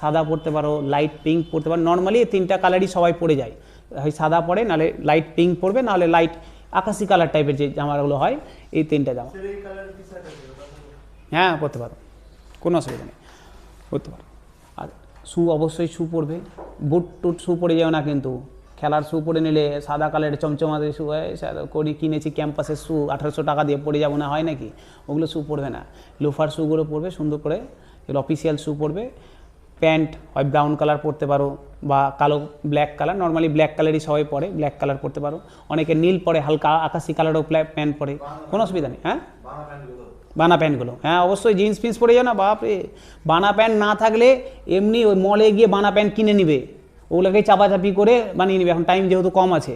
[SPEAKER 1] সাদা পরতে পারো, লাইট পিঙ্ক পরতে পারো। নর্মালি এই তিনটা কালারই সবাই পরে যায়, হয় সাদা পরে, নাহলে লাইট পিঙ্ক পরবে, নাহলে লাইট আকাশি কালার টাইপের যে জামাগুলো হয়, এই তিনটা জামা। হ্যাঁ পরতে পারো, কোনো অসুবিধা নেই, করতে পারো। আর অবশ্যই পরবে, বুট শু পরে যাও না কিন্তু। খেলার শু পরে নিলে, সাদা কালারের চমচমাতে শু কিনেছি ক্যাম্পাসের শু 1800 টাকা দিয়ে, পরে যাবো না, হয় নাকি? ওগুলো শু পরবে না, লোফার শুগুলো পরবে সুন্দর করে, এগুলো অফিসিয়াল শু পরবে। প্যান্ট হয় ব্রাউন কালার পরতে পারো, বা কালো ব্ল্যাক কালার, নর্মালি ব্ল্যাক কালারই সবাই পরে, ব্ল্যাক কালার পরতে পারো। অনেকে নীল পরে, হালকা আকাশি কালারও প্যান্ট পরে, কোনো অসুবিধা নেই। হ্যাঁ বানা প্যান্টগুলো, হ্যাঁ অবশ্যই জিন্স ফিন্স পরে যাও না, বাপরে। বানা প্যান্ট না থাকলে এমনি ওই মলে গিয়ে বানা প্যান্ট কিনে নিবে, ওগুলোকেই চাপাচাপি করে বানিয়ে নিবে। এখন টাইম যেহেতু কম আছে,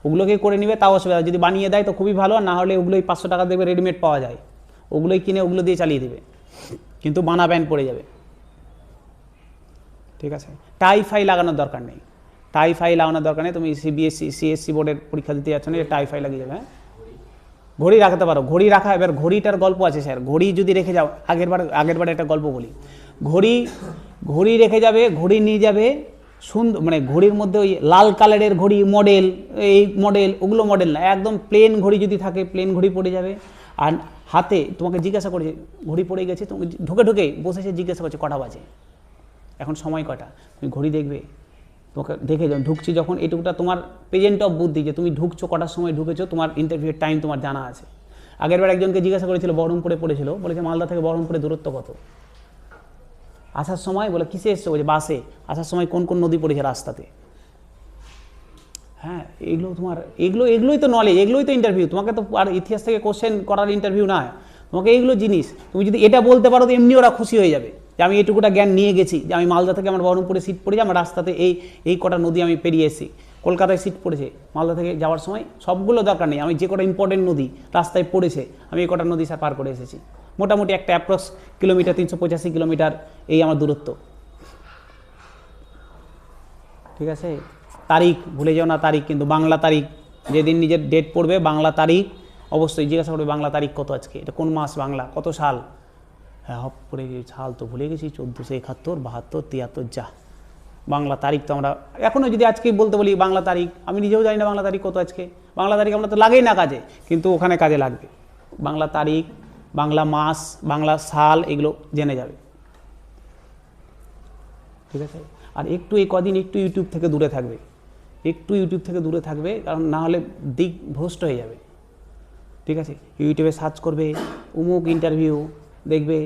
[SPEAKER 1] ওগুলোকেই করে নিবে, তাও অসুবিধা। যদি বানিয়ে দেয় তো খুবই ভালো, আর না হলে ওগুলোই 500 টাকা দেবে, রেডিমেড পাওয়া যায়, ওগুলোই কিনে ওগুলো দিয়ে চালিয়ে দেবে, কিন্তু বানা প্যান্ট পরে যাবে। ঠিক আছে, টাই ফাই লাগানোর দরকার নেই, তুমি CBSE বোর্ডের পরীক্ষা দিতে যাচ্ছ না, টাই ফাই লাগিয়ে যাবে। হ্যাঁ ঘড়ি রাখতে পারো, ঘড়ি রাখা, এবার ঘড়িটার গল্প আছে স্যার। ঘড়ি যদি রেখে যাও, আগেরবার একটা গল্প বলি। ঘড়ি রেখে যাবে, ঘড়ি নিয়ে যাবে সুন্দর, মানে ঘড়ির মধ্যে ওই লাল কালারের ঘড়ি মডেল, এই মডেল, ওগুলো মডেল না, একদম প্লেন ঘড়ি যদি থাকে, প্লেন ঘড়ি পড়ে যাবে। আর হাতে তোমাকে জিজ্ঞাসা করেছে ঘড়ি পড়ে গেছে, তুমি ঢুকে বসেছে, জিজ্ঞাসা করছে কটা বাজে, এখন সময় কটা, তুমি ঘড়ি দেখবে, তোমাকে দেখে যাও ঢুকছি যখন, এটুকুটা তোমার প্রেজেন্ট অফ বুদ্ধি, যে তুমি ঢুকছো, কটার সময় ঢুকেছো, তোমার ইন্টারভিউয়ের টাইম তোমার জানা আছে। আগেরবার একজনকে জিজ্ঞাসা করেছিল, বহরমপুরে পড়েছিল, বলেছে মালদা থেকে বহরমপুরে দূরত্ব কত। আসার সময় বলে কিসে এসছো, বলছে বাসে। আসার সময় কোন কোন নদী পড়েছে রাস্তাতে। হ্যাঁ এগুলোই তো নলেজ, এগুলোই তো ইন্টারভিউ। তোমাকে তো আর ইতিহাস থেকে কোশ্চেন করার ইন্টারভিউ না, তোমাকে এইগুলো জিনিস, তুমি যদি এটা বলতে পারো তো এমনি ওরা খুশি হয়ে যাবে, যে আমি এটুকুটা জ্ঞান নিয়ে গেছি, যে আমি মালদা থেকে আমার বহরমপুরে সিট পড়েছে, আমার রাস্তাতে এই কটা নদী আমি পেরিয়ে এসেছি। কলকাতায় সিট পড়েছে, মালদা থেকে যাওয়ার সময় সবগুলো দরকার নেই, আমি যে কটা ইম্পর্টেন্ট নদী রাস্তায় পড়েছে, আমি এই কটা নদী স্যার পার করে এসেছি। মোটামুটি একটা অ্যাপ্রক্স কিলোমিটার, 385 কিলোমিটার এই আমার দূরত্ব। ঠিক আছে, তারিখ ভুলে যাও না, তারিখ কিন্তু বাংলা তারিখ, যেদিন নিজের ডেট পড়বে বাংলা তারিখ, অবশ্যই জিজ্ঞাসা করবে বাংলা তারিখ কত আজকে, এটা কোন মাস, বাংলা কত সাল। হ্যাঁ হপ করে সাল তো ভুলে গেছি, 1471, 72, 73, যা। বাংলা তারিখ তো আমরা এখনও যদি আজকেই বলতে বলি বাংলা তারিখ, আমি নিজেও জানি না বাংলা তারিখ কত আজকে। বাংলা তারিখ আমরা তো লাগেই না কাজে, কিন্তু ওখানে কাজে লাগবে। বাংলা তারিখ, বাংলা মাস, বাংলা সাল, এগুলো জেনে যাবে। ঠিক আছে, আর একটু এই কদিন একটু ইউটিউব থেকে দূরে থাকবে, কারণ না হলে দিক ভ্রষ্ট হয়ে যাবে। ঠিক আছে, ইউটিউবে সার্চ করবে উমুক ইন্টারভিউ, দেখবে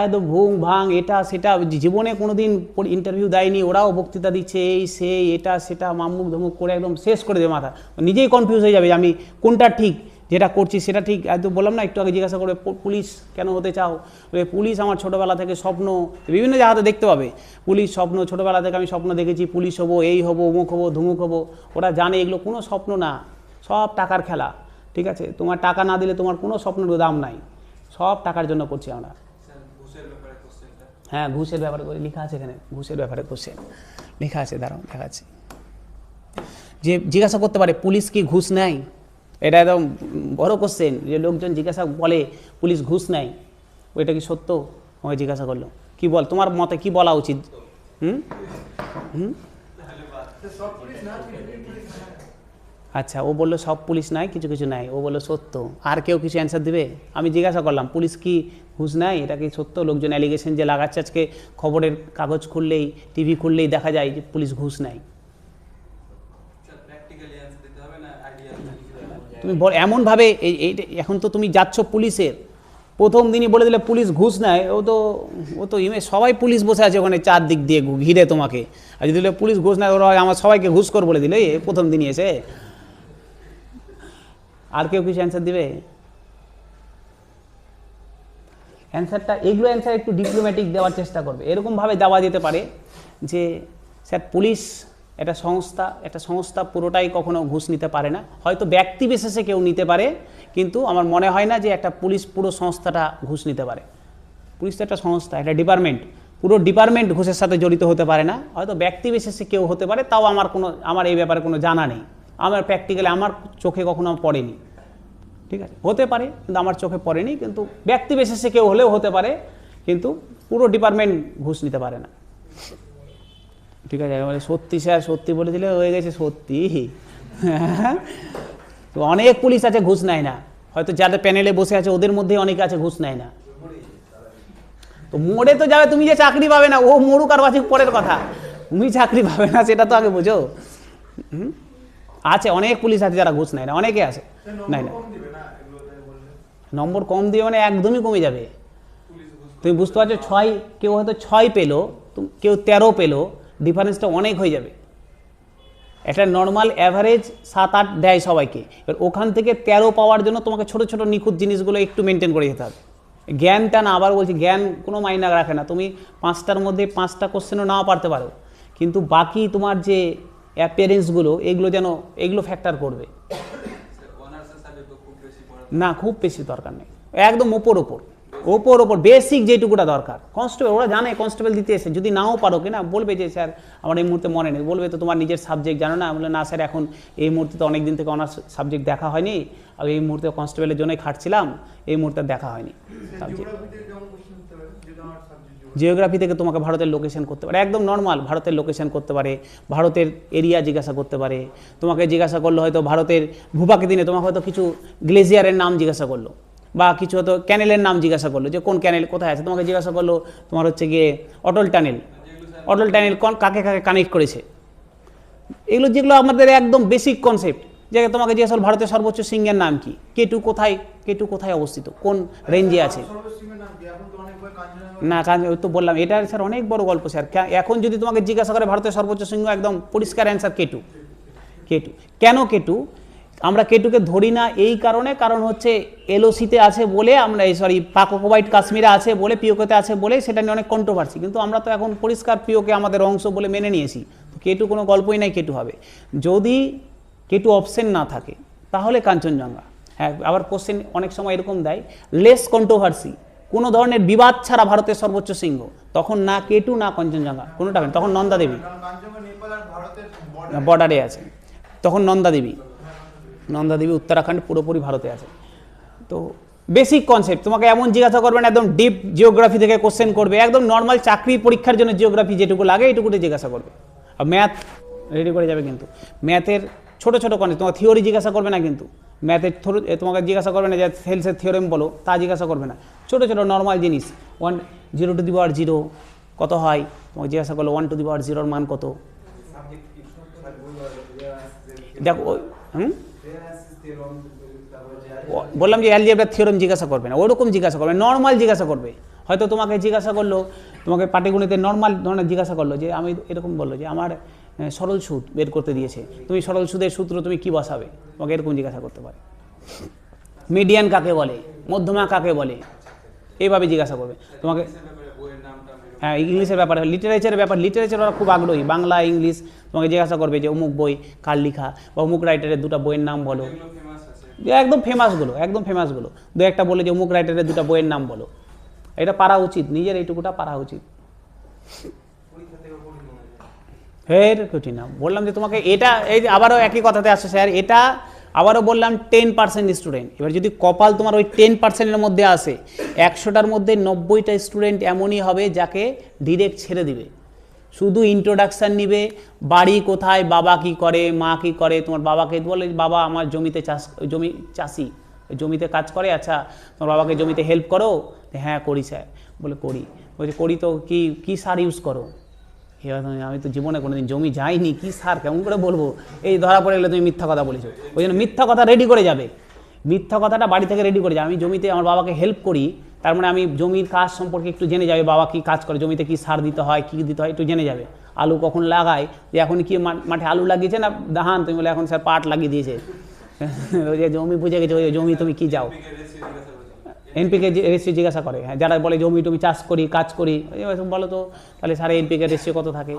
[SPEAKER 1] একদম ভুং ভাং এটা সেটা, জীবনে কোনো দিন ইন্টারভিউ দেয়নি, ওরাও বক্তৃতা দিচ্ছে, এই সেই এটা সেটা মামুক ধমুক করে একদম শেষ করে দেবে মাথা, নিজেই কনফিউজ হয়ে যাবে আমি কোনটা ঠিক, যেটা করছি সেটা ঠিক, তো বললাম না একটু আগে জিজ্ঞাসা করবে পুলিশ কেন হতে চাও, পুলিশ আমার ছোটোবেলা থেকে স্বপ্ন, বিভিন্ন জায়গাতে দেখতে পাবে পুলিশ স্বপ্ন, ছোটোবেলা থেকে আমি স্বপ্ন দেখেছি পুলিশ হবো, এই হবো, অমুক হবো, ধুমুক হবো। ওরা জানে এগুলো কোনো স্বপ্ন না, সব টাকার খেলা, ঠিক আছে? তোমার টাকা না দিলে তোমার কোনো স্বপ্নের দাম নাই, সব টাকার জন্য করছি আমরা। হ্যাঁ, ঘুষের ব্যাপারে করে লেখা আছে এখানে, ঘুষের ব্যাপারে কোশ্চেন লেখা আছে, দাঁড়াও দেখাচ্ছি। যে জিজ্ঞাসা করতে পারে পুলিশ কি ঘুষ নেয়, এটা একদম বড় কোশ্চেন, যে লোকজন জিজ্ঞাসা বলে পুলিশ ঘুষ নেয়, ওইটা কি সত্য? আমাকে জিজ্ঞাসা করলো, কি বল তোমার মতে কি বলা উচিত? হুম হুম আচ্ছা, ও বললো সব পুলিশ নাই, কিছু কিছু নাই, ও বললো সত্য। আর কেউ কিছু অ্যান্সার দেবে? আমি জিজ্ঞাসা করলাম পুলিশ কি ঘুষ নেয়, এটা কি সত্য? লোকজন অ্যালিগেশন যে লাগাচ্ছে, আজকে খবরের কাগজ খুললেই, টিভি খুললেই দেখা যায় যে পুলিশ ঘুষ নেয়। তুমি এমনভাবে এই এখন তো তুমি যাচ্ছ পুলিশের, প্রথম দিনই বলে দিলে পুলিশ ঘুষ নেয়, ও তো সবাই পুলিশ বসে আছে ওখানে চারদিক দিয়ে ঘিরে তোমাকে, আর যদি পুলিশ ঘুষ নেয় ওরা আমার সবাইকে ঘুষখোর বলে দিলে প্রথম দিনই এসে। আর কেউ কিছু অ্যান্সার দিবে? অ্যান্সারটা, এগুলো অ্যান্সার একটু ডিপ্লোম্যাটিক দেওয়ার চেষ্টা করবে, এরকমভাবে দেওয়া যেতে পারে যে স্যার পুলিশ একটা সংস্থা পুরোটাই কখনো ঘুষ নিতে পারে না, হয়তো ব্যক্তি বিশেষে কেউ নিতে পারে, কিন্তু আমার মনে হয় না যে একটা পুলিশ পুরো সংস্থাটা ঘুষ নিতে পারে। পুলিশ তো একটা সংস্থা, একটা ডিপার্টমেন্ট, পুরো ডিপার্টমেন্ট ঘুষের সাথে জড়িত হতে পারে না, হয়তো ব্যক্তি বিশেষে কেউ হতে পারে, তাও আমার এই ব্যাপারে কোনো জানা নেই, আমার প্র্যাকটিক্যালি আমার চোখে কখনো পড়েনি, ঠিক আছে? হতে পারে কিন্তু আমার চোখে পড়েনি, কিন্তু ব্যক্তি বিশেষে কেউ হলেও হতে পারে, কিন্তু পুরো ডিপার্টমেন্ট ঘুষ নিতে পারে না, ঠিক আছে? মানে সত্যি স্যার, সত্যি বলে দিলে হয়ে গেছে সত্যি। তো অনেক পুলিশ আছে ঘুষ নেয় না, হয়তো যাদের প্যানেলে বসে আছে ওদের মধ্যে অনেকে আছে ঘুষ নেয় না। তো মোড়ে তো যাবে, তুমি যে চাকরি পাবে না, ও মরুক আর বাঁচুক পরের কথা, তুমি চাকরি পাবে না সেটা তো আগে বোঝো। আছে অনেক পুলিশ আছে যারা ঘুষ নেয় না, অনেকে আছে নাই না। নম্বর কম দিয়ে মানে একদমই কমে যাবে। তুমি বুঝতে পারছো, কেউ হয়তো 6 পেলো, কেউ 13 পেলো, ডিফারেন্সটা অনেক হয়ে যাবে। একটা নর্মাল অ্যাভারেজ 7-8 দেয় সবাইকে, এবার ওখান থেকে 13 পাওয়ার জন্য তোমাকে ছোট ছোট নিখুঁত জিনিসগুলো একটু মেনটেন করে যেতে হবে। জ্ঞানটা না, আবার বলছি জ্ঞান কোনো মাইনা রাখে না, তুমি 5টার মধ্যে 5টা কোশ্চেনও নাও পারতে পারো, কিন্তু বাকি তোমার যে অ্যাপিয়ারেন্সগুলো এগুলো ফ্যাক্টর করবে না, খুব বেশি দরকার নেই, একদম ওপর বেসিক যেটুকুটা দরকার। কনস্টেবল ওরা জানে, কনস্টেবল দিতে এসে যদি নাও পারো কিনা বলবে যে স্যার আমার এই মুহূর্তে মনে নেই, বলবে তো তোমার নিজের সাবজেক্ট জানো না, বলে না স্যার এখন এই মুহূর্তে তো অনেক দিন থেকে অনার্স সাবজেক্ট দেখা হয়নি, আর এই মুহূর্তে কনস্টেবলের জন্যই খাটছিলাম, এই মুহূর্তে দেখা হয়নি সাবজেক্ট। জিওগ্রাফি থেকে তোমাকে ভারতের লোকেশন করতে পারে, একদম নর্মাল ভারতের লোকেশন করতে পারে, ভারতের এরিয়া জিজ্ঞাসা করতে পারে, তোমাকে জিজ্ঞাসা করলো হয়তো ভারতের ভূপ্রাকৃতিক, তোমাকে হয়তো কিছু গ্লেজিয়ারের নাম জিজ্ঞাসা করলো, বা কিছু হয়তো ক্যানেলের নাম জিজ্ঞাসা করলো, যে কোন ক্যানেল কোথায় আছে, তোমাকে জিজ্ঞাসা করলো তোমার হচ্ছে গিয়ে অটল টানেল কাকে কাকে কানেক্ট করেছে, এগুলো যেগুলো আমাদের একদম বেসিক কনসেপ্ট। যে তোমাকে জিজ্ঞাসা করলো ভারতের সর্বোচ্চ সিংহের নাম কি, কেটু কোথায় অবস্থিত, কোন রেঞ্জে আছে। না ওই তো বললাম, এটা স্যার অনেক বড় গল্প স্যার। এখন যদি তোমাকে জিজ্ঞাসা করে ভারতের সর্বোচ্চ সিংহ, একদম পরিষ্কার অ্যান্সার কেটু। কেন কেটু? আমরা কেটুকে ধরি না এই কারণ হচ্ছে এলওসিতে আছে বলে, আমরা পাক অকুপাইড কাশ্মীরে আছে বলে, পিওকেতে আছে বলে সেটা নিয়ে অনেক কন্ট্রোভার্সি, কিন্তু আমরা তো এখন পরিষ্কার পিওকে আমাদের অংশ বলে মেনে নিয়েছি, তো কেটু কোনো গল্পই নাই, কেটু হবে। যদি কেটু অপশন না থাকে তাহলে কাঞ্চনজঙ্ঘা। হ্যাঁ, আবার কোশ্চেন অনেক সময় এরকম দেয়, লেস কন্ট্রোভার্সি, কোনো ধরনের বিবাদ ছাড়া ভারতের সর্বোচ্চ সিংহ, তখন না কেটু না কাঞ্চনজঙ্ঘা, কোনোটা হবে, তখন নন্দা দেবী বর্ডারে আছে, তখন নন্দা দেবী উত্তরাখণ্ড পুরোপুরি ভারতে আছে। তো বেসিক কনসেপ্ট তোমাকে এমন জিজ্ঞাসা করবে না, একদম ডিপ জিওগ্রাফি থেকে কোশ্চেন করবে, একদম নর্মাল চাকরি পরীক্ষার জন্য জিওগ্রাফি যেটুকু লাগে এটুকুটি জিজ্ঞাসা করবে, আর ম্যাথ রেডি করে যাবে। কিন্তু ম্যাথের ছোট কনসেপ্ট, তোমার থিওরি জিজ্ঞাসা করবে না, কিন্তু ম্যাথের তোমাকে জিজ্ঞাসা করবে না যে সেলসের থিওরেম বলো, তা জিজ্ঞাসা করবে না। ছোট নর্মাল জিনিস, 1 0 কত হয়, তোমাকে জিজ্ঞাসা করলো 1 মান কত, দেখো। বললাম যে অ্যালজেব্রার থিওরেম জিজ্ঞাসা করবে না, ওরকম জিজ্ঞাসা করবে, নর্মাল জিজ্ঞাসা করবে। হয়তো তোমাকে জিজ্ঞাসা করলো, তোমাকে পাটিগণিতের নর্মাল ধরনের জিজ্ঞাসা করলো, যে আমি এরকম বললো যে আমার সরল সুদ বের করতে দিয়েছে, তুমি সরল সুদের সূত্র তুমি কি বসাবে, তোমাকে এরকম জিজ্ঞাসা করতে পারে। মিডিয়ান কাকে বলে, মধ্যমা কাকে বলে, এইভাবে জিজ্ঞাসা করবে তোমাকে। হ্যাঁ, ইংলিশের ব্যাপারে, লিটারেচারের ব্যাপার, লিটারেচার ওরা খুব আগ্রহী, বাংলা ইংলিশ। তোমাকে জিজ্ঞাসা করবে যে অমুক বই কার লেখা, বা অমুক রাইটারের দুটো বইয়ের নাম বলো, একদম ফেমাসগুলো, একদম ফেমাসগুলো। দু একটা বলে যে অমুক রাইটারের দুটো বইয়ের নাম বলো। এটা পারা উচিত, নিজের এইটুকুটা পারা উচিত। ফের কঠিন না, বললাম যে তোমাকে এটা, এই যে আবারও একই কথাতে আসছে স্যার, এটা আবারও বললাম 10% স্টুডেন্ট। এবার যদি কপাল তোমার ওই 10%-এর মধ্যে আসে, 100টার মধ্যে 90টা স্টুডেন্ট এমনই হবে যাকে ডিরেক্ট ছেড়ে দিবে, শুধু ইন্ট্রোডাকশান নিবে, বাড়ি কোথায়, বাবা কি করে, মা কি করে। তোমার বাবাকে বলে বাবা আমার জমিতে জমি চাষি, জমিতে কাজ করে, আচ্ছা তোমার বাবাকে জমিতে হেল্প করো, হ্যাঁ করি স্যার, বলে করি, বলছে করি তো কি সার ইউজ করো, আমি তো জীবনে কোনোদিন জমি যাইনি, কি সার কেমন করে বলবো, এই ধরা পড়ে গেলে তুমি মিথ্যা কথা বলেছো। ওই জন্য মিথ্যা কথা রেডি করে যাবে, মিথ্যা কথাটা বাড়ি থেকে রেডি করে যাবে। আমি জমিতে আমার বাবাকে হেল্প করি, তার মানে আমি জমির কাজ সম্পর্কে একটু জেনে যাবে, বাবা কি কাজ করে, জমিতে কি সার দিতে হয়, কী দিতে হয় একটু জেনে যাবে। আলু কখন লাগায়, যে এখন কি মাঠে আলু লাগিয়েছে না ধান, তুমি বলে এখন স্যার পাট লাগিয়ে দিয়েছে, ওই যে জমি বুঝে গেছে, ওই জমি তুমি কি যাও, এনপিকে রেসিও জিজ্ঞাসা করে। হ্যাঁ, যারা বলে জমি টমি চাষ করি, কাজ করি, বলো তো তাহলে স্যার এনপিকে রেসিও কত থাকে।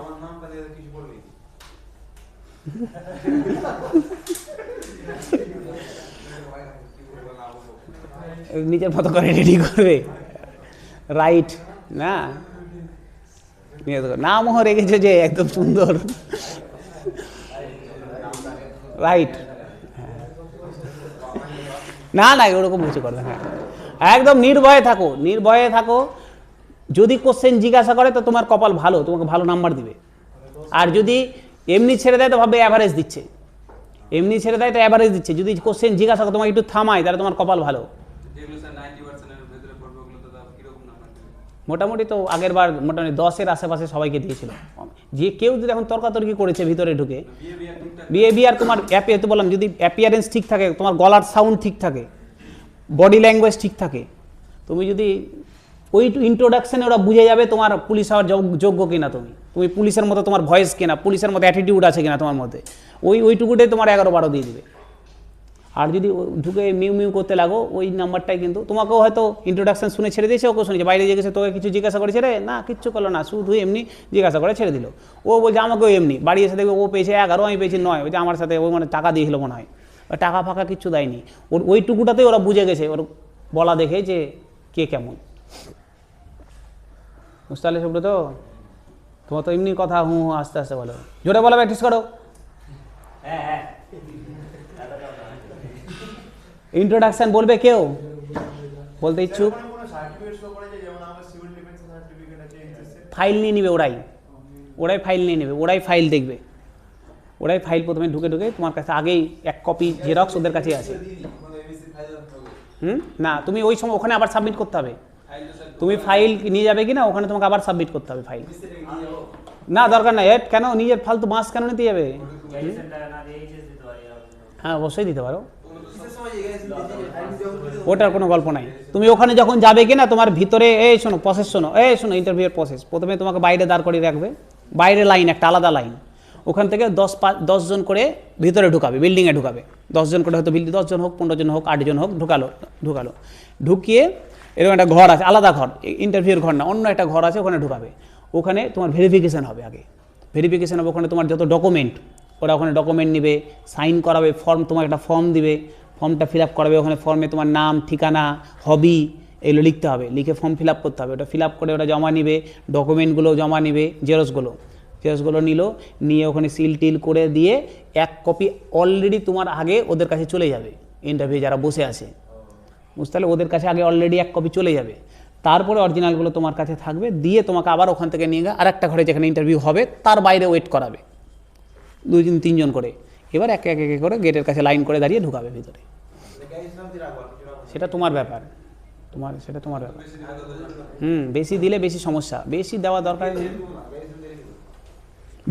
[SPEAKER 1] নিজের মতো করে রেডি করবে, রাইট না, নামও রেখেছে যে একদম সুন্দর, রাইট। না না ওরকম কিছু করবে, হ্যাঁ একদম নির্ভয়ে থাকো, নির্ভয়ে থাকো। যদি কোশ্চেন জিজ্ঞাসা করে তো তোমার কপাল ভালো, তোমাকে ভালো নাম্বার দিবে। আর যদি এমনি ছেড়ে দেয় তো ভাববে অ্যাভারেজ দিচ্ছে, এমনি ছেড়ে দেয় তো অ্যাভারেজ দিচ্ছে। যদি কোশ্চেন জিজ্ঞাসা করে তোমাকে একটু থামায়, তাহলে তোমার কপাল ভালো। মোটামুটি তো আগের বার মোটামুটি 10-এর আশেপাশে সবাইকে দিয়েছিল। যে কেউ যদি এখন তর্কাতর্কি করেছে ভিতরে ঢুকে, বিহেভিয়ার তোমার তো বললাম, যদি অ্যাপিয়ারেন্স ঠিক থাকে, তোমার গলার সাউন্ড ঠিক থাকে, বডি ল্যাঙ্গুয়েজ ঠিক থাকে, তুমি যদি ওই ইন্ট্রোডাকশানে ওরা বুঝে যাবে তোমার পুলিশ হওয়ার যোগ্য কিনা, তুমি পুলিশের মতো তোমার ভয়েস কিনা, পুলিশের মতো অ্যাটিটিউড আছে কিনা তোমার মধ্যে, ওইটুকুটাই তোমার 11-12 দিয়ে দিবে। আর যদি ঢুকে মিউ মিউ করতে লাগো, ওই নাম্বারটাই কিন্তু তোমাকেও হয়তো ইন্ট্রোডাকশন শুনে ছেড়ে দিয়েছে, ওকেও শুনেছে, বাইরে জিজ্ঞেসে তোকে কিছু জিজ্ঞাসা করেছে রে, না কিচ্ছু করলো না, শুধু এমনি জিজ্ঞাসা করে ছেড়ে দিল। ও বলছে আমাকেও এমনি, বাড়ি এসে দেখবে ও পেয়েছে 11, আমি পেয়েছি 9, ওই যে আমার সাথে ও মানে টাকা দিয়েছিল মনে হয়, টাকা ফাঁকা কিচ্ছু দেয়নি, ওইটুকুটাতেই ওরা বুঝে গেছে, ওর বলা দেখে যে কে কেমন। বুঝতে পারলে সব তো, তোমার তো এমনি কথা হুঁ আস্তে আস্তে বলো, জোরে বলো, প্র্যাকটিস করো। হ্যাঁ, ইন্ট্রোডাকশন বলবে কেউ, বলতে ইচ্ছুক, ফাইল নিয়ে নিবে, ওরাই ফাইল নিয়ে নেবে, ওরাই ফাইল দেখবে, ওরাই ফাইল প্রথমে ঢুকে তোমার কাছে আগেই এক কপি জেরক্স ওদের কাছে আছে। না তুমি ওই সময় ওখানে আবার সাবমিট করতে হবে, তুমি ফাইল নিয়ে যাবে কি না, ওখানে তোমাকে আবার সাবমিট করতে হবে ফাইল। না দরকার নাই, কেন নিজের ফালতু মাস কেন নিতে যাবে? হ্যাঁ অবশ্যই দিতে পারো, ওটার কোনো গল্প নাই। তুমি ওখানে যখন যাবে কি না, তোমার ভিতরে শোনো ইন্টারভিউয়ের প্রসেস, প্রথমে তোমাকে বাইরে দাঁড় করিয়ে রাখবে, বাইরে লাইন একটা আলাদা লাইন, ওখান থেকে 10 জন করে ভিতরে ঢুকাবে, বিল্ডিংয়ে ঢুকাবে, 10 জন করে, হয়তো 10 জন হোক, 15 জন হোক, 8 জন হোক, ঢুকালো, ঢুকিয়ে এরকম একটা ঘর আছে, আলাদা ঘর, ইন্টারভিউর ঘর না, অন্য একটা ঘর আছে, ওখানে ঢুকাবে। ওখানে তোমার ভেরিফিকেশান হবে, আগে ভেরিফিকেশান হবে, ওখানে তোমার যত ডকুমেন্ট, ওরা ওখানে ডকুমেন্ট নেবে, সাইন করাবে, ফর্ম, তোমার একটা ফর্ম দিবে, ফর্মটা ফিল আপ করাবে, ওখানে ফর্মে তোমার নাম, ঠিকানা, হবি এগুলো লিখতে হবে, লিখে ফর্ম ফিল আপ করতে হবে, ওটা ফিল আপ করে ওটা জমা নিবে, ডকুমেন্টগুলো জমা নিবে, জেরক্সগুলো নিয়ে ওখানে সিল টিল করে দিয়ে 1 কপি অলরেডি তোমার আগে ওদের কাছে চলে যাবে, ইন্টারভিউ যারা বসে আছে, বুঝতে পারলে, ওদের কাছে আগে অলরেডি 1 কপি চলে যাবে, তারপরে অরিজিনালগুলো তোমার কাছে থাকবে, দিয়ে তোমাকে আবার ওখান থেকে নিয়ে গিয়ে আরেকটা ঘরে যেখানে ইন্টারভিউ হবে তার বাইরে ওয়েট করাবে, 2-3 জন করে, এবার এক করে গেটের কাছে লাইন করে দাঁড়িয়ে ঢুকাবে ভিতরে। সেটা তোমার ব্যাপার, সেটা তোমার ব্যাপার। বেশি দিলে বেশি সমস্যা, বেশি দেওয়া দরকার নেই।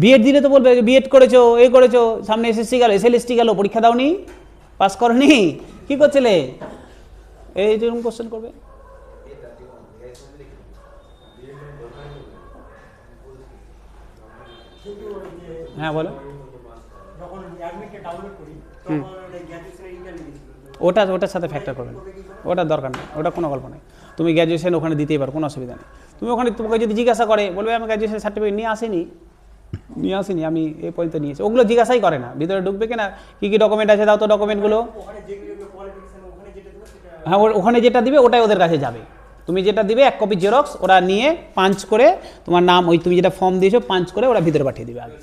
[SPEAKER 1] বিএড দিলে তো বলবে বিএড করেছো, এই করেছো, সামনে এসএসসি গেল, এসএলএসটি গেল, পরীক্ষা দাওনি, পাস করনি, কি করছিলে, এই যেরকম কোশ্চেন করবে। হ্যাঁ বলো। ওটার সাথে ফ্যাক্টর করবে না, ওটার দরকার নেই, ওটা কোনো গল্প নেই। তুমি গ্র্যাজুয়েশন ওখানে দিতেই পারো, কোনো অসুবিধা নেই। তুমি ওখানে তোমাকে যদি জিজ্ঞাসা করে বলবে আমি গ্র্যাজুয়েশন সার্টিফিকেট নিয়ে আসিনি, আমি এই পর্যন্ত নিয়েছি, ওগুলো জিজ্ঞাসাই করে না। ভিতরে ঢুকবে কিনা, কী কী ডকুমেন্ট আছে দাও তো ডকুমেন্টগুলো, হ্যাঁ ওখানে যেটা দিবে ওটাই ওদের কাছে যাবে। তুমি যেটা দিবে 1 কপি জেরক্স ওরা নিয়ে পাঞ্চ করে তোমার নাম, ওই তুমি যেটা ফর্ম দিয়েছো পাঞ্চ করে ওরা ভিতরে পাঠিয়ে দিবে আগে।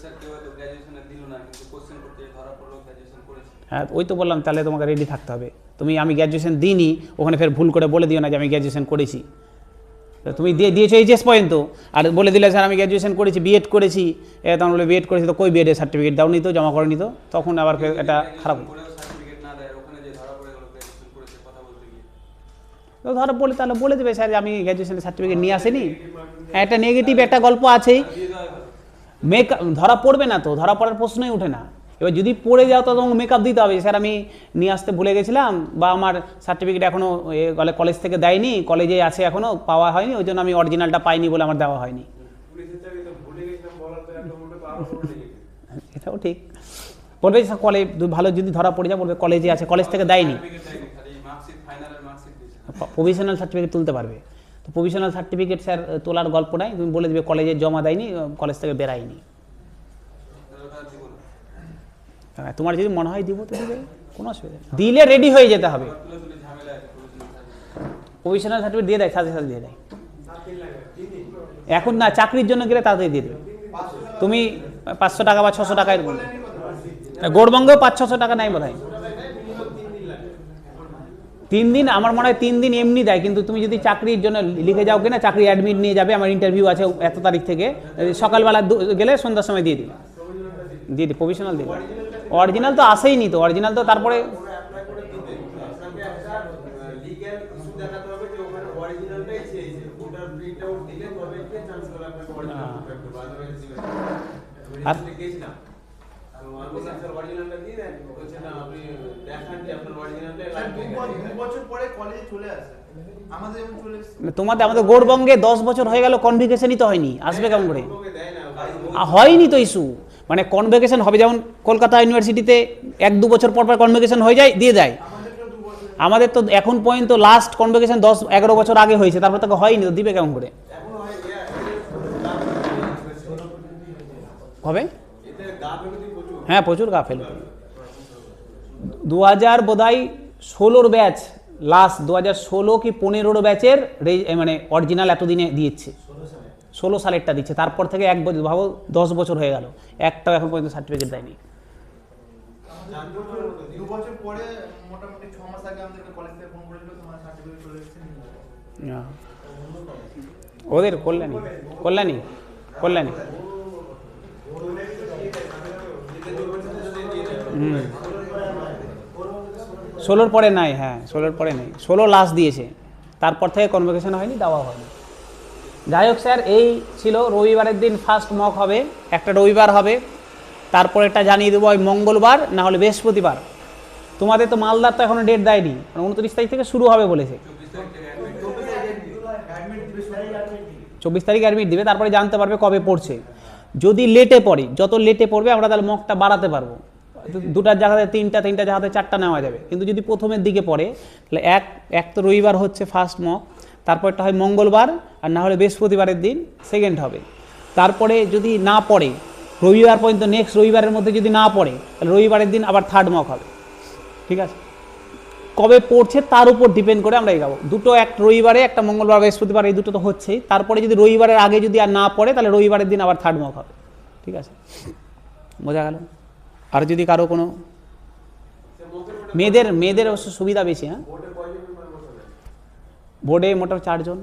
[SPEAKER 1] হ্যাঁ ওই তো বললাম, তাহলে তোমাকে রেডি থাকতে হবে। আমি গ্র্যাজুয়েশন দিইনি ওখানে ফের ভুল করে বলে দিও না যে আমি গ্র্যাজুয়েশন করেছি। তুমি দিয়েছো এইচএস পর্যন্ত আর বলে দিলে স্যার আমি গ্র্যাজুয়েশন করেছি, বিএড করেছি, তখন বলে বিএড করেছি তো কই বিএডের সার্টিফিকেট দাও নি তো, জমা করে নি তো, তখন আবার এটা খারাপ। তো ধরা বলে তাহলে বলে দেবে স্যার আমি গ্র্যাজুয়েশনের সার্টিফিকেট নিয়ে আসেনি, একটা নেগেটিভ একটা গল্প আছেই। ধরা পড়বে না তো, ধরা পড়ার প্রশ্নই ওঠে না। এবার যদি পড়ে যাও তো তোমাকে মেকআপ দিতে হবে, স্যার আমি নিয়ে আসতে ভুলে গেছিলাম, বা আমার সার্টিফিকেট এখনও কলেজ থেকে দেয়নি, কলেজে আছে এখনও পাওয়া হয়নি, ওই জন্য আমি অরিজিনালটা পাইনি বলে আমার দেওয়া হয়নি। এটাও ঠিক, বলবে কলেজ ভালো যদি ধরা পড়ে যায় বলবে কলেজে আছে, কলেজ থেকে দেয়নি। প্রভিশনাল সার্টিফিকেট তুলতে পারবে, তো প্রভিশনাল সার্টিফিকেট স্যার তোলার গল্প নাই, তুমি বলে দেবে কলেজে জমা দেয়নি, কলেজ থেকে বেরায়নি। তোমার যদি মনে হয় দিব তো দিবে, কোনো অসুবিধা নেই, দিলে রেডি হয়ে যেতে হবে। প্রভিশনাল সার্টিফিকেট দিয়ে দেয়, সাথে সাথে দিয়ে দেয়। এখন না, চাকরির জন্য গেলে তাড়াতাড়ি দিয়ে দেবে। তুমি 500 টাকা বা 600 টাকায়, গৌড়বঙ্গেও 500-600 টাকা নেয় বোধ হয়। 3 দিন, আমার মনে হয় 3 দিন এমনি দেয়, কিন্তু তুমি যদি চাকরির জন্য লিখে যাও কিনা, চাকরি অ্যাডমিট নিয়ে যাবে, আমার ইন্টারভিউ আছে এত তারিখ থেকে, সকালবেলা গেলে সন্ধ্যার সময় দিয়ে দিবে, প্রভিশনাল দিবে। অরিজিনাল তো আসেই নি তো, অরিজিনাল তো তারপরে আমাদের গৌড়বঙ্গে 10 বছর হয়ে গেল, কনভিকেশনই তো হয়নি, আসবে কেমন করে? হয়নি তো ইস্যু, মানে কনভোকেশন হবে, যেমন কলকাতা ইউনিভার্সিটিতে 1-2 বছর পর পর কনভোকেশন হয়ে যায়, দিয়ে দেয়। আমাদের তো এখন পর্যন্ত লাস্ট কনভোকেশন 10-11 বছর আগে হয়েছে, তারপর তো হয়নি, তো দিবে কেমন করে? হবে, হ্যাঁ প্রচুর গা ফেলে। 2000 বোধহয় 16 ব্যাচ, লাস্ট 2016 কি 15 ব্যাচের মানে অরিজিনাল এতদিনে দিয়েছে, 16 সালেরটা দিচ্ছে, তারপর থেকে 1 বছর, ভাবো 10 বছর হয়ে গেল, একটাও এখন পর্যন্ত সার্টিফিকেট দেয়নি। ওদের কল্যাণী 16 পরে নাই, হ্যাঁ 16 পরে নেই, 16 লাস্ট দিয়েছে, তারপর থেকে কনভোকেশন হয়নি, দেওয়া হয়নি। যাই হোক স্যার, এই ছিল রবিবারের দিন ফার্স্ট মক হবে, একটা রবিবার হবে, তারপরেটা জানিয়ে দেবো ওই মঙ্গলবার না হলে বৃহস্পতিবার। তোমাদের তো মালদার তো এখনো ডেট দেয়নি, 29 তারিখ থেকে শুরু হবে বলেছে, 24 তারিখ অ্যাডমিট দিবে, তারপরে জানতে পারবে কবে পড়ছে। যদি লেটে পড়ে, যত লেটে পড়বে আমরা তাহলে মকটা বাড়াতে পারবো, 2টার জায়গাতে 3টার জায়গাতে 4টা নেওয়া যাবে। কিন্তু যদি প্রথমের দিকে পড়ে তাহলে এক তো রবিবার হচ্ছে ফার্স্ট মক, তারপরটা হয় মঙ্গলবার, আর না হলে বৃহস্পতিবারের দিন সেকেন্ড হবে। তারপরে যদি না পড়ে রবিবার পর্যন্ত, নেক্সট রবিবারের মধ্যে যদি না পড়ে তাহলে রবিবারের দিন আবার থার্ড মক হবে, ঠিক আছে? কবে পড়ছে তার উপর ডিপেন্ড করে আমরা এগাবো, দুটো, এক রবিবারে, একটা মঙ্গলবার বৃহস্পতিবার, এই দুটো তো হচ্ছেই। তারপরে যদি রবিবারের আগে যদি আর না পড়ে তাহলে রবিবারের দিন আবার থার্ড মক হবে, ঠিক আছে? বোঝা গেল? আর যদি কারো কোনো মেয়েদের অবশ্য সুবিধা বেশি, হ্যাঁ বোর্ডে মোটামুটি 4 জন।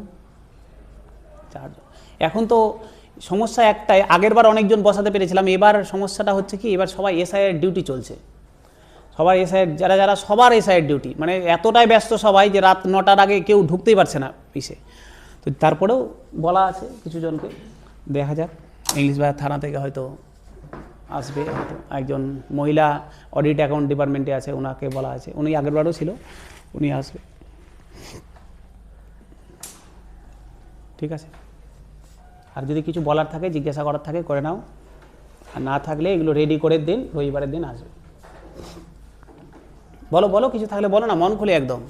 [SPEAKER 1] এখন তো সমস্যা একটাই, আগের বার অনেকজন বসাতে পেরেছিলাম, এবার সমস্যাটা হচ্ছে কি, এবার সবাই এসআইয়ের ডিউটি চলছে, সবার এসআইয়ের যারা সবার এসআইয়ের ডিউটি, মানে এতটাই ব্যস্ত সবাই যে রাত 9টার আগে কেউ ঢুকতেই পারছে না পিসে। তো তারপরেও বলা আছে কিছু জনকে, দেখা যাক, ইংলিশ ভাইয়ের থানা থেকে হয়তো আসবে, একজন মহিলা অডিট অ্যাকাউন্ট ডিপার্টমেন্টে আছে, ওনাকে বলা আছে, উনি আগেরবারও ছিল, উনি আসবে, ঠিক আছে? আর যদি কিছু বলার থাকে, জিজ্ঞাসা করার থাকে করে নাও, আর না থাকলে এগুলো রেডি করে দিন, রবিবারের দিন আসবে। বলো বলো, কিছু থাকলে বলো না, মন খুলে একদম।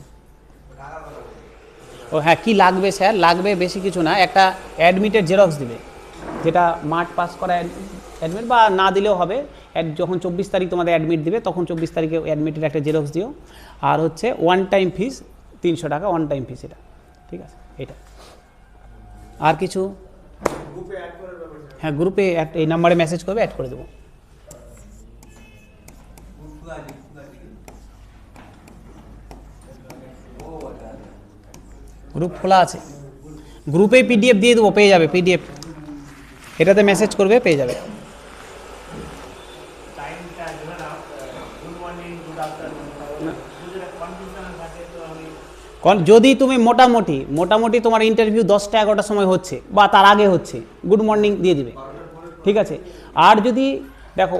[SPEAKER 1] ও হ্যাঁ, কি লাগবে স্যার? লাগবে বেশি কিছু না, একটা অ্যাডমিটের জেরক্স দিবে, যেটা মাঠ পাস করা অ্যাডমিট, বা না দিলেও হবে। যখন 24 তারিখ তোমাদের অ্যাডমিট দিবে তখন 24 তারিখে অ্যাডমিটের একটা জেরক্স দিও। আর হচ্ছে ওয়ান টাইম ফিস 300 টাকা, ওয়ান টাইম ফিস এটা, ঠিক আছে? এটা আর কিছু? হ্যাঁ, গ্রুপে এই নাম্বারে মেসেজ করবে, অ্যাড করে দেবো। গ্রুপ খোলা আছে, গ্রুপে পিডিএফ দিয়ে দেবো, পেয়ে যাবে পিডিএফ, এটাতে মেসেজ করবে, পেয়ে যাবে। যদি তুমি মোটামুটি তোমার ইন্টারভিউ 10টা 11টার সময় হচ্ছে বা তার আগে হচ্ছে, গুড মর্নিং দিয়ে দিবে, ঠিক আছে? আর যদি দেখো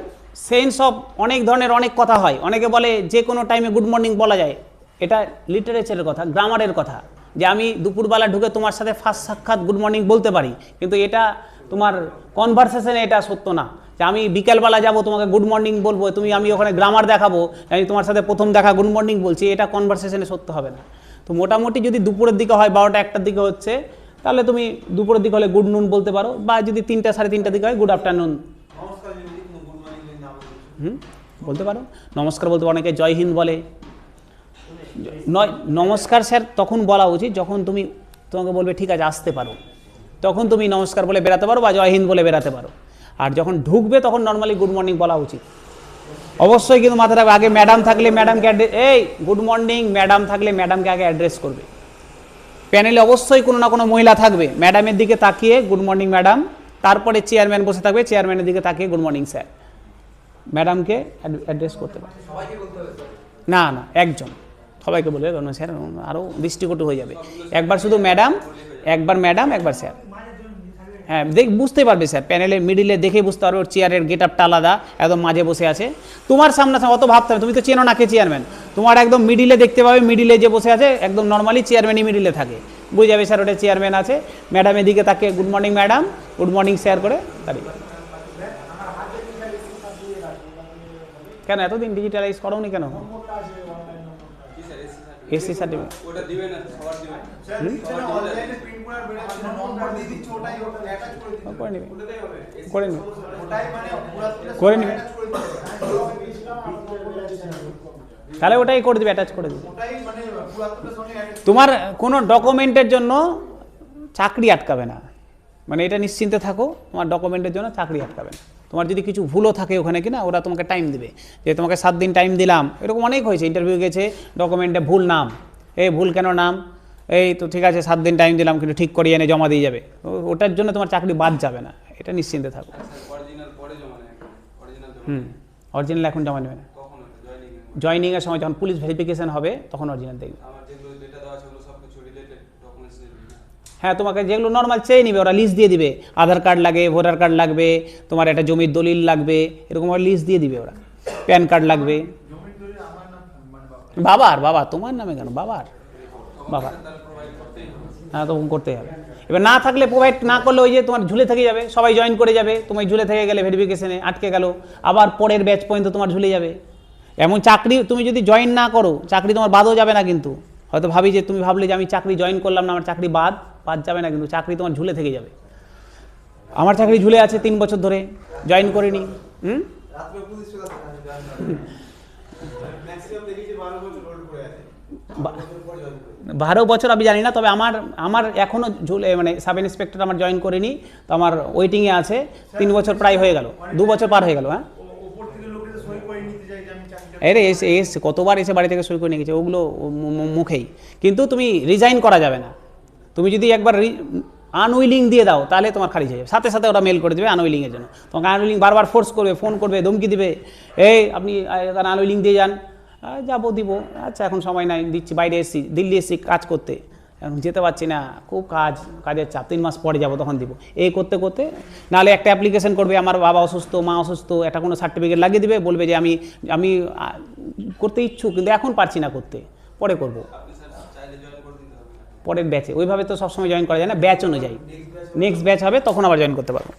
[SPEAKER 1] সেন্স অফ অনেক ধরনের অনেক কথা হয়, অনেকে বলে যে কোনো টাইমে গুড মর্নিং বলা যায়, এটা লিটারেচারের কথা, গ্রামারের কথা, যে আমি দুপুরবেলা ঢুকে তোমার সাথে ফার্স্ট সাক্ষাৎ গুড মর্নিং বলতে পারি, কিন্তু এটা তোমার কনভারসেশনে এটা সত্য না, যে আমি বিকেলবেলা যাব তোমাকে গুড মর্নিং বলবো, আমি ওখানে গ্রামার দেখাবো, আমি তোমার সাথে প্রথম দেখা গুড মর্নিং বলছি, এটা কনভারসেশনে সত্য হবে না। তো মোটামুটি যদি দুপুরের দিকে হয়, 12টা 1টার দিকে হচ্ছে, তাহলে তুমি দুপুরের দিকে হলে গুড নুন বলতে পারো, বা যদি 3টা 3:30 দিকে হয় গুড আফটারনুন বলতে পারো। নমস্কার বলতে পারো, অনেকে জয় হিন্দ বলে। নমস্কার স্যার তখন বলা উচিত যখন তোমাকে বলবে ঠিক আছে আসতে পারো, তখন তুমি নমস্কার বলে বেরাতে পারো বা জয় হিন্দ বলে বেরাতে পারো। আর যখন ঢুকবে তখন নর্মালি গুড মর্নিং বলা উচিত। অবশ্যই কিন্তু মাথায় রাখবে, আগে ম্যাডাম থাকলে ম্যাডামকে এই গুড মর্নিং, ম্যাডাম থাকলে ম্যাডামকে আগে অ্যাড্রেস করবে। প্যানেলে অবশ্যই কোনো না কোনো মহিলা থাকবে, ম্যাডামের দিকে তাকিয়ে গুড মর্নিং ম্যাডাম, তারপরে চেয়ারম্যান বসে থাকবে, চেয়ারম্যানের দিকে তাকিয়ে গুড মর্নিং স্যার, ম্যাডামকে অ্যাড্রেস করতে পারে। না না, একজন, সবাইকে বলবে স্যার, আরও দৃষ্টিকটু হয়ে যাবে। একবার শুধু ম্যাডাম, একবার ম্যাডাম, একবার স্যার। হ্যাঁ, বুঝতে পারবে স্যার, প্যানেলে মিডিলে দেখে বুঝতে পারবে, ওর চেয়ারের গেট আপটা আলাদা, একদম মাঝে বসে আছে। তোমার সামনে অত ভাবতে হবে, তুমি তো চেনো না কে চেয়ারম্যান, তোমার একদম মিডিলে দেখতে পাবে, মিডিলে যে বসে আছে একদম নর্মালি চেয়ারম্যানই মিডিলে থাকে, বুঝে যাবে স্যার ওটা চেয়ারম্যান আছে। ম্যাডামের দিকে তাকে good morning madam, good morning sir করে দাঁড়িয়ে। কেন এতদিন ডিজিটালাইজ করোনি কেন? এসসি সার্টিফিকেট করে নিবে, তাহলে ওটাই করে দিবে, অ্যাটাচ করে দিবে। তোমার কোনো ডকুমেন্টের জন্য চাকরি আটকাবে না, মানে এটা নিশ্চিন্তে থাকো, তোমার ডকুমেন্টের জন্য চাকরি আটকাবে না। তোমার যদি কিছু ভুলও থাকে ওখানে কিনা, ওরা তোমাকে টাইম দেবে, যে তোমাকে 7 দিন টাইম দিলাম, এরকম অনেক হয়েছে, ইন্টারভিউ গেছে, ডকুমেন্টে ভুল নাম, এই ভুল কেন নাম, এই তো ঠিক আছে 7 দিন টাইম দিলাম, কিন্তু ঠিক করিয়ে এনে জমা দিয়ে যাবে, ওটার জন্য তোমার চাকরি বাদ যাবে না, এটা নিশ্চিন্তে থাকো। অরিজিনাল এখন জমা নেবে না, জয়নিংয়ের সময় যখন পুলিশ ভেরিফিকেশন হবে তখন অরিজিনাল দেখবে। হ্যাঁ, তোমাকে যেগুলো নর্মাল চেয়ে নিবে, ওরা লিস্ট দিয়ে দিবে, আধার কার্ড লাগে, ভোটার কার্ড লাগবে, তোমার একটা জমির দলিল লাগবে, এরকম ওরা লিস্ট দিয়ে দিবে, ওরা প্যান কার্ড লাগবে। বাবার তোমার নামে কেন, বাবার হ্যাঁ, তখন করতে হবে। এবার না থাকলে, প্রোভাইড না করলে ওই যে তোমার ঝুলে থেকে যাবে, সবাই জয়েন করে যাবে, তোমার ঝুলে থেকে গেলে ভেরিফিকেশনে আটকে গেল, আবার পরের ব্যাচ পর্যন্ত তোমার ঝুলে যাবে। এমন চাকরি তুমি যদি জয়েন না করো, চাকরি তোমার বাদও যাবে না, কিন্তু হয়তো তুমি ভাবলে যে আমি চাকরি জয়েন করলাম না, আমার চাকরি বাদ যাবে না, কিন্তু চাকরি তোমার ঝুলে থেকে যাবে। আমার চাকরি ঝুলে আছে 3 বছর ধরে, জয়েন করিনি। 12 বছর আমি জানি না, তবে আমার এখনও ঝুলে, মানে সাব ইন্সপেক্টর আমার জয়েন করিনি, তো আমার ওয়েটিংয়ে আছে, 3 বছর প্রায় হয়ে গেল, 2 বছর পার হয়ে গেল। হ্যাঁ, এসে কতবার এসে বাড়ি থেকে সই করে নিয়ে গেছে, ওগুলো মুখেই, কিন্তু তুমি রিজাইন করা যাবে না। তুমি যদি একবার আনউইলিং দিয়ে দাও, তাহলে তোমার খারিজ হয়ে যাবে, সাথে সাথে ওরা মেল করে দেবে আনউইলিংয়ের জন্য। তোমাকে আনউইলিং বারবার ফোর্স করবে, ফোন করবে, ধমকি দিবে, এই আপনি আনউইলিং দিয়ে যান, যাবো দিব, আচ্ছা এখন সময় নাই, দিচ্ছি, বাইরে এসেছি, দিল্লি এসেছি কাজ করতে, এখন যেতে পারছি না, খুব কাজের চাপ, 3 মাস পরে যাবো, তখন দিব, এই করতে করতে, নাহলে একটা অ্যাপ্লিকেশন করবে, আমার বাবা অসুস্থ, মা অসুস্থ, একটা কোনো সার্টিফিকেট লাগিয়ে দিবে, বলবে যে আমি করতে ইচ্ছুক, কিন্তু এখন পারছি না করতে, পরে করব, পরের ব্যাচে। ওইভাবে তো সবসময় জয়েন করা যায় না, ব্যাচ অনুযায়ী, নেক্সট ব্যাচ হবে তখন আবার জয়েন করতে পারবো।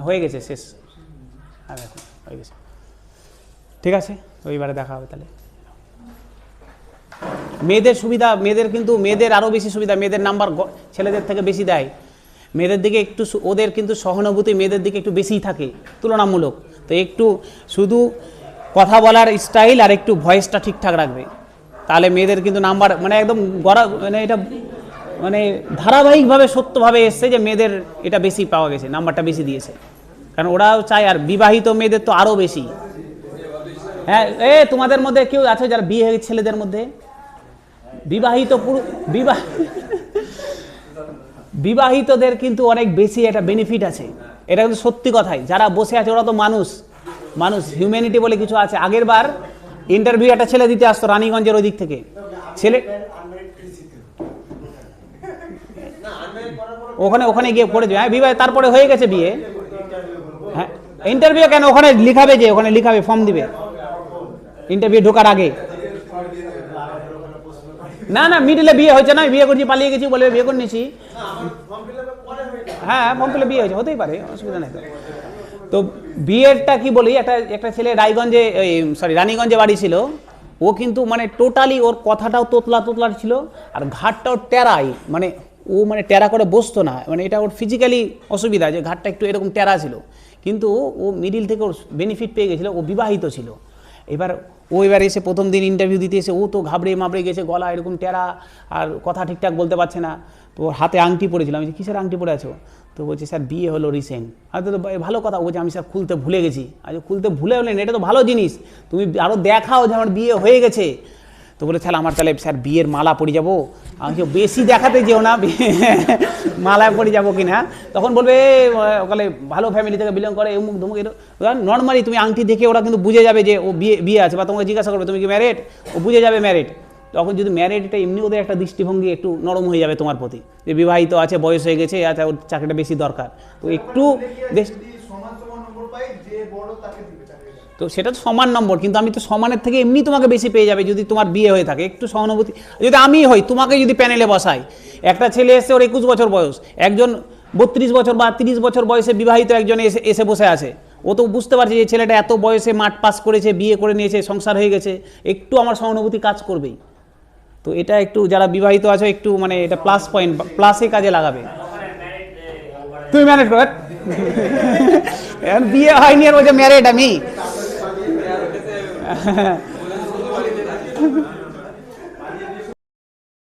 [SPEAKER 1] হয়ে গেছে, শেষ, হয়ে গেছে। ঠিক আছে, ওইবারে দেখা হবে তাহলে। মেয়েদের সুবিধা, মেয়েদের কিন্তু মেয়েদের আরও বেশি সুবিধা, মেয়েদের নাম্বার ছেলেদের থেকে বেশি দেয়। মেয়েদের দিকে একটু ওদের কিন্তু সহানুভূতি মেয়েদের দিকে একটু বেশিই থাকে তুলনামূলক। তো একটু শুধু কথা বলার স্টাইল আর একটু ভয়েসটা ঠিকঠাক রাখবে, তাহলে মেয়েদের কিন্তু নাম্বার মানে একদম গড়া, মানে এটা মানে ধারাবাহিকভাবে সত্যভাবে এসছে যে মেয়েদের এটা বেশি পাওয়া গেছে, নাম্বারটা বেশি দিয়েছে, কারণ ওরাও চায়। আর বিবাহিত মেয়েদের তো আরও বেশি। হ্যাঁ, তোমাদের মধ্যে কেউ আছে যারা বিয়ে হয়ে ছেলেদের মধ্যে? বিবাহিতদের কিন্তু অনেক বেশি একটা বেনিফিট আছে, এটা কিন্তু সত্যি কথাই। যারা বসে আছে ওরা তো মানুষ, হিউম্যানিটি বলে কিছু আছে। আগের বার ইন্টারভিউ একটা ছেলে দিতে আসতো রানীগঞ্জের ওই দিক থেকে, ছেলে ওখানে গিয়ে পড়েছে। হ্যাঁ, বিবাহ তারপরে হয়ে গেছে বিয়ে। হ্যাঁ, ইন্টারভিউ কেন ওখানে লিখাবে, যে ওখানে লিখাবে, ফর্ম দিবে ইন্টারভিউ ঢোকার আগে। না না, মিডিলে বিয়ে হয়েছে না, বিয়ে করছি পালিয়ে গেছি বলে বিয়ে করে নিয়েছি। হ্যাঁ, ফর্ম ফিলে বিয়ে হয়েছে, হতেই পারে, অসুবিধা নেই। তো বিয়েরটা কি বলি, একটা ছেলে রায়গঞ্জে, রানীগঞ্জে বাড়ি ছিল। ও কিন্তু মানে টোটালি ওর কথাটাও তোতলা ছিল, আর ঘাটটাও টেরাই, মানে ও মানে টেরা করে বসতো না, মানে এটা ওর ফিজিক্যালি অসুবিধা, যে ঘাটটা একটু এরকম টেরা ছিল। কিন্তু ও মিডিল থেকে ওর বেনিফিট পেয়ে গেছিলো, ও বিবাহিত ছিল। এবার এসে প্রথম দিন ইন্টারভিউ দিতে এসে ও তো ঘাবড়ে গেছে, গলা এরকম টেরা, আর কথা ঠিকঠাক বলতে পারছে না। তো ওর হাতে আংটি পড়েছিলাম, আমি কিসের আংটি পড়ে আছো? তো বলছে স্যার বিয়ে হলো রিসেন্ট। হয়তো তো ভালো কথা, বলছে আমি স্যার খুলতে ভুলে গেছি। আচ্ছা, খুলতে ভুলে হলেন, এটা তো ভালো জিনিস, তুমি আরও দেখাও যে আমার বিয়ে হয়ে গেছে। তো বলে তাহলে আমার তাহলে স্যার বিয়ের মালা পরে যাবো। আমি বেশি দেখাতে যেও না, মালায় পরে যাবো কিনা। তখন বলবে ওখানে ভালো ফ্যামিলি থেকে বিলং করে, অমুক ধমুক। নর্মালি তুমি আংটি দেখে ওরা কিন্তু বুঝে যাবে যে ও বিয়ে আছে, বা তোমাকে জিজ্ঞাসা করবে তুমি কি ম্যারিড, ও বুঝে যাবে ম্যারিড। তখন যদি ম্যারিড, এটা এমনি ওদের একটা দৃষ্টিভঙ্গি একটু নরম হয়ে যাবে তোমার প্রতি, যে বিবাহিত আছে, বয়স হয়ে গেছে, আচ্ছা ওর চাকরিটা বেশি দরকার, তো একটু তো সেটা তো সমান নম্বর, কিন্তু আমি তো সমানের থেকে এমনি তোমাকে বেশি পেয়ে যাবে যদি তোমার বিয়ে হয়ে থাকে। একটু সহানুভূতি, যদি আমি হই, তোমাকে যদি প্যানেলে বসাই, একটা ছেলে এসে ওর 21 বছর বয়স, একজন 32 বছর বা 30 বছর বয়সে বিবাহিত একজন এসে বসে আছে, ও তো বুঝতে পারছে যে ছেলেটা এত বয়সে মাঠ পাস করেছে, বিয়ে করে নিয়েছে, সংসার হয়ে গেছে, একটু আমার সহানুভূতি কাজ করবেই। তো এটা একটু যারা বিবাহিত আছে একটু মানে এটা প্লাস পয়েন্ট, প্লাসে কাজে লাগাবে। তুমি ম্যারেজ কর, বিয়ে হয়নি আর বলছে ম্যারেড আমি।